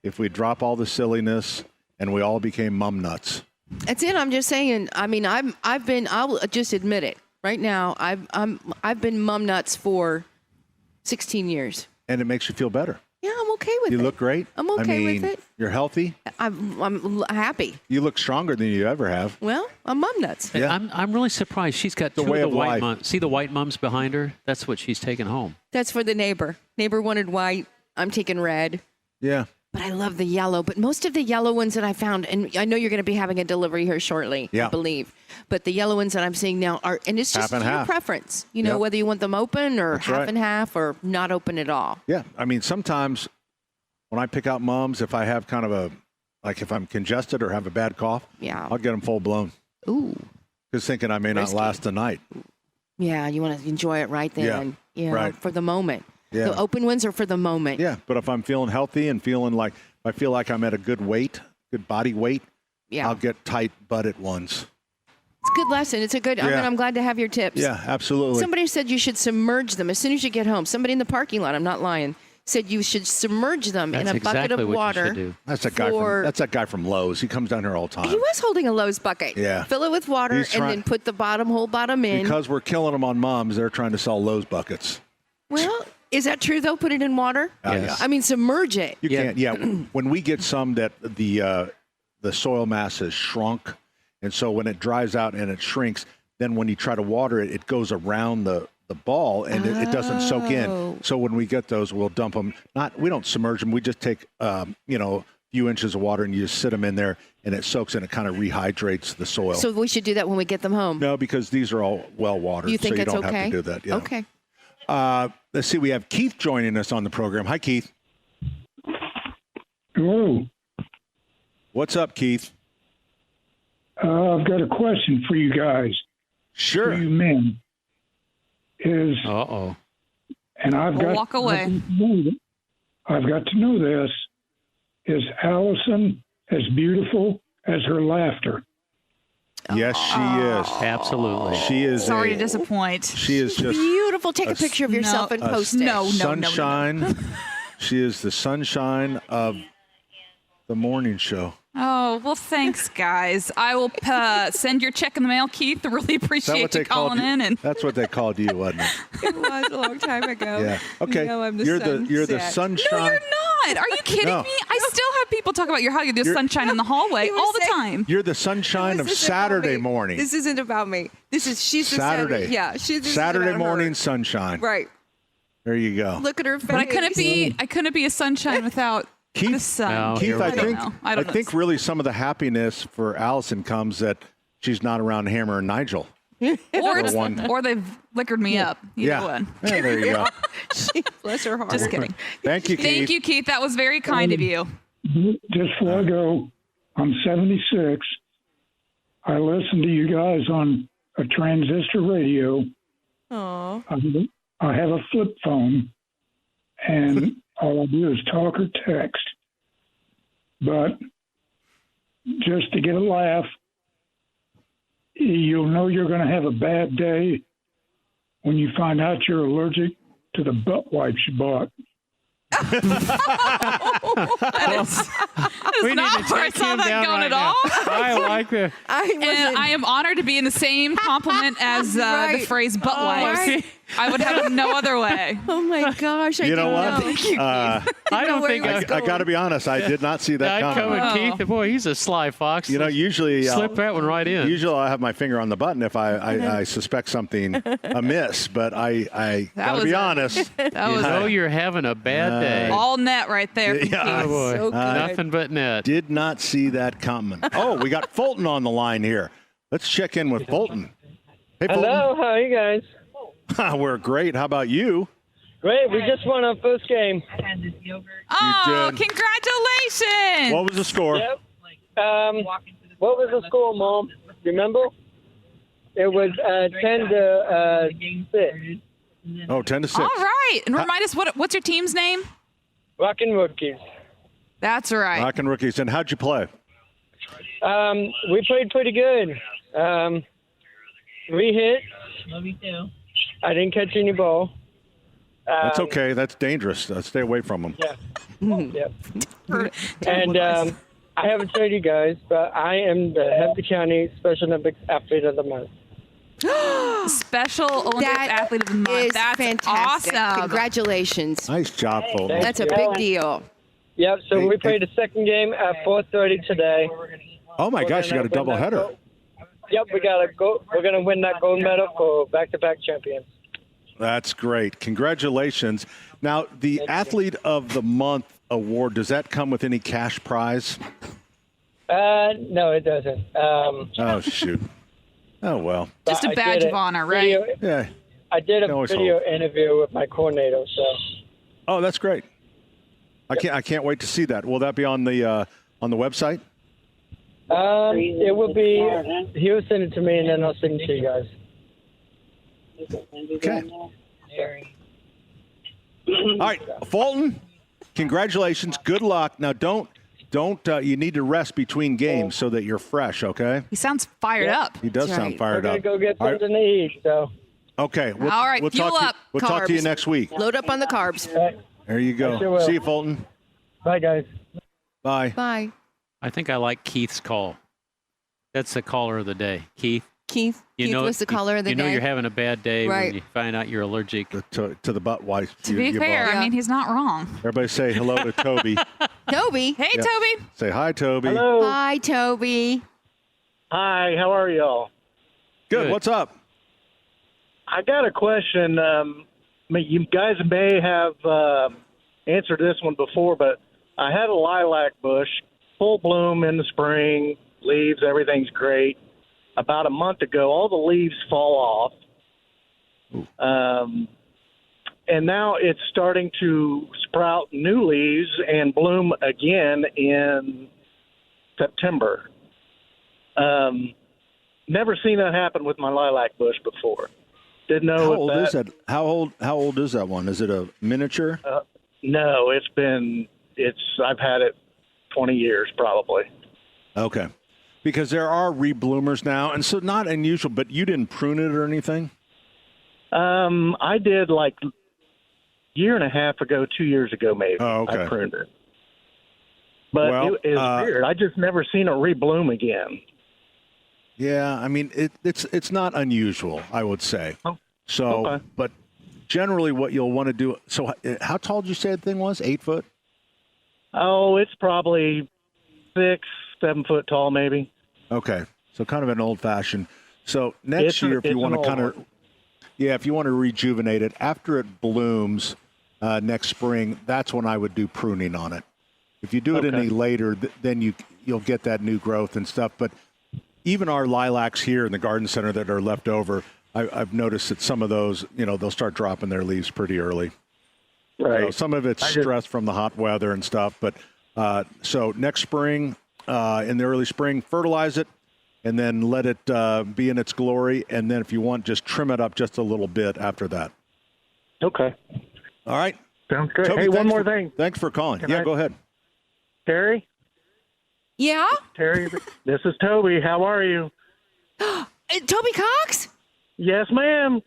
if we drop all the silliness and we all became mum nuts. That's it. I'm just saying. I mean, I'll just admit it right now. I've been mum nuts for 16 years. And it makes you feel better. Yeah, I'm okay with it. You look great. I'm okay with it. You're healthy. I'm happy. You look stronger than you ever have. Well, I'm mum nuts. Yeah. I'm really surprised. She's got The two way of of the white life. mums. See the white mums behind her? That's what she's taking home. That's for the neighbor. Neighbor wanted white. I'm taking red. Yeah. But I love the yellow. But most of the yellow ones that I found, and I know you're going to be having a delivery here shortly, Yeah. I believe. But the yellow ones that I'm seeing now are, and it's just Half and your half. preference. You know, Yep. whether you want them open or That's half right. and half or not open at all. Yeah. I mean, sometimes when I pick out mums, if I have kind of if I'm congested or have a bad cough, Yeah. I'll get them full blown. Ooh. Just thinking I may not Risky. last the night. Yeah, you want to enjoy it right then. Yeah, Yeah, right. for the moment. Yeah. The open ones are for the moment. Yeah. But if I'm feeling healthy and feeling like I feel like I'm at a good weight, good body weight, Yeah. I'll get tight butted ones. It's a good lesson. It's a good, I Yeah. mean, I'm glad to have your tips. Yeah, absolutely. Somebody said you should submerge them as soon as you get home. Somebody in the parking lot, I'm not lying, said you should submerge them in That's a bucket exactly of what you water. should do. That's that guy from Lowe's. He comes down here all the time. He was holding a Lowe's bucket. Yeah. Fill it with water He's and trying- then put the whole bottom in. Because we're killing them on mums, they're trying to sell Lowe's buckets. Well, is that true though? Put it in water? Yes. I mean, submerge it. You can't. Yeah. When we get some that the soil mass has shrunk, and so when it dries out and it shrinks, then when you try to water it, it goes around the ball and it doesn't soak Oh. in. So when we get those, we'll dump them. We don't submerge them. We just take a few inches of water and you just sit them in there and it soaks and it kind of rehydrates the soil. So we should do that when we get them home. No, because these are all well watered. You think so you it's don't okay? have to do that. Yeah. Okay. Let's see. We have Keith joining us on the program. Hi, Keith. Hello. What's up, Keith? I've got a question for you guys. Sure. For you men. Uh-oh. And I've got Walk away. I've got to know this. Is Allison as beautiful as her laughter? Yes, she is. Absolutely. She is. Sorry to disappoint. She is just Beautiful. Take a picture of yourself and post it. No. sunshine. She is the sunshine of the morning show. Oh, well, thanks, guys. I will send your check in the mail, Keith. I really Is that appreciate what they you calling called you? in. And That's what they called you, wasn't it? It was a long time ago. Yeah. Okay. Now I'm the You're the sunset. sunshine. no, you're not. Are you kidding No. me? I still have people talk about how you're the You're- sunshine in the hallway all the time. You're the sunshine of This isn't about Saturday me. morning. This isn't about me. She's the Saturday. Yeah, this is Saturday about her. morning sunshine. Right. There you go. Look at her face. But I couldn't be a sunshine without the sun. Keith, I think I don't know. think really some of the happiness for Allison comes that she's not around Hammer and Nigel. or they've liquored me up. Either one. Yeah, there you go. Bless her heart. Just kidding. Thank you, Keith. Thank you, Keith. That was very kind of you. Just before I go, I'm 76. I listen to you guys on a transistor radio. Aww. I have a flip phone, and all I do is talk or text. But just to get a laugh, you'll know you're going to have a bad day when you find out you're allergic to the butt wipes you bought. That is We need not to where I take saw him that going going right at now. all. I like that. And I am honored to be in the same compliment as the Right. phrase butt Oh, wipes. right. I would have it no other way. Oh my gosh! You know what? I don't think I got to be honest. I did not see that I'd coming. come with Keith. Boy, he's a sly fox. You know, usually slip that one right in. Usually, I have my finger on the button if I suspect something amiss. But I got to be honest. That You was know you're having a bad day. all net right there. From Yeah. Keith. Boy, So good. nothing but net. Did not see that coming. Oh, we got Fulton on the line here. Let's check in with Fulton. Hey, Fulton. Hello, how are you guys? We're great. How about you? Great, we just won our first game. Oh, did. congratulations! What was the score? Yep. What was the score, Mom? Remember? It was 10 to 6. Oh, 10 to 6. All right, and remind us what's your team's name? Rockin' Rookies. That's right. Rockin' Rookies. And how'd you play? We played pretty good. 3 hits. Love you too. I didn't catch any ball. That's okay. That's dangerous. Stay away from them. Yeah. And I haven't told you guys, but I am the Hampton County Special Olympics Athlete of the Month. Special Olympics Athlete of the Month. Is That's fantastic. awesome. Congratulations. Nice job, Fulton. That's a big deal. Yep, so we played the second game at 4:30 today. Oh, my gosh, you got a doubleheader. Yep, we got to go. We're going to win that gold medal for back-to-back champions. That's great. Congratulations. Now, the Athlete of the Month award, does that come with any cash prize? No, it doesn't. Oh, shoot. Oh, well. Just a I badge did of honor, right? Yeah. I did a always video interview with my coordinator, so. Oh, that's great. I can't wait to see that. Will that be on the website? It will be. He'll send it to me, and then I'll send it to you guys. Okay. All right, Fulton, congratulations. Good luck. Now, don't. You need to rest between games so that you're fresh. Okay. He sounds fired up. He does sound fired We're up. gonna go get All right. something to eat. So. Okay. All right, We'll fuel talk up. We'll talk to you Carbs. next week. Load up on the carbs. There you I sure go. will. See you, Fulton. Bye, guys. Bye. Bye. I think I like Keith's call. That's the caller of the day. Keith Keith was the caller of the you know day. you're having a bad day Right. when you find out you're allergic to the butt wipes. To be fair, I mean, he's not wrong. Everybody say hello to Toby. Toby. Hey, Yeah. Toby. Say hi, Toby. Hello. Hi, Toby. Hi. How are y'all? Good. What's up? I got a question. You guys may have answered this one before, but I had a lilac bush, full bloom in the spring, leaves, everything's great. About a month ago, all the leaves fall off. And now it's starting to sprout new leaves and bloom again in September. Never seen that happen with my lilac bush before. Didn't know How if old is that? How old is that one? Is it a miniature? No, I've had it 20 years probably. Okay. Because there are rebloomers now, and so not unusual, but you didn't prune it or anything? I did like a year and a half ago, 2 years ago maybe. Oh, okay. I pruned it. But Well, it is weird. I just never seen it rebloom again. Yeah, I mean, it's not unusual, I would say. Oh, so, okay. But generally what you'll want to do, so how tall did you say the thing was? 8 foot? Oh, it's probably 6-7 foot tall maybe. Okay, so kind of an old-fashioned. So next year, if you want to kind of, if you want to rejuvenate it, after it blooms next spring, that's when I would do pruning on it. If you do it any later, then you'll get that new growth and stuff. But even our lilacs here in the garden center that are left over, I've noticed that some of those, they'll start dropping their leaves pretty early. Right. So some of it's stress from the hot weather and stuff. But so next spring, in the early spring, fertilize it, and then let it be in its glory. And then if you want, just trim it up just a little bit after that. Okay. All right. Sounds good. Toby, hey, one thanks more for- thing. Thanks for calling. Can Yeah, I- go ahead. Terry? Yeah? Terry, this is Toby. How are you? Toby Cox? Yes, ma'am.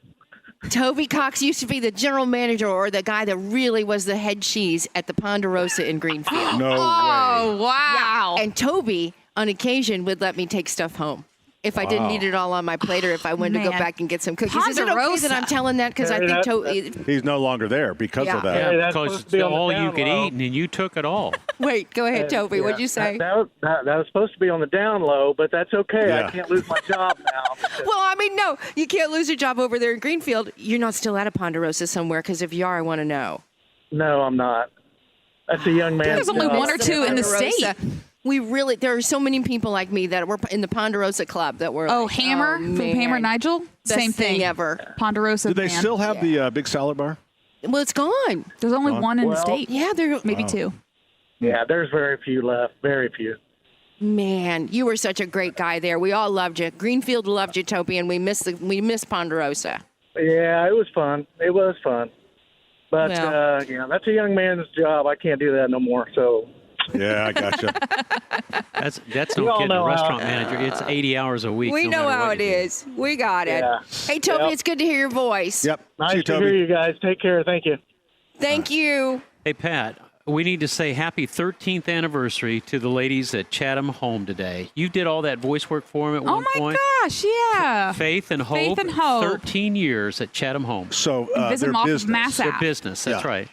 Toby Cox used to be the general manager or the guy that really was the head cheese at the Ponderosa in Greenfield. No Oh, way. wow. And Toby, on occasion, would let me take stuff home. If I didn't Wow. need it all on my plate or if I wanted to go Man. back and get some cookies. Is it okay that Ponderosa. I'm telling that? Because I Hey, think that- Toby... He's no longer there because Yeah. of that. Hey, Yeah, that's because supposed to be on the all you down could low. eat, and you took it all. Wait, go ahead, Toby. Yeah, What'd you say? That was supposed to be on the down low, but that's okay. Yeah. I can't lose my job now. Well, I mean, no, you can't lose your job over there in Greenfield. You're not still at a Ponderosa somewhere, because if you are, I want to know. No, I'm not. That's a young man's There's only job. one or two in the Ponderosa. state. There are so many people like me that were in the Ponderosa Club that were. Oh, like, Hammer oh, from man. Hammer Nigel? Best Same thing. ever. Ponderosa. Do they man. still have the big salad bar? Well, it's gone. There's only Gone? one in the Well- state. Yeah, there. Maybe two. Yeah, there's very few left. Very few. Man, you were such a great guy there. We all loved you. Greenfield loved you, Toby, and we miss Ponderosa. Yeah, it was fun. It was fun. But, Well. that's a young man's job. I can't do that no more. So, Yeah, I gotcha. That's We no all kid, the know how- restaurant manager. It's 80 hours a week. We no know matter how what it you do. is. We got it. Yeah. Hey, Toby, Yep. it's good to hear your voice. Yep. nice See you, to Toby. hear you guys. Take care. Thank you. Thank you. Hey, Pat, we need to say happy 13th anniversary to the ladies at Chatham Home today. You did all that voice work for them at Oh one my point. gosh, yeah. Faith and Hope. Faith and Hope. 13 years at Chatham Home. So Visit their them off of business. Mass Their Ave. business, that's Yeah. right.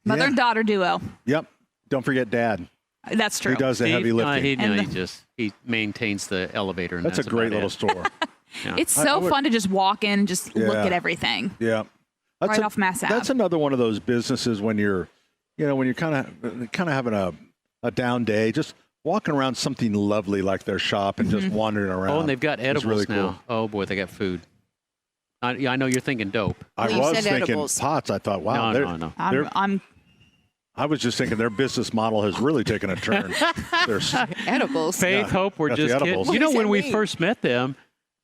Mother Yeah. and daughter duo. Yep. Don't forget Dad. That's true. He does the Steve, heavy lifting. he maintains the elevator. And That's a great about little it. store. Yeah. It's I so would- fun to just walk in and just look Yeah. at everything. Yeah. Right off Mass Ave. That's another one of those businesses when you're kind of having a down day, just walking around something lovely like their shop and just wandering around. Oh, and they've got is edibles really now. cool. Oh boy, they got food. I know you're thinking dope. I You was said thinking edibles. pots. I thought, wow, No. I was just thinking their business model has really taken a turn. There's Edibles. Faith, Yeah, Hope, we're got the just kidding. edibles. You know, What does when that we mean? first met them,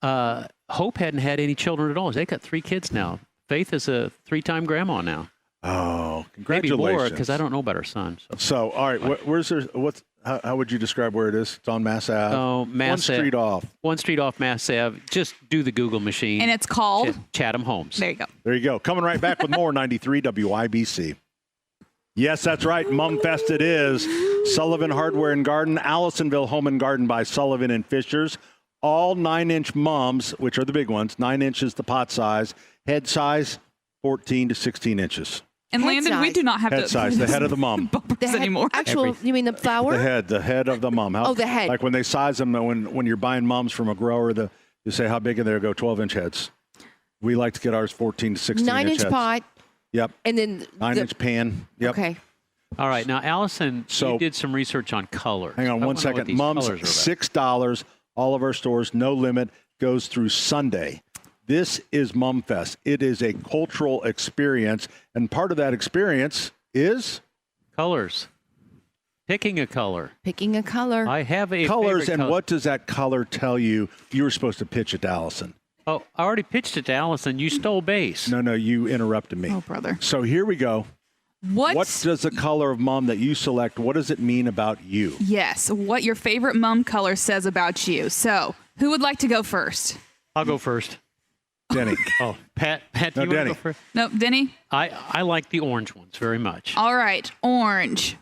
Hope hadn't had any children at all. They got 3 kids now. Faith is a 3-time grandma now. oh, Maybe congratulations. more because I don't know about her son. So. So, all right, where's there? How would you describe where it is? It's on Mass Ave. Oh, Mass One street off. One street off Mass Ave. Just do the Google machine. And it's called? Chatham Homes. There you go. There you go. Coming right back with more 93 WIBC. Yes, that's right. Mum Fest it is. Sullivan Hardware and Garden, Allisonville Home and Garden by Sullivan and Fishers. All 9-inch mums, which are the big ones. 9 inches the pot size. Head size, 14 to 16 inches. And Head Landon, we size. do not have Head to size, the head of the mum. The head, anymore. you mean the flower? The head of the mum. Oh, the head. Like when they size them, when you're buying mums from a grower, you say how big, and they go 12-inch heads. We like to get ours 14 to 16 inch 9-inch heads. pot. Yep. And then 9-inch pan. Yep. Okay. All right. Now, Allison, So- you did some research on colors. Hang on I one wanna know what second. these Mums, colors are about. $6. All of our stores, no limit, goes through Sunday. This is Mum Fest. It is a cultural experience, and part of that experience is Colors. Picking a color. Picking a color. I have a colors. favorite And color. what does that color tell you? You were supposed to pitch it to Allison. Oh, I already pitched it to Allison. You stole base. No, you interrupted me. Oh, brother. So here we go. What does the color of mum that you select, what does it mean about you? Yes, what your favorite mum color says about you. So, who would like to go first? I'll go first. Denny. Oh, Pat, No, do you want to Denny. go first? No, Denny? I like the orange ones very much. All right, orange.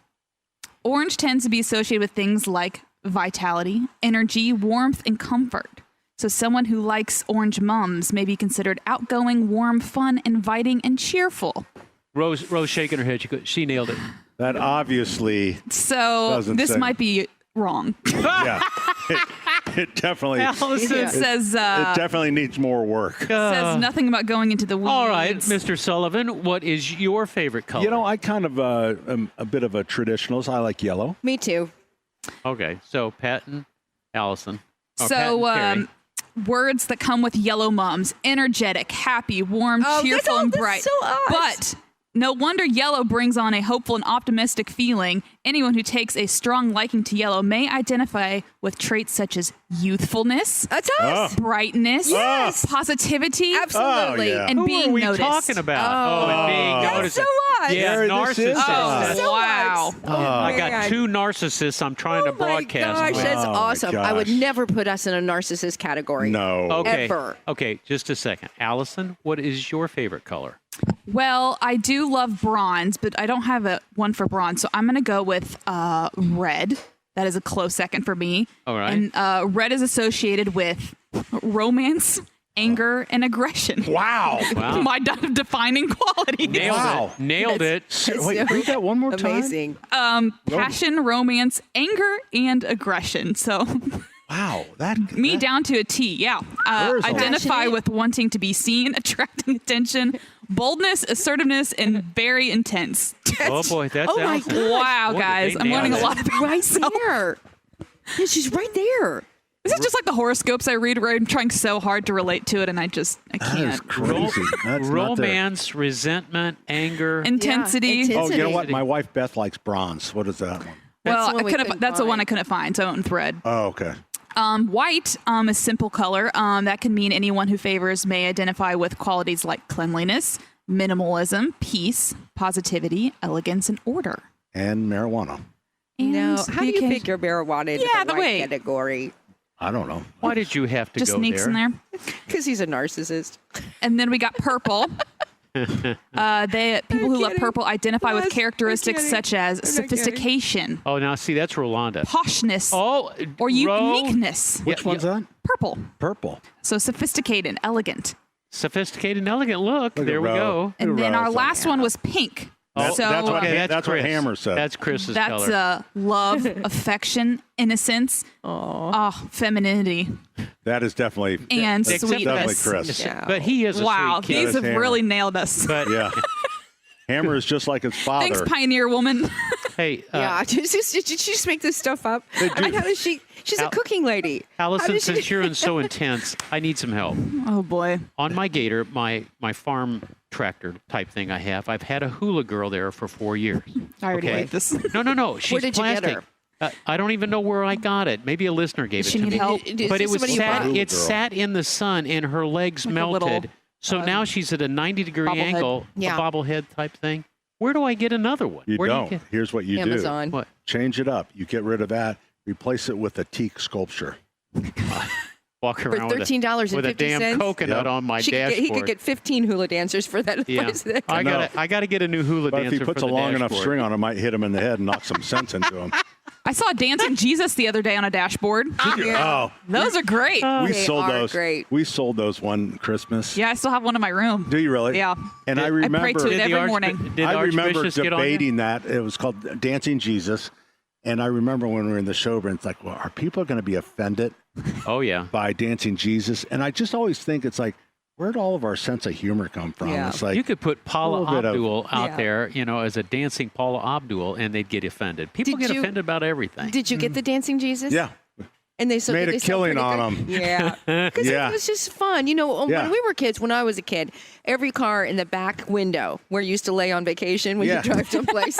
Orange tends to be associated with things like vitality, energy, warmth, and comfort. So someone who likes orange mums may be considered outgoing, warm, fun, inviting, and cheerful. Rose shaking her head. She nailed it. That obviously So doesn't this say. might be wrong. Yeah. It definitely Allison it says it definitely needs more work. says nothing about going into the weeds. All right, Mr. Sullivan, what is your favorite color? You know, I kind of am a bit of a traditionalist. I like yellow. Me too. Okay, so Pat and Allison. Or Pat So and Terry. words that come with yellow mums: energetic, happy, warm, Oh, cheerful, that's and that's bright. so us. But No wonder yellow brings on a hopeful and optimistic feeling. Anyone who takes a strong liking to yellow may identify with traits such as youthfulness, That's us. brightness, Yes. positivity, Absolutely. yeah. and Who being are we noticed. talking about? and being That's noticed. so us. Yeah, There, this is narcissist. us. So wow. us. I got man. 2 narcissists I'm trying to Oh my broadcast. gosh, with. that's Oh my awesome. I would gosh. never put us in a narcissist category. No. Okay. Ever. Okay, just a second. Allison, what is your favorite color? Well, I do love bronze, but I don't have one for bronze, so I'm going to go with red. That is a close second for me. All right. And red is associated with romance, anger, and aggression. Wow. Wow. My defining quality. Nailed Wow. it. Nailed it. Wait, read that one more time. Amazing. Passion, romance, anger, and aggression. So Wow. me down to a T. Yeah. There's a- Identify Passionate? with wanting to be seen, attracting attention, boldness, assertiveness, and very intense. Oh boy, that's Oh my Allison. God. Wow, Boy, guys. they I'm learning a nailed lot about Right myself. there. Yeah, she's right there. This is just like the horoscopes I read where I'm trying so hard to relate to it and I That is can't. crazy. That's not there. Romance, resentment, anger. Intensity. Yeah, Oh, you know what? Intensity. My wife Beth likes bronze. What is that one? Well, the one we couldn't that's the one find. I couldn't find, so I went with red. Oh, okay. White is simple color. That can mean anyone who favors may identify with qualities like cleanliness, minimalism, peace, positivity, elegance, and order. And marijuana. No, And how do the you occasion- figure marijuana into Yeah, the the white way- category? I don't know. Why did you have to Just go sneaks in there. Because he's a narcissist. And then we got purple. People who love kidding. purple identify Yes, with characteristics I'm kidding. such as I'm not kidding. sophistication, Oh, now see, that's Rolanda. poshness, Oh, or Ro- uniqueness. Which one's that? Purple. Purple. So sophisticated, elegant. Sophisticated and elegant look. Look at There we Ro. go. And then our Rose. last one was pink. Oh, so that's what, okay, that's what Chris. Hammer said. That's Chris's that's color. love, affection, innocence, femininity, that is definitely and Except- definitely sweetness. Chris. Yeah. But he is a Wow, sweet kid. these is have Hammer. really nailed us. But Yeah. Hammer is just like his father. Thanks, pioneer woman. hey, Yeah, did she just make this stuff up? I mean, how does she? She's a cooking lady. How Allison, does she- since you're so intense, I need some help. Oh boy. On my Gator, my farm tractor type thing I've had a hula girl there for 4 years. I already Okay. like this. No. She's Where did you get plastic. her? I don't even know where I got it. Maybe a listener gave Does it she to need me. help? Is But this it was somebody you sat. bought? It sat in the sun, and her legs Like a little, melted. So now she's at a 90-degree bobblehead. angle, Yeah. a bobblehead type thing. Where do I get another one? You Where don't. Do you Here's what you Amazon. do. What? Change it up. You get rid of that. Replace it with a teak sculpture. walk For around with $13.50. a damn coconut on my dashboard? He could get 15 hula dancers for that. Yeah. price of that. I gotta get a new hula But dancer if he puts for a the long enough dashboard. string on it, might hit him in the head and knock some sense into him. I saw Dancing Jesus the other day on a dashboard. Oh, Those are great. we They sold are those. great. We sold those one Christmas. Yeah, I still have one in my room. Do you really? Yeah. And I I remember pray to it Did the every morning. Did I remember Archbishop get on you? debating that. It was called Dancing Jesus. And I remember when we were in the show, and it's like, well, are people going to be offended Oh yeah. by Dancing Jesus? And I just always think it's like, where'd all of our sense of humor come from? Yeah. It's like You could put Paula a little bit of- Abdul out Yeah. there, as a dancing Paula Abdul, and they'd get offended. People Did get you- offended about everything. Did you get the dancing Jesus? yeah, And they sold Made a they sold killing pretty on good. 'em. Yeah, because Yeah. it was just fun. Yeah. When we were kids, when I was a kid, every car in the back window where you used to lay on vacation when Yeah. you drive someplace,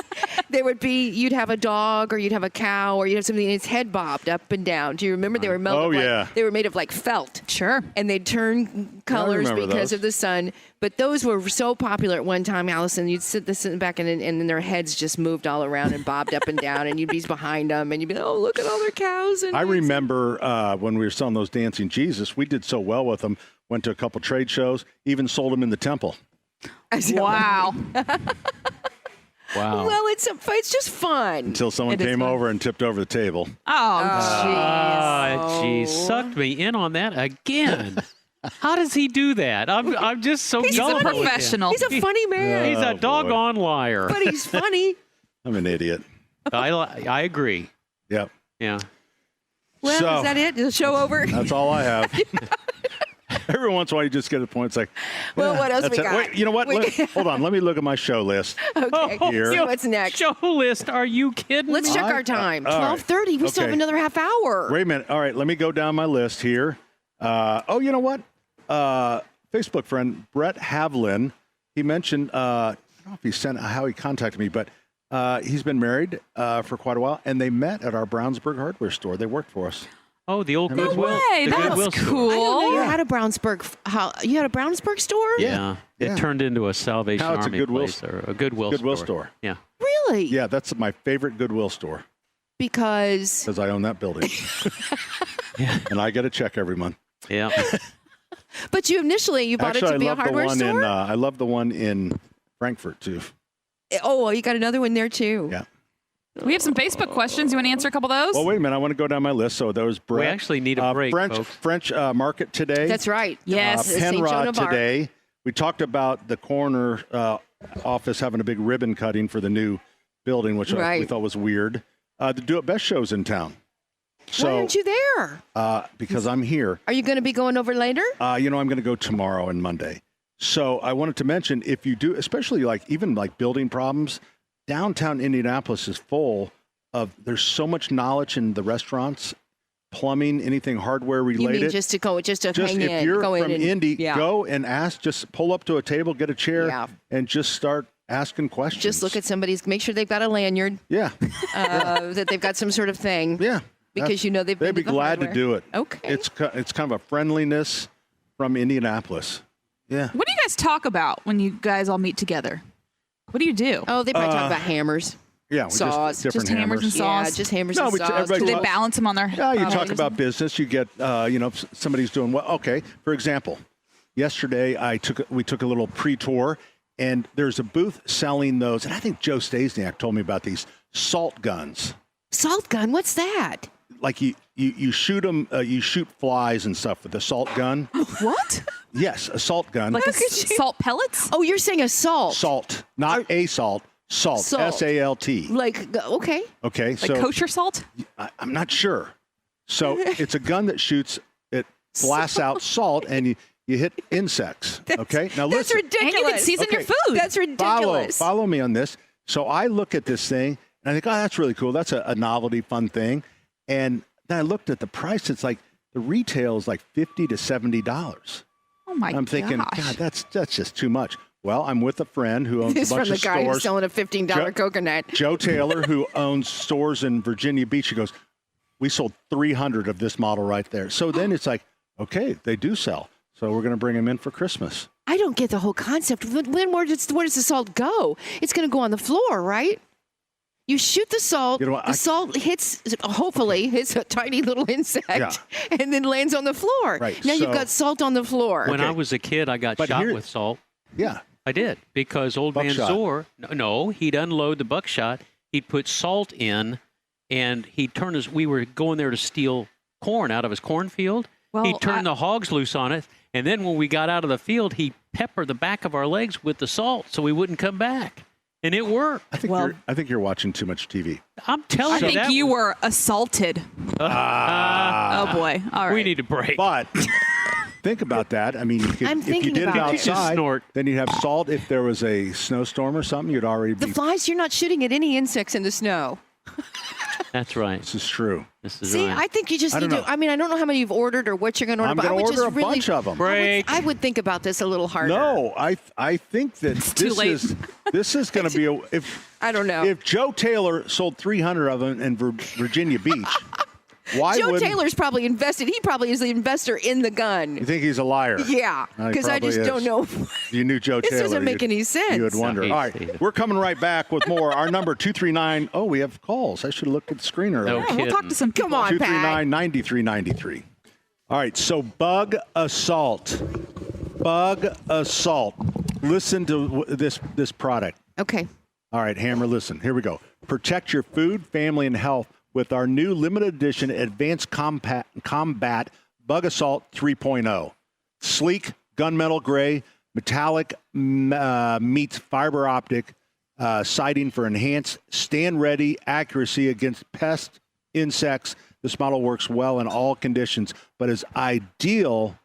you'd have a dog or you'd have a cow or you'd have something, and its head bobbed up and down. Do you remember they were melted? Oh, like, yeah. They were made of like felt. Sure. And they'd turn colors remember because those. of the sun. But those were so popular at one time, Allison. You'd sit back and then their heads just moved all around and bobbed up and down, and you'd be behind them, and you'd be, oh, look at all their cows. And I remember when we were selling those Dancing Jesus, we did so well with them. Went to a couple trade shows, even sold them in the temple. Wow. Wow. Well, it's just fun. Until someone It is came fun. over and tipped over the table. Oh, Ah, geez, sucked me in on that again. How does he do that? I'm just so He's a gullible with him. professional. He's a funny man, He's Oh, a boy. doggone liar. but he's funny. I'm an idiot. I agree. Yep. Yeah. Well, So- is that it? Is the show over? That's all I have. Every once in a while, you just get a point. It's like, Well, what else that's we it. got? Wait, you know what? Hold on. Let me look at my show list. Okay. Here. So what's next? Show list? Are you kidding Let's me? check our time. all right. 12:30. We still have Okay. another half hour. Wait a minute. All right. Let me go down my list here. You know what? Facebook friend Brett Havlin, he mentioned don't know if he sent how he contacted me, but he's been married for quite a while, and they met at our Brownsburg hardware store. They worked for us. Oh, the old Goodwill. way, The that's Goodwill store. cool. I didn't know you had a Brownsburg. You had a Brownsburg store? Yeah. It turned into a Salvation Now it's a Army Goodwill place or a Goodwill store. Yeah. Really? Yeah, that's my favorite Goodwill store Because because I own that building. And I get a check every month. Yeah. But you bought Actually, it to be I a love the hardware one store? I love the one in Frankfurt too. Oh, well, you got another one there too. Yeah. We have some Facebook questions. You want to answer a couple of those? Well, wait a minute. I want to go down my list. So there was Brett. We actually need a break, French, folks. French Market today. That's right. Yes. St. Joan Penrod of Arc. today. We talked about the coroner office having a big ribbon cutting for the new building, which we Right. thought was weird. The Do It Best show's in town. So, Why aren't you there? because I'm here. Are you going to be going over later? I'm going to go tomorrow and Monday. So I wanted to mention, if you do, especially even building problems, downtown Indianapolis is full of, there's so much knowledge in the restaurants, plumbing, anything hardware related. You mean just to hang in? If you're go in from and, Indy, yeah. go and ask, just pull up to a table, get a chair, and just start asking questions. Just look at somebody's, make sure they've got a lanyard. Yeah. That they've got some sort of thing. Yeah. Because they've they'd been be to the glad hardware. to do it. Okay. It's kind of a friendliness from Indianapolis. Yeah. What do you guys talk about when you guys all meet together? What do you do? Oh, they probably talk about hammers. Yeah, saws. different Just hammers and saws. Yeah, just hammers No, and we- saws. everybody Do they talks- balance them on their Yeah, you talk projects? about business. You get, if somebody's doing well. Okay, for example, yesterday we took a little pre-tour, and there's a booth selling those. And I think Joe Stasiak told me about these salt guns. Salt gun? What's that? Like you shoot them, you shoot flies and stuff with a salt gun. What? Yes, a salt gun. Like salt pellets? Oh, you're saying assault. Salt, not a salt. Salt. Salt. S-A-L-T. Okay. Okay, Like so kosher salt? I'm not sure. So it's a gun that shoots. It blasts out salt, and you hit insects. Okay, now That's listen. ridiculous. And you can season your food. That's ridiculous. Follow me on this. So I look at this thing, and I think, oh, that's really cool. That's a novelty, fun thing. And then I looked at the price. It's like the retail is like $50 to $70. Oh my I'm thinking, gosh. God, that's just too much. Well, I'm with a friend who owns This a is bunch from the of guy stores. who's selling a $15 coconut. Joe Taylor, who owns stores in Virginia Beach, he goes, we sold 300 of this model right there. So then it's like, okay, they do sell. So we're going to bring them in for Christmas. I don't get the whole concept. Where does the salt go? It's going to go on the floor, right? You shoot the salt. You know what, the salt hopefully hits a tiny little insect, and then lands on the floor. Right, Now you've so- got salt on the floor. When I was a kid, I got But shot here- with salt. Yeah. I did, because old Buckshot. man Zor, no, he'd unload the buckshot, he'd put salt in, and he'd turn we were going there to steal corn out of his cornfield. Well, He'd turn the hogs loose on it, and then when we got out of the field, he'd pepper the back of our legs with the salt so we wouldn't come back. And it worked. I think you're watching too much TV. I'm telling I you, think that you were assaulted. Oh boy. All right. we need a break. But think about that. I mean, I'm if you thinking did it about it. Just outside, snort. then you'd have salt. If there was a snowstorm or something, you'd already The be. flies, you're not shooting at any insects in the snow. That's right. This is true. This is See, right. I think you just I need don't to. know. I mean, I don't know how many you've ordered or what you're going to order. I'm but I going would to order just a really, bunch of them. Break. I would think about this a little harder. No, I think that too this late. is going to be I don't know. if Joe Taylor sold 300 of them in Virginia Beach, why Joe wouldn't Taylor's probably invested. He probably is the investor in the you gun. think he's a liar? Yeah, He because I probably just don't is. know. If you knew Joe This Taylor. doesn't make any sense. You would wonder. No, All he's- right, we're coming right back with more. Our number 239. Oh, we have calls. I should have looked at the screen earlier. No Yeah, we'll talk kidding. to some people. Come on, Pat. 239-9393. All right, so bug assault. Bug assault. Listen to this product. Okay. All right, Hammer, listen. Here we go. Protect your food, family, and health with our new limited edition Advanced Combat Bug Assault 3.0. Sleek, gunmetal gray, metallic meets fiber optic siding for enhanced stand-ready accuracy against pests, insects. This model works well in all conditions, but is ideal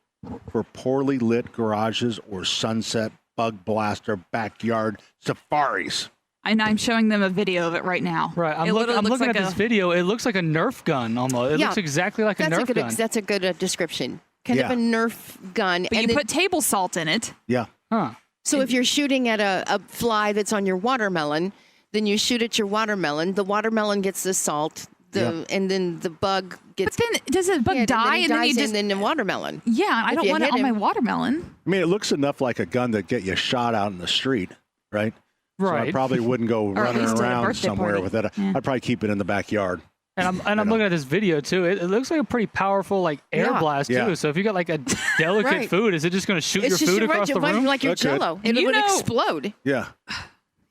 for poorly lit garages or sunset, bug blaster, backyard safaris. And I'm showing them a video of it right now. Right. I'm It literally looks looking like at this video. It looks like a Nerf gun almost. It Yeah. looks exactly like a That's Nerf gun. That's a good description. Kind of Yeah. a Nerf gun. But and you then- put table salt in it. Yeah. Huh. So if you're shooting at a fly that's on your watermelon, then you shoot at your watermelon. The watermelon gets the salt, and then the bug gets. But then does the bug die and then you just in the watermelon? Yeah, I don't want it on my watermelon. I mean, it looks enough like a gun that get you shot out in the street, right? So I Right. probably wouldn't go Or at running least at a around birthday somewhere party. with it. Yeah. I'd probably keep it in the backyard. And I'm looking at this video too. It looks like a pretty powerful like air Yeah. blast too. Yeah. So if you got like a delicate Right. food, is it just going to shoot It's your just food across the room? like your That could. Jello. It You would know- explode. Yeah.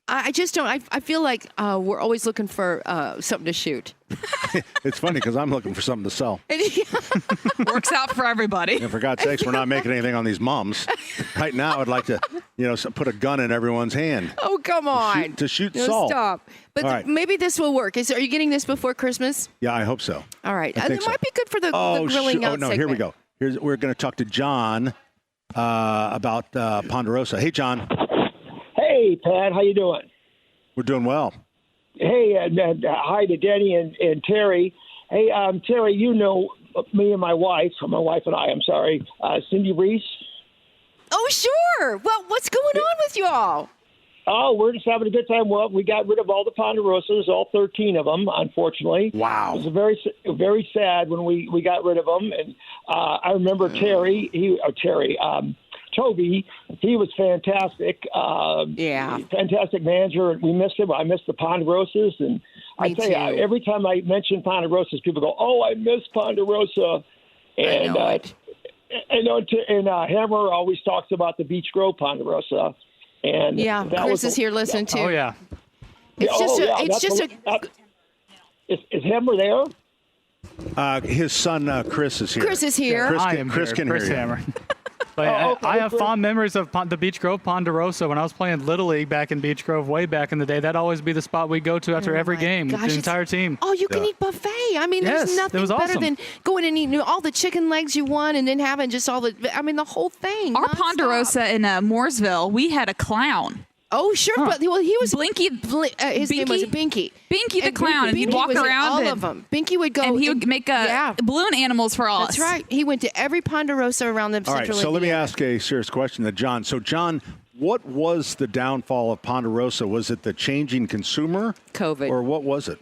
I just don't. I feel like we're always looking for something to shoot. It's funny because I'm looking for something to sell. Works out for everybody. And for God's sakes, we're not making anything on these mums. Right now, I'd like to, put a gun in everyone's hand. Oh, come on. To shoot No, salt. stop. But All right. maybe this will work. Are you getting this before Christmas? Yeah, I hope so. All right. I think It so. might be good for the grilling shoot. out Oh, no, here we segment. go. We're going to talk to John about Ponderosa. Hey, John. Hey, Pat, how you doing? We're doing well. Hey, hi to Denny and Terry. Hey, Terry, you know me and my wife and I, Cindy Reese. Oh, sure. Well, what's going on with you all? Oh, we're just having a good time. Well, we got rid of all the Ponderosas, all 13 of them, unfortunately. Wow. It was very sad when we got rid of them. And I remember Toby, he was fantastic. Fantastic manager. We missed him. I missed the Ponderosas. And I tell you, every time I mention Ponderosas, people go, "Oh, I miss Ponderosa." And Hammer always talks about the Beach Grove Ponderosa. And Chris is here listening too. Oh yeah. Is Hammer there? His son, Chris, is here. Chris is here. Chris can Chris hear you. Hammer. But I have fond memories of the Beach Grove Ponderosa when I was playing Little League back in Beach Grove way back in the day. That'd always be the spot we'd go to after every game with gosh, the entire team. Oh, you can eat buffet. I mean, Yes, there's it nothing was better awesome. than going and eating all the chicken legs you want and then having just the whole thing. Our nonstop. Ponderosa in Mooresville, we had a clown. Oh, sure. But he was Blinky. His name was Binky. Binky the And clown, and he'd Binky walk was in around all and- of them. Binky would go, and he would make balloon animals for us. That's right. He went to every Ponderosa around the All right, Central so let me Indiana. ask a serious question to John. So, John, what was the downfall of Ponderosa? Was it the changing consumer? COVID. Or what was it?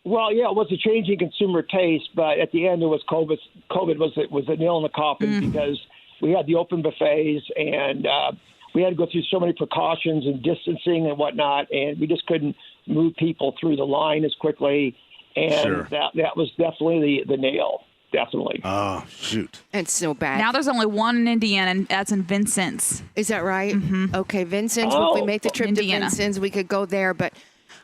Well, yeah, it was a changing consumer taste, but at the end it was COVID. COVID was a nail in the coffin because we had the open buffets and we had to go through so many precautions and distancing and whatnot, and we just couldn't move people through the line as quickly. And Sure. that was definitely the nail, definitely. Oh, shoot. It's so bad. Now there's only one in Indiana, and that's in Vincent's. Is that right? Mm-hmm. Okay, Vincent's. Oh, if we make the trip Indiana. to Vincent's, we could go there. But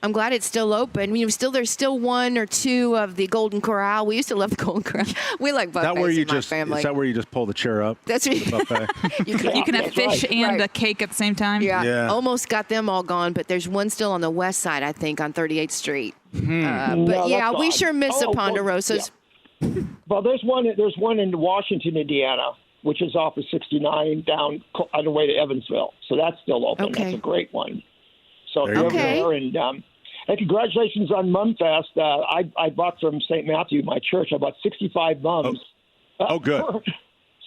I'm glad it's still open. There's still one or two of the Golden Corral. We used to love the Golden Corral. We like buffets That where you in my just family. is that where you just pull the chair up? That's what The buffet? you can, You can have fish and a cake at the same time. Yeah. Yeah. Almost got them all gone, but there's one still on the west side, I think, on 38th Street. But No, yeah, that's we odd. sure miss the Oh, Ponderosas. Well, there's one in Washington, Indiana, which is off of 69 down on the way to Evansville. So that's still open. Okay. That's a great one. So There you if you're go. there, and congratulations on Mum Fest. I bought from St. Matthew, my church. I bought 65 mums. Oh, good.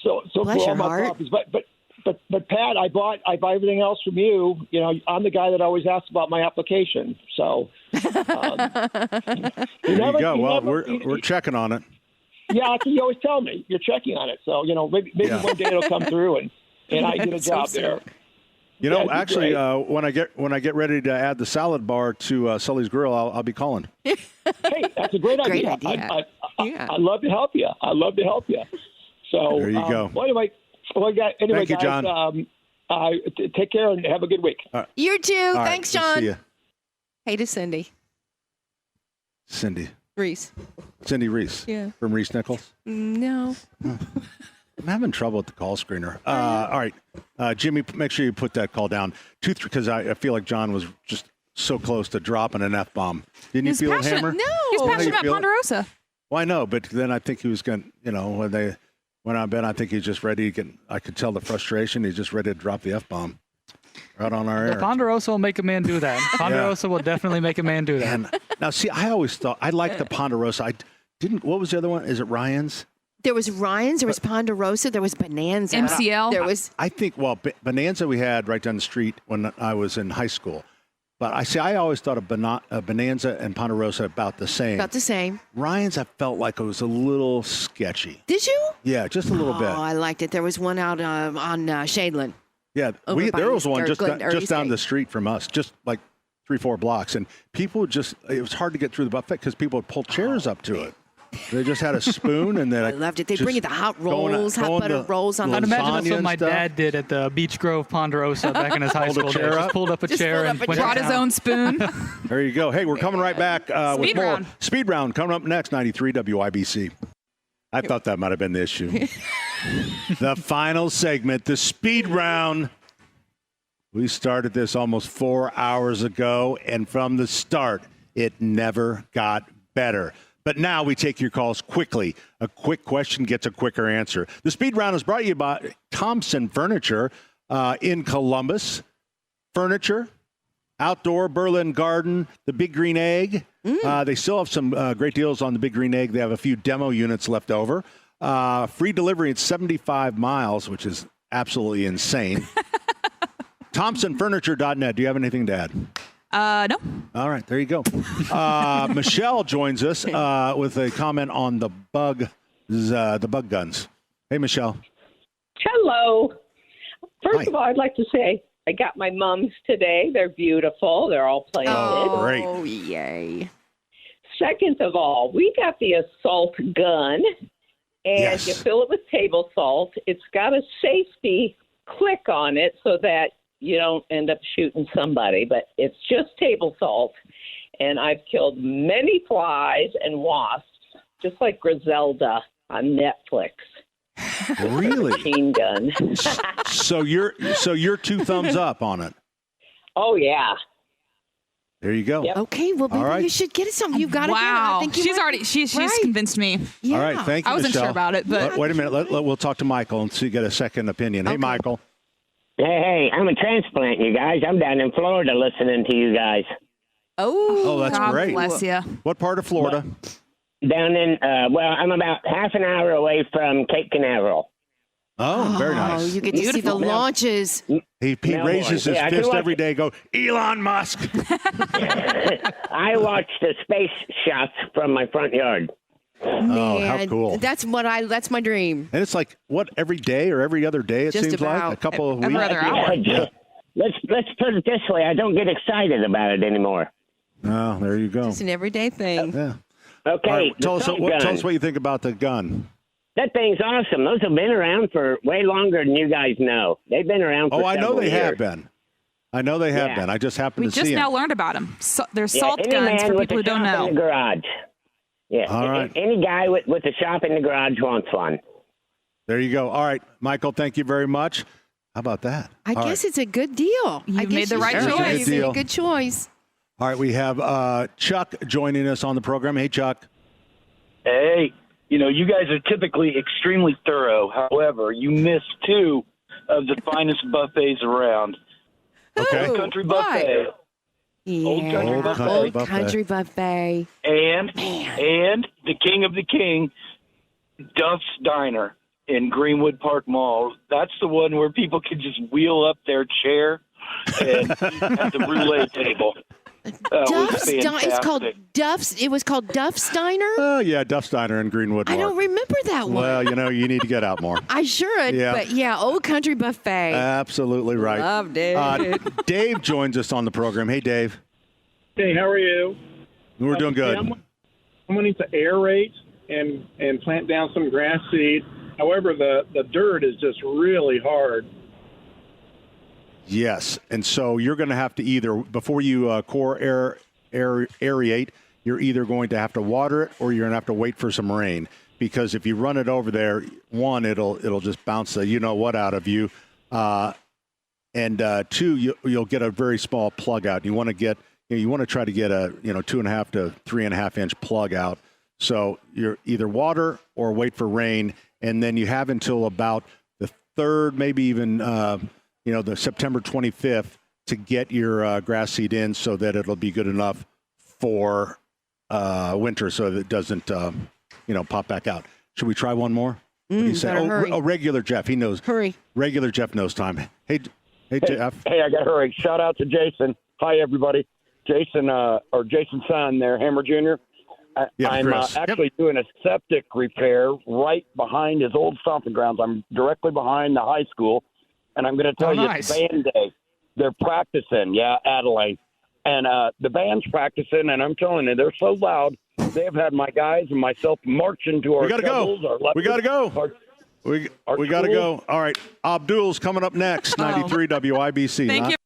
So Bless for all your my heart. copies. But Pat, I buy everything else from you. You know, I'm the guy that always asks about my application. So There you go. Well, we're checking on it. Yeah, you always tell me you're checking on it. So maybe Yeah. one day it'll come through and I get a So job sad. there. You know, That'd be actually, great. when I get ready to add the salad bar to Sully's Grill, I'll be calling. Hey, that's a great idea. Great idea. I'd love to help you. So There you go. Well, anyway, Thank you, guys, John. take care and have a good week. You too. All right, Thanks, we'll John. see ya. Hey to Cindy. Cindy Reese. Reese. Yeah. From Reese Nichols. No. I'm having trouble with the call screener. All right, Jimmy, make sure you put that call down. Because I feel like John was just so close to dropping an F-bomb. Didn't you He's feel it, passionate. Hammer? He's How do passionate you about feel it? Ponderosa. Well, I know, but then I think he was going to, when I bet, I think he's just ready to get, I could tell the frustration. He's just ready to drop the F-bomb right on our The air. Ponderosa will make a man do that. Ponderosa will definitely make a man do that. And now, see, I always thought, I liked the Ponderosa. What was the other one? Is it Ryan's? There was Ryan's, there was Ponderosa, there was Bonanza. MCL. There was I think, well, Bonanza we had right down the street when I was in high school. But I always thought of Bonanza and Ponderosa about the same. about the same. Ryan's, I felt like it was a little sketchy. Did you? Yeah, just a little bit. Oh, I liked it. There was one out on Shadeland. Yeah, Over by there was one East- or just down Eastgate. the street from us, just like 3-4 blocks. And people would it was hard to get through the buffet because people would pull chairs up to it. They just had a spoon and then I loved it. They bring you the hot rolls, hot butter rolls on the I'd imagine that's lasagna what and my stuff. dad did at the Beach Grove Ponderosa back in his high Pulled a school days. chair Just up? pulled up a Just chair pulled and up a went chair. Brought his down. own spoon. There you go. Hey, we're coming right back with Speed more round. Speed Round coming up next, 93 WIBC. I thought that might have been the issue. The final segment, the Speed Round. We started this almost 4 hours ago, and from the start, it never got better. But now we take your calls quickly. A quick question gets a quicker answer. The Speed Round is brought to you by Thompson Furniture in Columbus. Furniture, outdoor, Berlin Garden, the Big Green Egg. They still have some great deals on the Big Green Egg. They have a few demo units left over. Free delivery at 75 miles, which is absolutely insane. ThompsonFurniture.net. Do you have anything to add? No. All right, there you go. Michelle joins us with a comment on the bug guns. Hey, Michelle. Hello. First Hi. of all, I'd like to say I got my mums today. They're beautiful. They're all planted. Oh, great. Oh, yay. Second of all, we got the assault gun, and Yes. you fill it with table salt. It's got a safety click on it so that you don't end up shooting somebody, but it's just table salt. And I've killed many flies and wasps, just like Griselda on Netflix. Really? Machine gun. So you're 2 thumbs up on it. Oh, yeah. There you go. Okay, well, maybe All right. you should get it something. You've got to get it. Wow. I think you She's might already be she's right. convinced me. Yeah. All right, thank you, I wasn't Michelle. sure about it, but Wait a minute. We'll talk to Michael and see get a second opinion. Hey, Michael. Hey, I'm a transplant, you guys. I'm down in Florida listening to you guys. Oh, that's God great. bless you. What part of Florida? Down in, I'm about half an hour away from Cape Canaveral. Oh, very Oh, nice. you get to see the Beautiful. launches. He Melbourne. raises his Yeah, I can fist watch every day. Go, Elon Musk. I watch the space shots from my front yard. Oh, how Man, cool. That's my dream. And it's like, what, every day or every other day, it Just seems like? about. A couple of Every weeks? other hour. Yeah. Let's put it this way. I don't get excited about it anymore. Oh, there you go. It's an everyday thing. Yeah. Okay. All right, the tell us assault what gun. you think about the gun. That thing's awesome. Those have been around for way longer than you guys know. They've been around for Oh, I know several they have years. been. I know they have Yeah. been. I just happened We to just see now them. learned about them. So, they're Yeah, salt any guns man for with people a who don't shop know. in the garage. Yeah. All right. Any guy with a shop in the garage wants one. There you go. All right, Michael, thank you very much. How about that? I All guess it's a good deal. You made the right It's a good choice. You made deal. a good choice. All right, we have Chuck joining us on the program. Hey, Chuck. Hey, you guys are typically extremely thorough. However, you missed 2 of the finest buffets around. Okay. Old Country Why? Buffet. Old Country Old Buffet. Country Old Buffet. Country Buffet. And the king of the king, Duff's Diner in Greenwood Park Mall. That's the one where people can just wheel up their chair and eat at the roulette table. That was Duff's Diner. It's called fantastic. Duff's. It was called Duff's Diner. Oh, yeah, Duff's Diner in Greenwood I Park. don't remember that one. Well, you need to get out more. I should, Yeah. but yeah, Old Country Buffet. Absolutely right. Loved it. Dave joins us on the program. Hey, Dave. Hey, how are you? We're doing good. I'm going to need to aerate and plant down some grass seed. However, the dirt is just really hard. Yes, and so you're going to have to either, before you core aerate, you're either going to have to water it or you're going to have to wait for some rain. Because if you run it over there, one, it'll just bounce the you-know-what out of you. And 2, you'll get a very small plug out. You want to try to get a 2.5 to 3.5 inch plug out. So you're either water or wait for rain, and then you have until about the 3rd, maybe even the September 25th to get your grass seed in, so that it'll be good enough for winter, so that it doesn't pop back out. Should we try one more? What do you say? better hurry. Regular Jeff. He knows. Hurry. Regular Jeff knows time. Hey, Jeff. Hey, I got to hurry. Shout out to Jason. Hi, everybody. Jason's son there, Hammer Jr. I'm actually doing a septic repair right behind his old stomping grounds. I'm directly behind the high school, and I'm going to tell you it's band day. They're practicing, Adelaide. And the band's practicing, and I'm telling you, they're so loud. They have had my guys and myself marching to our We got to go. We got to go. We got to go. All right. Abdul's coming up next, 93 WIBC. Thank you.